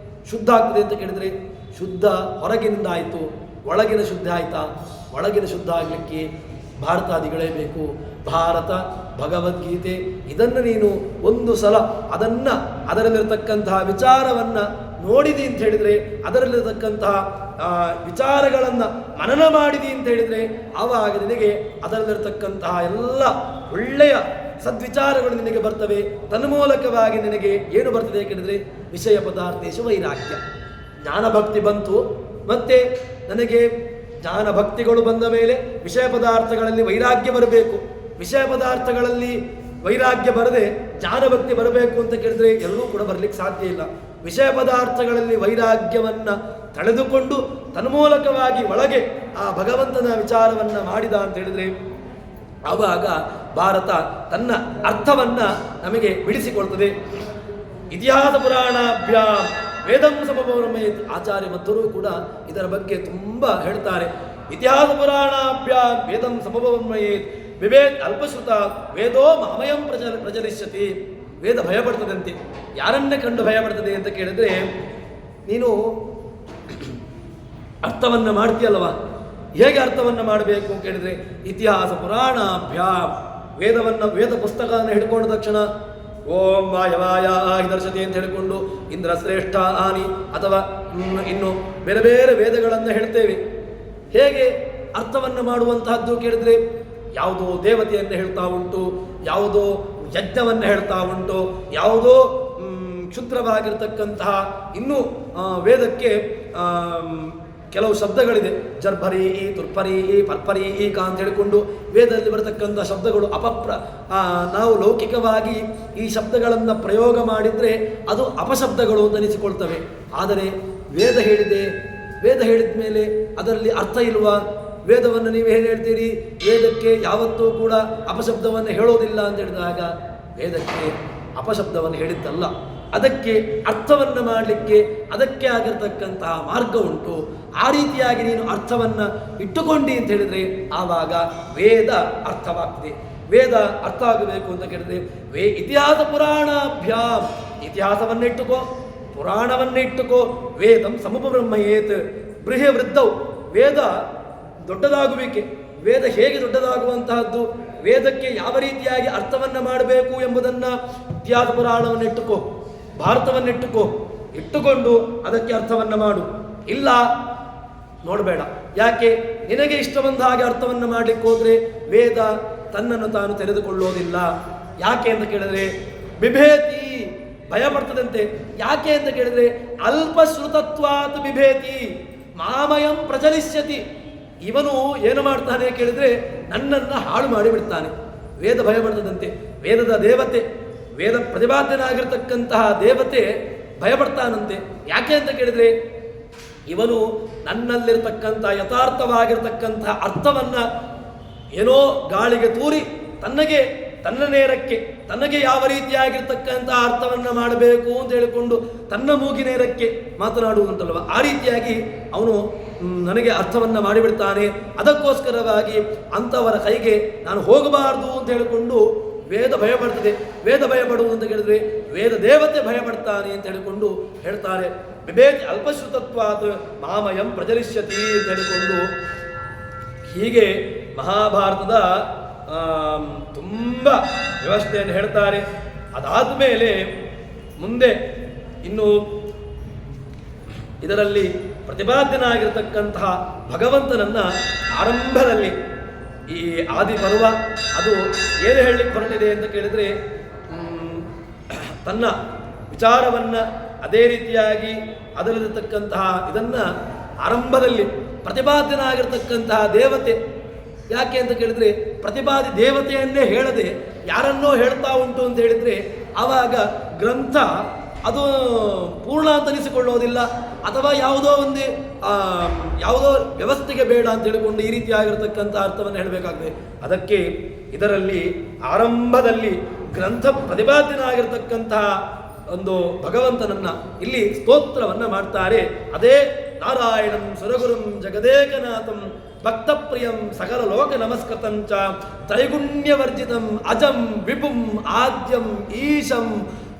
ಶುದ್ಧ ಆಗ್ತದೆ ಅಂತ ಕೇಳಿದರೆ ಶುದ್ಧ ಹೊರಗಿನಿಂದ ಆಯಿತು, ಒಳಗಿನ ಶುದ್ಧ ಆಯಿತಾ? ಒಳಗಿನ ಶುದ್ಧ ಆಗಲಿಕ್ಕೆ ಭಾರತಾದಿಗಳೇ ಬೇಕು. ಭಾರತ, ಭಗವದ್ಗೀತೆ ಇದನ್ನು ನೀನು ಒಂದು ಸಲ ಅದರಲ್ಲಿರತಕ್ಕಂತಹ ವಿಚಾರವನ್ನು ನೋಡಿದಿ ಅಂತ ಹೇಳಿದರೆ, ಅದರಲ್ಲಿರತಕ್ಕಂತಹ ವಿಚಾರಗಳನ್ನು ಮನನ ಮಾಡಿದಿ ಅಂತ ಹೇಳಿದರೆ ಆವಾಗ ನಿನಗೆ ಅದರಲ್ಲಿರತಕ್ಕಂತಹ ಎಲ್ಲ ಒಳ್ಳೆಯ ಸದ್ವಿಚಾರಗಳು ನಿನಗೆ ಬರ್ತವೆ. ತನ್ಮೂಲಕವಾಗಿ ನಿನಗೆ ಏನು ಬರ್ತದೆ ಕೇಳಿದರೆ ವಿಷಯ ಪದಾರ್ಥೇಶು ವೈರಾಗ್ಯ. ಜ್ಞಾನಭಕ್ತಿ ಬಂತು, ಮತ್ತೆ ನನಗೆ ಜ್ಞಾನಭಕ್ತಿಗಳು ಬಂದ ಮೇಲೆ ವಿಷಯ ಪದಾರ್ಥಗಳಲ್ಲಿ ವೈರಾಗ್ಯ ಬರಬೇಕು. ವಿಷಯ ಪದಾರ್ಥಗಳಲ್ಲಿ ವೈರಾಗ್ಯ ಬರದೆ ಜ್ಞಾನಭಕ್ತಿ ಬರಬೇಕು ಅಂತ ಕೇಳಿದರೆ ಎಲ್ಲೂ ಕೂಡ ಬರಲಿಕ್ಕೆ ಸಾಧ್ಯ ಇಲ್ಲ. ವಿಷಯ ಪದಾರ್ಥಗಳಲ್ಲಿ ವೈರಾಗ್ಯವನ್ನು ತಳೆದುಕೊಂಡು ತನ್ಮೂಲಕವಾಗಿ ಒಳಗೆ ಆ ಭಗವಂತನ ವಿಚಾರವನ್ನು ಮಾಡಿದ ಅಂತ ಹೇಳಿದರೆ ಆವಾಗ ಭಾರತ ತನ್ನ ಅರ್ಥವನ್ನು ನಮಗೆ ಬಿಡಿಸಿಕೊಳ್ತದೆ. ಇತಿಹಾಸ ಪುರಾಣಾಭ್ಯಾಮ್ ವೇದಂ ಸಮಭವನಮೇತ್. ಆಚಾರ್ಯ ಮಧ್ವರು ಕೂಡ ಇದರ ಬಗ್ಗೆ ತುಂಬ ಹೇಳ್ತಾರೆ. ಇತಿಹಾಸ ಪುರಾಣಾಭ್ಯಾಮ್ ವೇದಂ ಸಮಭವನಮೇತ್. ವಿವೇದ್ ಅಲ್ಪಶ್ರುತ ವೇದೋ ಮಾಮಯಂ ಪ್ರಚಲಿಷ್ಯತಿ. ವೇದ ಭಯಪಡ್ತದಂತೆ. ಯಾರನ್ನೇ ಕಂಡು ಭಯಪಡ್ತದೆ ಅಂತ ಕೇಳಿದ್ರೆ, ನೀನು ಅರ್ಥವನ್ನು ಮಾಡ್ತೀಯಲ್ವ, ಹೇಗೆ ಅರ್ಥವನ್ನು ಮಾಡಬೇಕು ಅಂತ ಕೇಳಿದ್ರೆ ಇತಿಹಾಸ ಪುರಾಣಾಭ್ಯಾಮ್. ವೇದ ಪುಸ್ತಕವನ್ನು ಹಿಡ್ಕೊಂಡ ತಕ್ಷಣ ಓಂ ವಾಯವಾಯ ದರ್ಶತಿ ಅಂತ ಹೇಳಿಕೊಂಡು ಇಂದ್ರ ಶ್ರೇಷ್ಠ ಆನಿ ಅಥವಾ ಇನ್ನು ಬೇರೆ ಬೇರೆ ವೇದಗಳನ್ನು ಹೇಳ್ತೇವೆ. ಹೇಗೆ ಅರ್ಥವನ್ನು ಮಾಡುವಂತಹದ್ದು ಕೇಳಿದ್ರೆ, ಯಾವುದೋ ದೇವತೆಯನ್ನು ಹೇಳ್ತಾ ಉಂಟು, ಯಾವುದೋ ಯಜ್ಞವನ್ನು ಹೇಳ್ತಾ ಉಂಟು, ಯಾವುದೋ ಕ್ಷುದ್ರವಾಗಿರ್ತಕ್ಕಂತಹ ಇನ್ನೂ ವೇದಕ್ಕೆ ಕೆಲವು ಶಬ್ದಗಳಿದೆ. ಜರ್ಭರಿ ಈ ತುರ್ಪರಿ ಈ ಪರ್ಪರಿ ಈ ಕಾ ಅಂತ ಹೇಳಿಕೊಂಡು ವೇದದಲ್ಲಿ ಬರತಕ್ಕಂಥ ಶಬ್ದಗಳು ನಾವು ಲೌಕಿಕವಾಗಿ ಈ ಶಬ್ದಗಳನ್ನು ಪ್ರಯೋಗ ಮಾಡಿದರೆ ಅದು ಅಪಶಬ್ದಗಳು ಅಂತ ಅನಿಸಿಕೊಳ್ತವೆ. ಆದರೆ ವೇದ ಹೇಳಿದೆ, ವೇದ ಹೇಳಿದ ಮೇಲೆ ಅದರಲ್ಲಿ ಅರ್ಥ ಇಲ್ವಾ? ವೇದವನ್ನು ನೀವು ಏನು ಹೇಳ್ತೀರಿ? ವೇದಕ್ಕೆ ಯಾವತ್ತೂ ಕೂಡ ಅಪಶಬ್ದವನ್ನು ಹೇಳೋದಿಲ್ಲ ಅಂತ ಹೇಳಿದಾಗ ವೇದಕ್ಕೆ ಅಪಶಬ್ದವನ್ನು ಹೇಳಿದ್ದಲ್ಲ, ಅದಕ್ಕೆ ಅರ್ಥವನ್ನು ಮಾಡಲಿಕ್ಕೆ ಅದಕ್ಕೆ ಆಗಿರ್ತಕ್ಕಂತಹ ಮಾರ್ಗ ಉಂಟು. ಆ ರೀತಿಯಾಗಿ ನೀನು ಅರ್ಥವನ್ನು ಇಟ್ಟುಕೊಂಡಿ ಅಂತ ಹೇಳಿದರೆ ಆವಾಗ ವೇದ ಅರ್ಥವಾಗ್ತದೆ. ವೇದ ಅರ್ಥ ಆಗಬೇಕು ಅಂತ ಕೇಳಿದ್ರೆ ಇತಿಹಾಸ ಪುರಾಣಾಭ್ಯಾಮ್. ಇತಿಹಾಸವನ್ನು ಇಟ್ಟುಕೋ, ಪುರಾಣವನ್ನು ಇಟ್ಟುಕೋ. ವೇದಂ ಸಮುಪಬ್ರಹ್ಮಯೇತ್ ಬೃಹೆ ವೃದ್ಧವು. ವೇದ ದೊಡ್ಡದಾಗುವಿಕೆ. ವೇದ ಹೇಗೆ ದೊಡ್ಡದಾಗುವಂತಹದ್ದು, ವೇದಕ್ಕೆ ಯಾವ ರೀತಿಯಾಗಿ ಅರ್ಥವನ್ನು ಮಾಡಬೇಕು ಎಂಬುದನ್ನು ಇತಿಹಾಸ ಪುರಾಣವನ್ನು ಇಟ್ಟುಕೋ, ಭಾರತವನ್ನು ಇಟ್ಟುಕೊಂಡು ಅದಕ್ಕೆ ಅರ್ಥವನ್ನು ಮಾಡು. ಇಲ್ಲ ನೋಡಬೇಡ. ಯಾಕೆ? ನಿನಗೆ ಇಷ್ಟ ಬಂದ ಹಾಗೆ ಅರ್ಥವನ್ನು ಮಾಡಲಿಕ್ಕೆ ಹೋದರೆ ವೇದ ತನ್ನನ್ನು ತಾನು ತೆರೆದುಕೊಳ್ಳೋದಿಲ್ಲ. ಯಾಕೆ ಅಂತ ಕೇಳಿದ್ರೆ ಬಿಭೇತಿ, ಭಯಪಡ್ತದಂತೆ. ಯಾಕೆ ಅಂತ ಕೇಳಿದ್ರೆ ಅಲ್ಪಶ್ರುತತ್ವಾತ್ ಬಿಭೇತಿ ಮಾಮಯಂ ಪ್ರಚಲಿಷ್ಯತಿ. ಇವನು ಏನು ಮಾಡ್ತಾನೆ ಕೇಳಿದ್ರೆ ನನ್ನನ್ನು ಹಾಳು ಮಾಡಿಬಿಡ್ತಾನೆ. ವೇದ ಭಯಪಡ್ತದಂತೆ. ವೇದದ ದೇವತೆ, ವೇದ ಪ್ರತಿಪಾದ್ಯನಾಗಿರ್ತಕ್ಕಂತಹ ದೇವತೆ ಭಯಪಡ್ತಾನಂತೆ. ಯಾಕೆ ಅಂತ ಕೇಳಿದ್ರೆ ಇವನು ನನ್ನಲ್ಲಿರ್ತಕ್ಕಂಥ ಯಥಾರ್ಥವಾಗಿರ್ತಕ್ಕಂತಹ ಅರ್ಥವನ್ನು ಏನೋ ಗಾಳಿಗೆ ತೂರಿ ತನ್ನ ನೇರಕ್ಕೆ ತನಗೆ ಯಾವ ರೀತಿಯಾಗಿರ್ತಕ್ಕಂಥ ಅರ್ಥವನ್ನು ಮಾಡಬೇಕು ಅಂತ ಹೇಳಿಕೊಂಡು ತನ್ನ ಮೂಗಿ ನೇರಕ್ಕೆ ಮಾತನಾಡುವಂತಲ್ವ, ಆ ರೀತಿಯಾಗಿ ಅವನು ನನಗೆ ಅರ್ಥವನ್ನು ಮಾಡಿಬಿಡ್ತಾನೆ. ಅದಕ್ಕೋಸ್ಕರವಾಗಿ ಅಂಥವರ ಕೈಗೆ ನಾನು ಹೋಗಬಾರ್ದು ಅಂತ ಹೇಳಿಕೊಂಡು ವೇದ ಭಯಪಡ್ತದೆ. ವೇದ ಭಯಪಡುವುದು ಅಂತ ಕೇಳಿದ್ರೆ ವೇದ ದೇವತೆ ಭಯಪಡ್ತಾನೆ ಅಂತ ಹೇಳಿಕೊಂಡು ಹೇಳ್ತಾರೆ. ವಿಭೇತಿ ಅಲ್ಪಶ್ರುತತ್ವಾತ್ ಮಾಮಯಂ ಪ್ರಚಲಿಷ್ಯತಿ ಅಂತ ಹೇಳಿಕೊಂಡು ಹೀಗೆ ಮಹಾಭಾರತದ ತುಂಬ ವ್ಯವಸ್ಥೆಯನ್ನು ಹೇಳ್ತಾರೆ. ಅದಾದ ಮೇಲೆ ಮುಂದೆ ಇನ್ನು ಇದರಲ್ಲಿ ಪ್ರತಿಪಾದ್ಯನಾಗಿರ್ತಕ್ಕಂತಹ ಭಗವಂತನನ್ನು ಆರಂಭದಲ್ಲಿ ಈ ಆದಿ ಪರ್ವ ಅದು ಏನು ಹೇಳಲಿಕ್ಕೆ ಹೊರಟಿದೆ ಅಂತ ಕೇಳಿದರೆ ತನ್ನ ವಿಚಾರವನ್ನು ಅದೇ ರೀತಿಯಾಗಿ ಅದರಲ್ಲಿರತಕ್ಕಂತಹ ಇದನ್ನು ಆರಂಭದಲ್ಲಿ ಪ್ರತಿಪಾದ್ಯನಾಗಿರ್ತಕ್ಕಂತಹ ದೇವತೆ. ಯಾಕೆ ಅಂತ ಕೇಳಿದರೆ ಪ್ರತಿಪಾದಿ ದೇವತೆಯನ್ನೇ ಹೇಳದೆ ಯಾರನ್ನೋ ಹೇಳ್ತಾ ಉಂಟು ಅಂತ ಹೇಳಿದರೆ ಆವಾಗ ಗ್ರಂಥ ಅದು ಪೂರ್ಣ ಅಂತ ಅನಿಸಿಕೊಳ್ಳೋದಿಲ್ಲ, ಅಥವಾ ಯಾವುದೋ ವ್ಯವಸ್ಥೆಗೆ ಬೇಡ ಅಂತ ಹೇಳಿಕೊಂಡು ಈ ರೀತಿಯಾಗಿರ್ತಕ್ಕಂಥ ಅರ್ಥವನ್ನು ಹೇಳಬೇಕಾಗ್ತದೆ. ಅದಕ್ಕೆ ಇದರಲ್ಲಿ ಆರಂಭದಲ್ಲಿ ಗ್ರಂಥ ಪ್ರತಿಪಾದ್ಯನಾಗಿರ್ತಕ್ಕಂತಹ ಒಂದು ಭಗವಂತನನ್ನ ಇಲ್ಲಿ ಸ್ತೋತ್ರವನ್ನು ಮಾಡ್ತಾರೆ. ಅದೇ ನಾರಾಯಣಂ ಸುರಗುರುಂ ಜಗದೇಕನಾಥಂ ಭಕ್ತಪ್ರಿಯಂ ಸಕಲ ಲೋಕ ನಮಸ್ಕೃತಂಚ ತ್ರೈಗುಣ್ಯವರ್ಜಿತಂ ಅಜಂ ವಿಪುಂ ಆದ್ಯಂ ಈಶಂ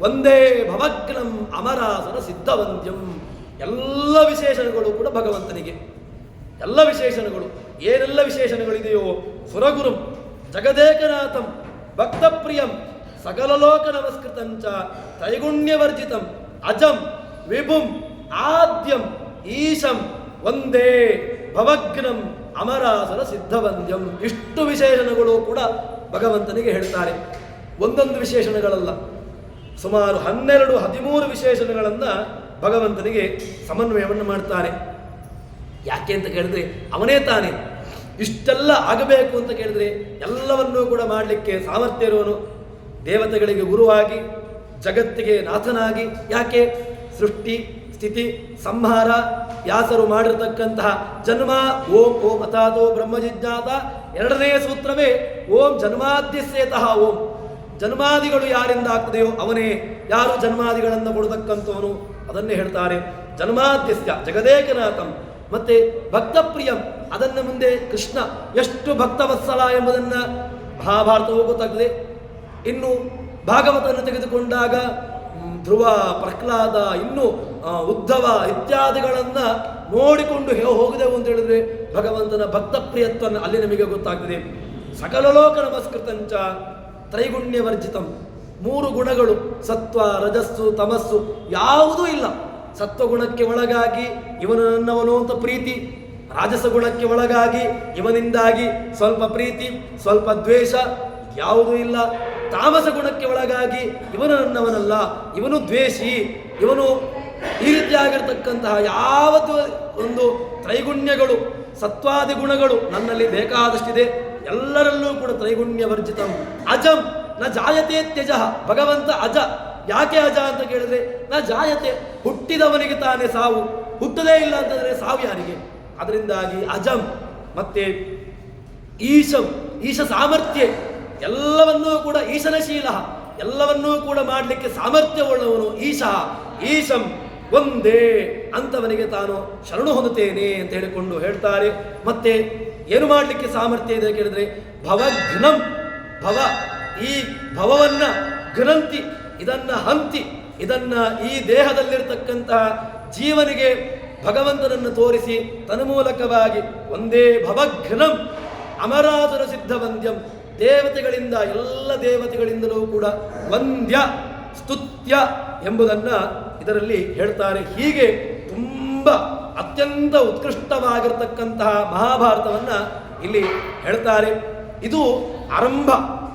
ಒಂದೇ ಭವಗ್ನಂ ಅಮರಾಸನ ಸಿದ್ಧವಂದ್ಯಂ. ಎಲ್ಲ ವಿಶೇಷಣಗಳು ಕೂಡ ಭಗವಂತನಿಗೆ. ಎಲ್ಲ ವಿಶೇಷಣಗಳು ಏನೆಲ್ಲ ವಿಶೇಷಣಗಳಿದೆಯೋ ಸುರಗುರುಂ ಜಗದೇಕನಾಥಂ ಭಕ್ತಪ್ರಿಯಂ ಸಕಲ ಲೋಕ ನಮಸ್ಕೃತಂಚ ತ್ರೈಗುಣ್ಯವರ್ಜಿತಂ ಅಜಂ ವಿಭುಂ ಆದ್ಯಂ ಈಶಂ ಒಂದೇ ಭವಗ್ನಂ ಅಮರಾಸನ ಸಿದ್ಧವಂದ್ಯಂ. ಇಷ್ಟು ವಿಶೇಷಣಗಳು ಕೂಡ ಭಗವಂತನಿಗೆ ಹೇಳ್ತಾರೆ. ಒಂದೊಂದು ವಿಶೇಷಣಗಳಲ್ಲ, ಸುಮಾರು 12-13 ವಿಶೇಷಣಗಳನ್ನು ಭಗವಂತನಿಗೆ ಸಮನ್ವಯವನ್ನು ಮಾಡ್ತಾರೆ. ಯಾಕೆ ಅಂತ ಕೇಳಿದ್ರೆ ಅವನೇ ತಾನೇ ಇಷ್ಟೆಲ್ಲ ಆಗಬೇಕು ಅಂತ ಕೇಳಿದ್ರೆ ಎಲ್ಲವನ್ನೂ ಕೂಡ ಮಾಡಲಿಕ್ಕೆ ಸಾಮರ್ಥ್ಯ ಇರುವನು. ದೇವತೆಗಳಿಗೆ ಗುರುವಾಗಿ, ಜಗತ್ತಿಗೆ ನಾಥನಾಗಿ. ಯಾಕೆ? ಸೃಷ್ಟಿ ಸ್ಥಿತಿ ಸಂಹಾರ ವ್ಯಾಸರು ಮಾಡಿರತಕ್ಕಂತಹ ಜನ್ಮ ಓಂ ಓಂ ಅಥಾತೋ ಬ್ರಹ್ಮ ಜಿಜ್ಞಾತ ಎರಡನೇ ಸೂತ್ರವೇ ಓಂ ಜನ್ಮಾದ್ಯಸ್ಯೇತಃ ಓಂ. ಜನ್ಮಾದಿಗಳು ಯಾರಿಂದ ಆಗ್ತದೆಯೋ ಅವನೇ. ಯಾರು ಜನ್ಮಾದಿಗಳನ್ನು ಕೊಡತಕ್ಕಂಥವನು ಅದನ್ನೇ ಹೇಳ್ತಾರೆ. ಜನ್ಮಾದ್ಯಸ್ಯ ಜಗದೇಕನಾಥಂ. ಮತ್ತೆ ಭಕ್ತಪ್ರಿಯಂ, ಅದನ್ನು ಮುಂದೆ ಕೃಷ್ಣ ಎಷ್ಟು ಭಕ್ತವತ್ಸಲ ಎಂಬುದನ್ನು ಮಹಾಭಾರತವೂ ಗೊತ್ತಾಗ್ತದೆ. ಇನ್ನು ಭಾಗವತವನ್ನು ತೆಗೆದುಕೊಂಡಾಗ ಧ್ರುವ, ಪ್ರಹ್ಲಾದ, ಇನ್ನು ಉದ್ಧವ ಇತ್ಯಾದಿಗಳನ್ನು ನೋಡಿಕೊಂಡು ಹೋಗಿದೆವು ಅಂತ ಹೇಳಿದ್ರೆ ಭಗವಂತನ ಭಕ್ತಪ್ರಿಯತ್ವವನ್ನು ಅಲ್ಲಿ ನಮಗೆ ಗೊತ್ತಾಗ್ತದೆ. ಸಕಲ ಲೋಕ ನಮಸ್ಕೃತಂಚ ತ್ರೈಗುಣ್ಯವರ್ಜಿತಂ. 3 ಗುಣಗಳು ಸತ್ವ, ರಜಸ್ಸು, ತಮಸ್ಸು ಯಾವುದೂ ಇಲ್ಲ. ಸತ್ವಗುಣಕ್ಕೆ ಒಳಗಾಗಿ ಇವನು ನನ್ನವನು ಅಂತ ಪ್ರೀತಿ, ರಾಜಸ ಗುಣಕ್ಕೆ ಒಳಗಾಗಿ ಇವನಿಂದಾಗಿ ಸ್ವಲ್ಪ ಪ್ರೀತಿ, ಸ್ವಲ್ಪ ದ್ವೇಷ ಯಾವುದೂ ಇಲ್ಲ. ತಾಮಸ ಗುಣಕ್ಕೆ ಒಳಗಾಗಿ ಇವನು ನನ್ನವನಲ್ಲ, ಇವನು ದ್ವೇಷಿ, ಇವನು ಈ ರೀತಿಯಾಗಿರ್ತಕ್ಕಂತಹ ಯಾವತ್ತು ಒಂದು ತ್ರೈಗುಣ್ಯಗಳು, ಸತ್ವಾದಿ ಗುಣಗಳು ನನ್ನಲ್ಲಿ ಬೇಕಾದಷ್ಟಿದೆ. ಎಲ್ಲರಲ್ಲೂ ಕೂಡ ತ್ರೈಗುಣ್ಯ ವರ್ಜಿತಂ. ಅಜಂ ನ ಜಾಯತೆ ತ್ಯಜ. ಭಗವಂತ ಅಜ. ಯಾಕೆ ಅಜ ಅಂತ ಕೇಳಿದ್ರೆ ನ ಜಾಯತೆ, ಹುಟ್ಟಿದವನಿಗೆ ತಾನೇ ಸಾವು, ಹುಟ್ಟದೇ ಇಲ್ಲ ಅಂತಂದ್ರೆ ಸಾವು ಯಾರಿಗೆ? ಅದರಿಂದಾಗಿ ಅಜಂ. ಮತ್ತೆ ಈಶಂ, ಈಶ ಸಾಮರ್ಥ್ಯ, ಎಲ್ಲವನ್ನೂ ಕೂಡ ಈಶನಶೀಲ, ಎಲ್ಲವನ್ನೂ ಕೂಡ ಮಾಡಲಿಕ್ಕೆ ಸಾಮರ್ಥ್ಯವುಳ್ಳವನು ಈಶ. ಈಶಂ ಒಂದೇ ಅಂತವನಿಗೆ ತಾನು ಶರಣು ಹೊಂದುತ್ತೇನೆ ಅಂತ ಹೇಳಿಕೊಂಡು ಹೇಳ್ತಾರೆ. ಮತ್ತೆ ಏನು ಮಾಡಲಿಕ್ಕೆ ಸಾಮರ್ಥ್ಯ ಇದೆ ಕೇಳಿದ್ರೆ ಭವಘ್ನಂ. ಭವ, ಈ ಭವವನ್ನ ಘ್ನಂತಿ, ಇದನ್ನ ಹಂತಿ, ಇದನ್ನ ಈ ದೇಹದಲ್ಲಿರ್ತಕ್ಕಂತಹ ಜೀವನಿಗೆ ಭಗವಂತನನ್ನು ತೋರಿಸಿ ತನ್ಮೂಲಕವಾಗಿ ಒಂದೇ ಭವಘ್ನಂ ಅಮರಾಸುರ ಸಿದ್ಧ ವಂದ್ಯಂ. ದೇವತೆಗಳಿಂದ, ಎಲ್ಲ ದೇವತೆಗಳಿಂದಲೂ ಕೂಡ ವಂದ್ಯ, ಸ್ತುತ್ಯ ಎಂಬುದನ್ನ ಇದರಲ್ಲಿ ಹೇಳ್ತಾರೆ. ಹೀಗೆ ತುಂಬ ಅತ್ಯಂತ ಉತ್ಕೃಷ್ಟವಾಗಿರ್ತಕ್ಕಂತಹ ಮಹಾಭಾರತವನ್ನ ಇಲ್ಲಿ ಹೇಳ್ತಾರೆ. ಇದು ಆರಂಭ.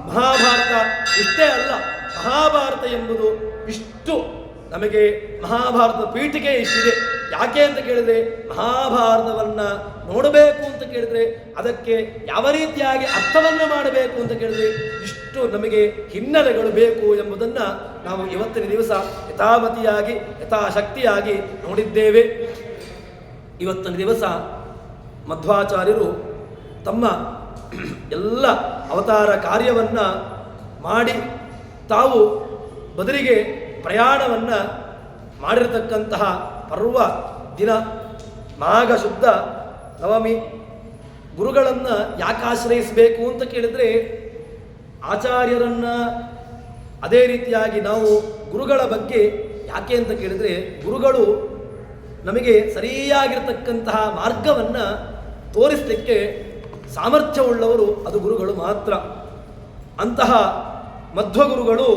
ಮಹಾಭಾರತ ಇಷ್ಟೇ ಅಲ್ಲ, ಮಹಾಭಾರತ ಎಂಬುದು ಇಷ್ಟು ನಮಗೆ ಮಹಾಭಾರತದ ಪೀಠಿಕೆ ಇಷ್ಟಿದೆ. ಯಾಕೆ ಅಂತ ಕೇಳಿದ್ರೆ ಮಹಾಭಾರತವನ್ನ ನೋಡಬೇಕು ಅಂತ ಕೇಳಿದ್ರೆ ಅದಕ್ಕೆ ಯಾವ ರೀತಿಯಾಗಿ ಅರ್ಥವನ್ನ ಮಾಡಬೇಕು ಅಂತ ಕೇಳಿದ್ರೆ ಇಷ್ಟು ನಮಗೆ ಹಿನ್ನೆಲೆಗಳು ಬೇಕು ಎಂಬುದನ್ನು ನಾವು ಇವತ್ತಿನ ದಿವಸ ಯಥಾಮತಿಯಾಗಿ ಯಥಾಶಕ್ತಿಯಾಗಿ ನೋಡಿದ್ದೇವೆ. ಇವತ್ತಿನ ದಿವಸ ಮಧ್ವಾಚಾರ್ಯರು ತಮ್ಮ ಎಲ್ಲ ಅವತಾರ ಕಾರ್ಯವನ್ನ ಮಾಡಿ ತಾವು ಬದಲಿಗೆ ಪ್ರಯಾಣವನ್ನ ಮಾಡಿರತಕ್ಕಂತಹ ಪರ್ವ ದಿನ ಮಾಘ ಶುದ್ಧ ನವಮಿ. ಗುರುಗಳನ್ನು ಯಾಕೆ ಆಶ್ರಯಿಸಬೇಕು ಅಂತ ಕೇಳಿದ್ರೆ ಆಚಾರ್ಯರನ್ನ, ಅದೇ ರೀತಿಯಾಗಿ ನಾವು ಗುರುಗಳ ಬಗ್ಗೆ ಯಾಕೆ ಅಂತ ಕೇಳಿದ್ರೆ ಗುರುಗಳು ನಮಗೆ ಸರಿಯಾಗಿರ್ತಕ್ಕಂತಹ ಮಾರ್ಗವನ್ನು ತೋರಿಸಲಿಕ್ಕೆ ಸಾಮರ್ಥ್ಯವುಳ್ಳವರು ಅದು ಗುರುಗಳು ಮಾತ್ರ. ಅಂತಹ ಮಧ್ವಗುರುಗಳು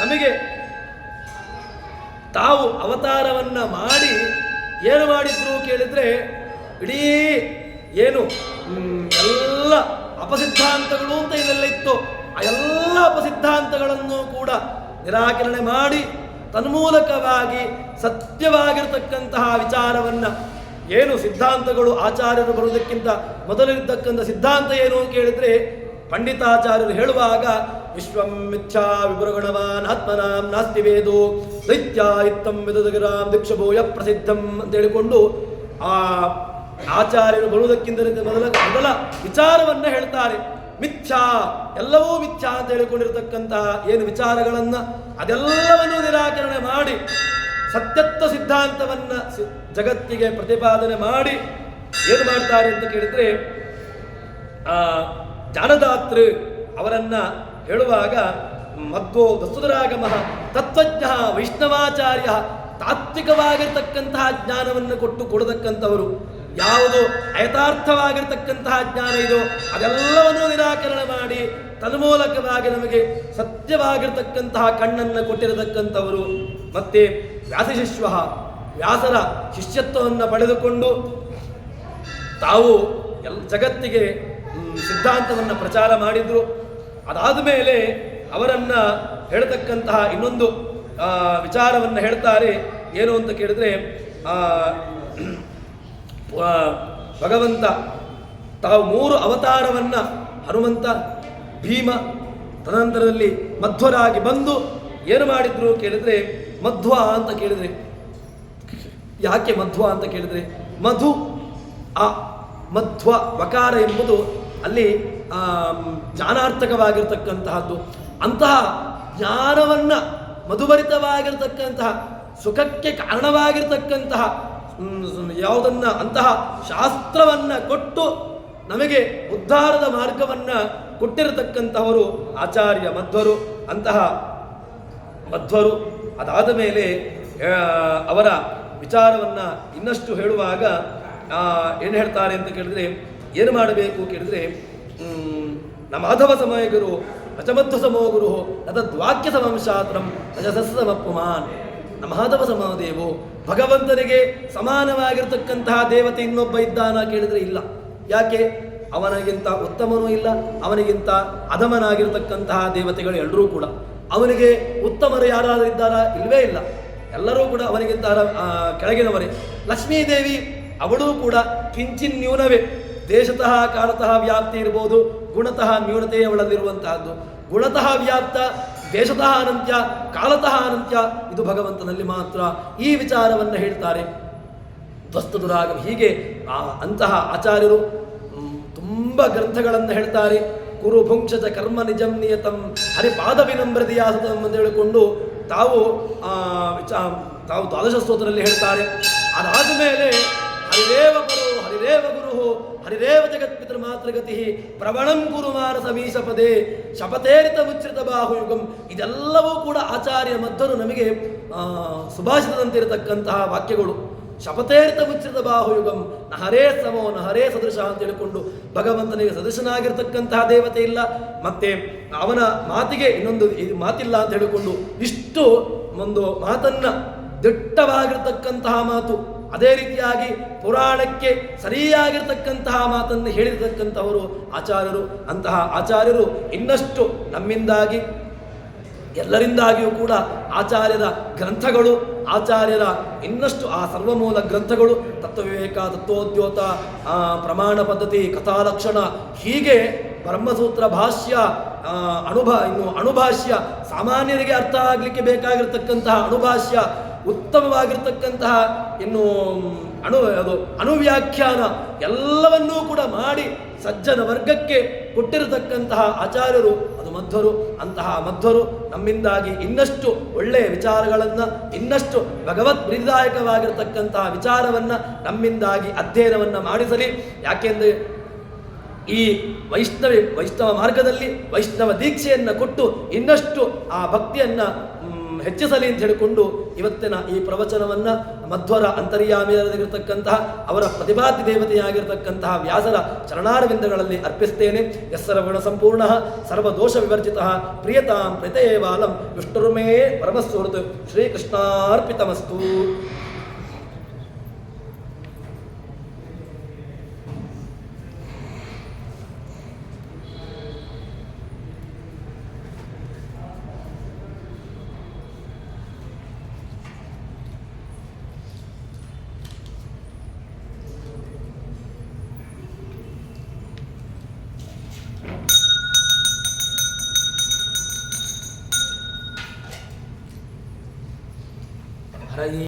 ನಮಗೆ ತಾವು ಅವತಾರವನ್ನ ಮಾಡಿ ಏನು ಮಾಡಿದ್ರು ಕೇಳಿದ್ರೆ ಇಡೀ ಏನು ಎಲ್ಲ ಅಪಸಿದ್ಧಾಂತಗಳು ಅಂತ ಇದೆಲ್ಲ ಇತ್ತು, ಆ ಎಲ್ಲ ಅಪಸಿದ್ಧಾಂತಗಳನ್ನು ಕೂಡ ನಿರಾಕರಣೆ ಮಾಡಿ ತನ್ಮೂಲಕವಾಗಿ ಸತ್ಯವಾಗಿರತಕ್ಕಂತಹ ವಿಚಾರವನ್ನ, ಏನು ಸಿದ್ಧಾಂತಗಳು ಆಚಾರ್ಯರು ಬರುವುದಕ್ಕಿಂತ ಮೊದಲಿರ್ತಕ್ಕಂಥ ಸಿದ್ಧಾಂತ ಏನು ಅಂತ ಕೇಳಿದ್ರೆ ಪಂಡಿತಾಚಾರ್ಯರು ಹೇಳುವಾಗ ವಿಶ್ವಂ ಮಿಥ್ಯಾ ವಿಪುರಗುಣವಾನ್ ಆತ್ಮನಾಂ ನಾಸ್ತಿ ವೇದೋ ದೈತ್ಯ ಇತ್ತಂ ವಿದುದಗಿರಾಂ ದಿಕ್ಷಭೂಯ ಪ್ರಸಿದ್ಧಂ ಅಂತ ಹೇಳಿಕೊಂಡು ಆ ಆಚಾರ್ಯರು ಬರುವುದಕ್ಕಿಂತ ಮೊದಲ ವಿಚಾರವನ್ನ ಹೇಳ್ತಾರೆ. ಮಿಥ್ಯಾ, ಎಲ್ಲವೂ ಮಿಥ್ಯಾ ಅಂತ ಹೇಳಿಕೊಂಡಿರತಕ್ಕಂತಹ ಏನು ವಿಚಾರಗಳನ್ನ ಅದೆಲ್ಲವನ್ನು ನಿರಾಕರಣೆ ಮಾಡಿ ಸತ್ಯತ್ವ ಸಿದ್ಧಾಂತವನ್ನ ಜಗತ್ತಿಗೆ ಪ್ರತಿಪಾದನೆ ಮಾಡಿ ಏನು ಮಾಡ್ತಾರೆ ಅಂತ ಕೇಳಿದ್ರೆ ಜ್ಞಾನದಾತೃ ಅವರನ್ನ ಹೇಳುವಾಗ ಮಧ್ವೋ ವಸ್ತುಧರಾಗಮ ತತ್ವಜ್ಞ ವೈಷ್ಣವಾಚಾರ್ಯ, ತಾತ್ವಿಕವಾಗಿರ್ತಕ್ಕಂತಹ ಜ್ಞಾನವನ್ನು ಕೊಡತಕ್ಕಂಥವರು. ಯಾವುದು ಅಯಥಾರ್ಥವಾಗಿರ್ತಕ್ಕಂತಹ ಜ್ಞಾನ ಇದೋ ಅದೆಲ್ಲವನ್ನೂ ನಿರಾಕರಣೆ ಮಾಡಿ ತನ್ಮೂಲಕವಾಗಿ ನಮಗೆ ಸತ್ಯವಾಗಿರ್ತಕ್ಕಂತಹ ಕಣ್ಣನ್ನು ಕೊಟ್ಟಿರತಕ್ಕಂಥವರು. ಮತ್ತೆ ವ್ಯಾಸಶಿಷ್ಯ, ವ್ಯಾಸರ ಶಿಷ್ಯತ್ವವನ್ನು ಪಡೆದುಕೊಂಡು ತಾವು ಜಗತ್ತಿಗೆ ಸಿದ್ಧಾಂತವನ್ನು ಪ್ರಚಾರ ಮಾಡಿದ್ರು. ಅದಾದ ಮೇಲೆ ಅವರನ್ನ ಹೇಳ್ತಕ್ಕಂತಹ ಇನ್ನೊಂದು ವಿಚಾರವನ್ನು ಹೇಳ್ತಾರೆ. ಏನು ಅಂತ ಕೇಳಿದ್ರೆ ಭಗವಂತ ತಾವು 3 ಅವತಾರವನ್ನ ಹನುಮಂತ, ಭೀಮ, ತದನಂತರದಲ್ಲಿ ಮಧ್ವರಾಗಿ ಬಂದು ಏನು ಮಾಡಿದ್ರು ಕೇಳಿದ್ರೆ ಮಧ್ವ ಅಂತ ಕೇಳಿದ್ರೆ ಯಾಕೆ ಮಧ್ವ ಅಂತ ಕೇಳಿದ್ರೆ ಮಧು, ಆ ಮಧ್ವ ವಕಾರ ಎಂಬುದು ಅಲ್ಲಿ ಜ್ಞಾನಾರ್ಥಕವಾಗಿರ್ತಕ್ಕಂತಹದ್ದು. ಅಂತಹ ಜ್ಞಾನವನ್ನ ಮಧುಭರಿತವಾಗಿರ್ತಕ್ಕಂತಹ ಸುಖಕ್ಕೆ ಕಾರಣವಾಗಿರ್ತಕ್ಕಂತಹ ಯಾವುದನ್ನ ಅಂತಹ ಶಾಸ್ತ್ರವನ್ನ ಕೊಟ್ಟು ನಮಗೆ ಉದ್ಧಾರದ ಮಾರ್ಗವನ್ನ ಕೊಟ್ಟಿರತಕ್ಕಂತಹವರು ಆಚಾರ್ಯ ಮಧ್ವರು. ಅಂತಹ ಮಧ್ವರು ಅದಾದ ಮೇಲೆ ಅವರ ವಿಚಾರವನ್ನು ಇನ್ನಷ್ಟು ಹೇಳುವಾಗ ಏನು ಹೇಳ್ತಾರೆ ಅಂತ ಕೇಳಿದ್ರೆ, ಏನು ಮಾಡಬೇಕು ಕೇಳಿದ್ರೆ, ನ ಮಾಧವ ಸಮಯ ಗುರು ಅಚಮಧ್ವ ಸಮೋ ಗುರು ನತದ್ವಾಕ್ಯ ಸಮಂಶಾತ್ರಂ ನಜಸಮಪ್ಪುಮಾನ್. ನ ಮಾಧವ ಸಮದೇವು, ಭಗವಂತನಿಗೆ ಸಮಾನವಾಗಿರ್ತಕ್ಕಂತಹ ದೇವತೆ ಇನ್ನೊಬ್ಬ ಇದ್ದಾನ ಕೇಳಿದ್ರೆ ಇಲ್ಲ. ಯಾಕೆ? ಅವನಿಗಿಂತ ಉತ್ತಮನೂ ಇಲ್ಲ, ಅವನಿಗಿಂತ ಅಧಮನಾಗಿರ್ತಕ್ಕಂತಹ ದೇವತೆಗಳು ಎಲ್ಲರೂ ಕೂಡ. ಅವನಿಗೆ ಉತ್ತಮರು ಯಾರಾದರೂ ಇದ್ದಾರಾ? ಇಲ್ಲವೇ ಇಲ್ಲ. ಎಲ್ಲರೂ ಕೂಡ ಅವನಿಗಿಂತ ಕೆಳಗಿನವರೇ. ಲಕ್ಷ್ಮೀದೇವಿ ಅವಳೂ ಕೂಡ ಕಿಂಚಿನ್ ನ್ಯೂನವೇ. ದೇಶತಃ ಕಾಲತಃ ವ್ಯಾಪ್ತಿ ಇರ್ಬೋದು, ಗುಣತಃ ನ್ಯೂನತೆ ಅವಳಲ್ಲಿರುವಂತಹದ್ದು. ಗುಣತಃ ವ್ಯಾಪ್ತ, ದೇಶತಃ ಅನಂತ್ಯ, ಕಾಲತಃ ಅನಂತ್ಯ, ಇದು ಭಗವಂತನಲ್ಲಿ ಮಾತ್ರ. ಈ ವಿಚಾರವನ್ನು ಹೇಳ್ತಾರೆ ಧ್ವಸ್ತದುರಾಗಮ. ಹೀಗೆ ಅಂತಹ ಆಚಾರ್ಯರು ತುಂಬ ಗ್ರಂಥಗಳನ್ನು ಹೇಳ್ತಾರೆ. ಕುರು ಭುಂಕ್ಷಜ ಕರ್ಮ ನಿಜಂ ನಿಯತಂ ಹರಿಪಾದ ವಿನಮ್ರದಿಯಾಸತಂ ಅಂತ ಹೇಳಿಕೊಂಡು ತಾವು ದ್ವಾದಶ ಸ್ತೋತ್ರದಲ್ಲಿ ಹೇಳ್ತಾರೆ. ಅದಾದ ಮೇಲೆ ಹರಿರೇವ ಪರೋ ಹರಿರೇವ ಗುರು ಹರಿರೇವ ಜಗತ್ಪಿತೃ ಮಾತೃಗತಿ ಪ್ರವಣಂ ಗುರುಮಾರ ಸಮೀಶ ಪದೇ ಶಪಥೇರಿತ ಮುಚ್ರಿತ ಬಾಹುಯುಗಂ. ಇದೆಲ್ಲವೂ ಕೂಡ ಆಚಾರ್ಯ ಮಧ್ವರು ನಮಗೆ ಸುಭಾಷಿತದಂತಿರತಕ್ಕಂತಹ ವಾಕ್ಯಗಳು. ಶಪಥೇರಿತ ಮುಚ್ರಿತ ಬಾಹುಯುಗಂ ನ ಹರೇ ಸಮೋ ನ ಹರೇ ಸದೃಶ ಅಂತ ಹೇಳಿಕೊಂಡು ಭಗವಂತನಿಗೆ ಸದೃಶನಾಗಿರ್ತಕ್ಕಂತಹ ದೇವತೆ ಇಲ್ಲ, ಮತ್ತೆ ಅವನ ಮಾತಿಗೆ ಇನ್ನೊಂದು ಮಾತಿಲ್ಲ ಅಂತ ಹೇಳಿಕೊಂಡು ಇಷ್ಟು ಒಂದು ಮಾತನ್ನ ದಿಟ್ಟವಾಗಿರ್ತಕ್ಕಂತಹ ಮಾತು, ಅದೇ ರೀತಿಯಾಗಿ ಪುರಾಣಕ್ಕೆ ಸರಿಯಾಗಿರ್ತಕ್ಕಂತಹ ಮಾತನ್ನು ಹೇಳಿರ್ತಕ್ಕಂಥವರು ಆಚಾರ್ಯರು. ಅಂತಹ ಆಚಾರ್ಯರು ಇನ್ನಷ್ಟು ನಮ್ಮಿಂದಾಗಿ ಎಲ್ಲರಿಂದಾಗಿಯೂ ಕೂಡ ಆಚಾರ್ಯರ ಗ್ರಂಥಗಳು, ಆಚಾರ್ಯರ ಇನ್ನಷ್ಟು ಆ ಸರ್ವಮೂಲ ಗ್ರಂಥಗಳು, ತತ್ವವಿವೇಕ, ತತ್ವೋದ್ಯೋತ, ಪ್ರಮಾಣ ಪದ್ಧತಿ, ಕಥಾಲಕ್ಷಣ, ಹೀಗೆ ಬ್ರಹ್ಮಸೂತ್ರ ಭಾಷ್ಯ, ಇನ್ನು ಅಣುಭಾಷ್ಯ, ಸಾಮಾನ್ಯರಿಗೆ ಅರ್ಥ ಆಗಲಿಕ್ಕೆ ಬೇಕಾಗಿರ್ತಕ್ಕಂತಹ ಅಣುಭಾಷ್ಯ, ಉತ್ತಮವಾಗಿರ್ತಕ್ಕಂತಹ ಇನ್ನು ಅಣುವ್ಯಾಖ್ಯಾನ ಎಲ್ಲವನ್ನೂ ಕೂಡ ಮಾಡಿ ಸಜ್ಜನ ವರ್ಗಕ್ಕೆ ಕೊಟ್ಟಿರತಕ್ಕಂತಹ ಆಚಾರ್ಯರು ಅದು ಮಧ್ವರು. ಅಂತಹ ಮಧ್ವರು ನಮ್ಮಿಂದಾಗಿ ಇನ್ನಷ್ಟು ಒಳ್ಳೆಯ ವಿಚಾರಗಳನ್ನು, ಇನ್ನಷ್ಟು ಭಗವತ್ ಪ್ರೀತಿದಾಯಕವಾಗಿರ್ತಕ್ಕಂತಹ ವಿಚಾರವನ್ನು ನಮ್ಮಿಂದಾಗಿ ಅಧ್ಯಯನವನ್ನು ಮಾಡಿಸಲಿ. ಯಾಕೆಂದರೆ ಈ ವೈಷ್ಣವ ಮಾರ್ಗದಲ್ಲಿ ವೈಷ್ಣವ ದೀಕ್ಷೆಯನ್ನು ಕೊಟ್ಟು ಇನ್ನಷ್ಟು ಆ ಭಕ್ತಿಯನ್ನು ಹೆಚ್ಚಿಸಲಿ ಅಂತ ಹೇಳಿಕೊಂಡು ಇವತ್ತಿನ ಈ ಪ್ರವಚನವನ್ನು ಮಧ್ವರ ಅಂತರ್ಯಾಮಿಯಾಗಿರ್ತಕ್ಕಂತಹ ಅವರ ಪ್ರತಿಪಾದ್ಯ ದೇವತೆಯಾಗಿರ್ತಕ್ಕಂತಹ ವ್ಯಾಸರ ಚರಣಾರವಿಂದಗಳಲ್ಲಿ ಅರ್ಪಿಸ್ತೇನೆ. ಯಸ್ಸರ ಗುಣ ಸಂಪೂರ್ಣ ಸರ್ವದೋಷ ವಿವರ್ಜಿತ ಪ್ರಿಯತಾಂ ಪ್ರೀತಯೇವಾಲಂ ವಿಷ್ಣುರ್ಮೇ ಪರಮಸ್ವೃತ್ ಶ್ರೀಕೃಷ್ಣಾರ್ಪಿತಮಸ್ತು. ಹರೈ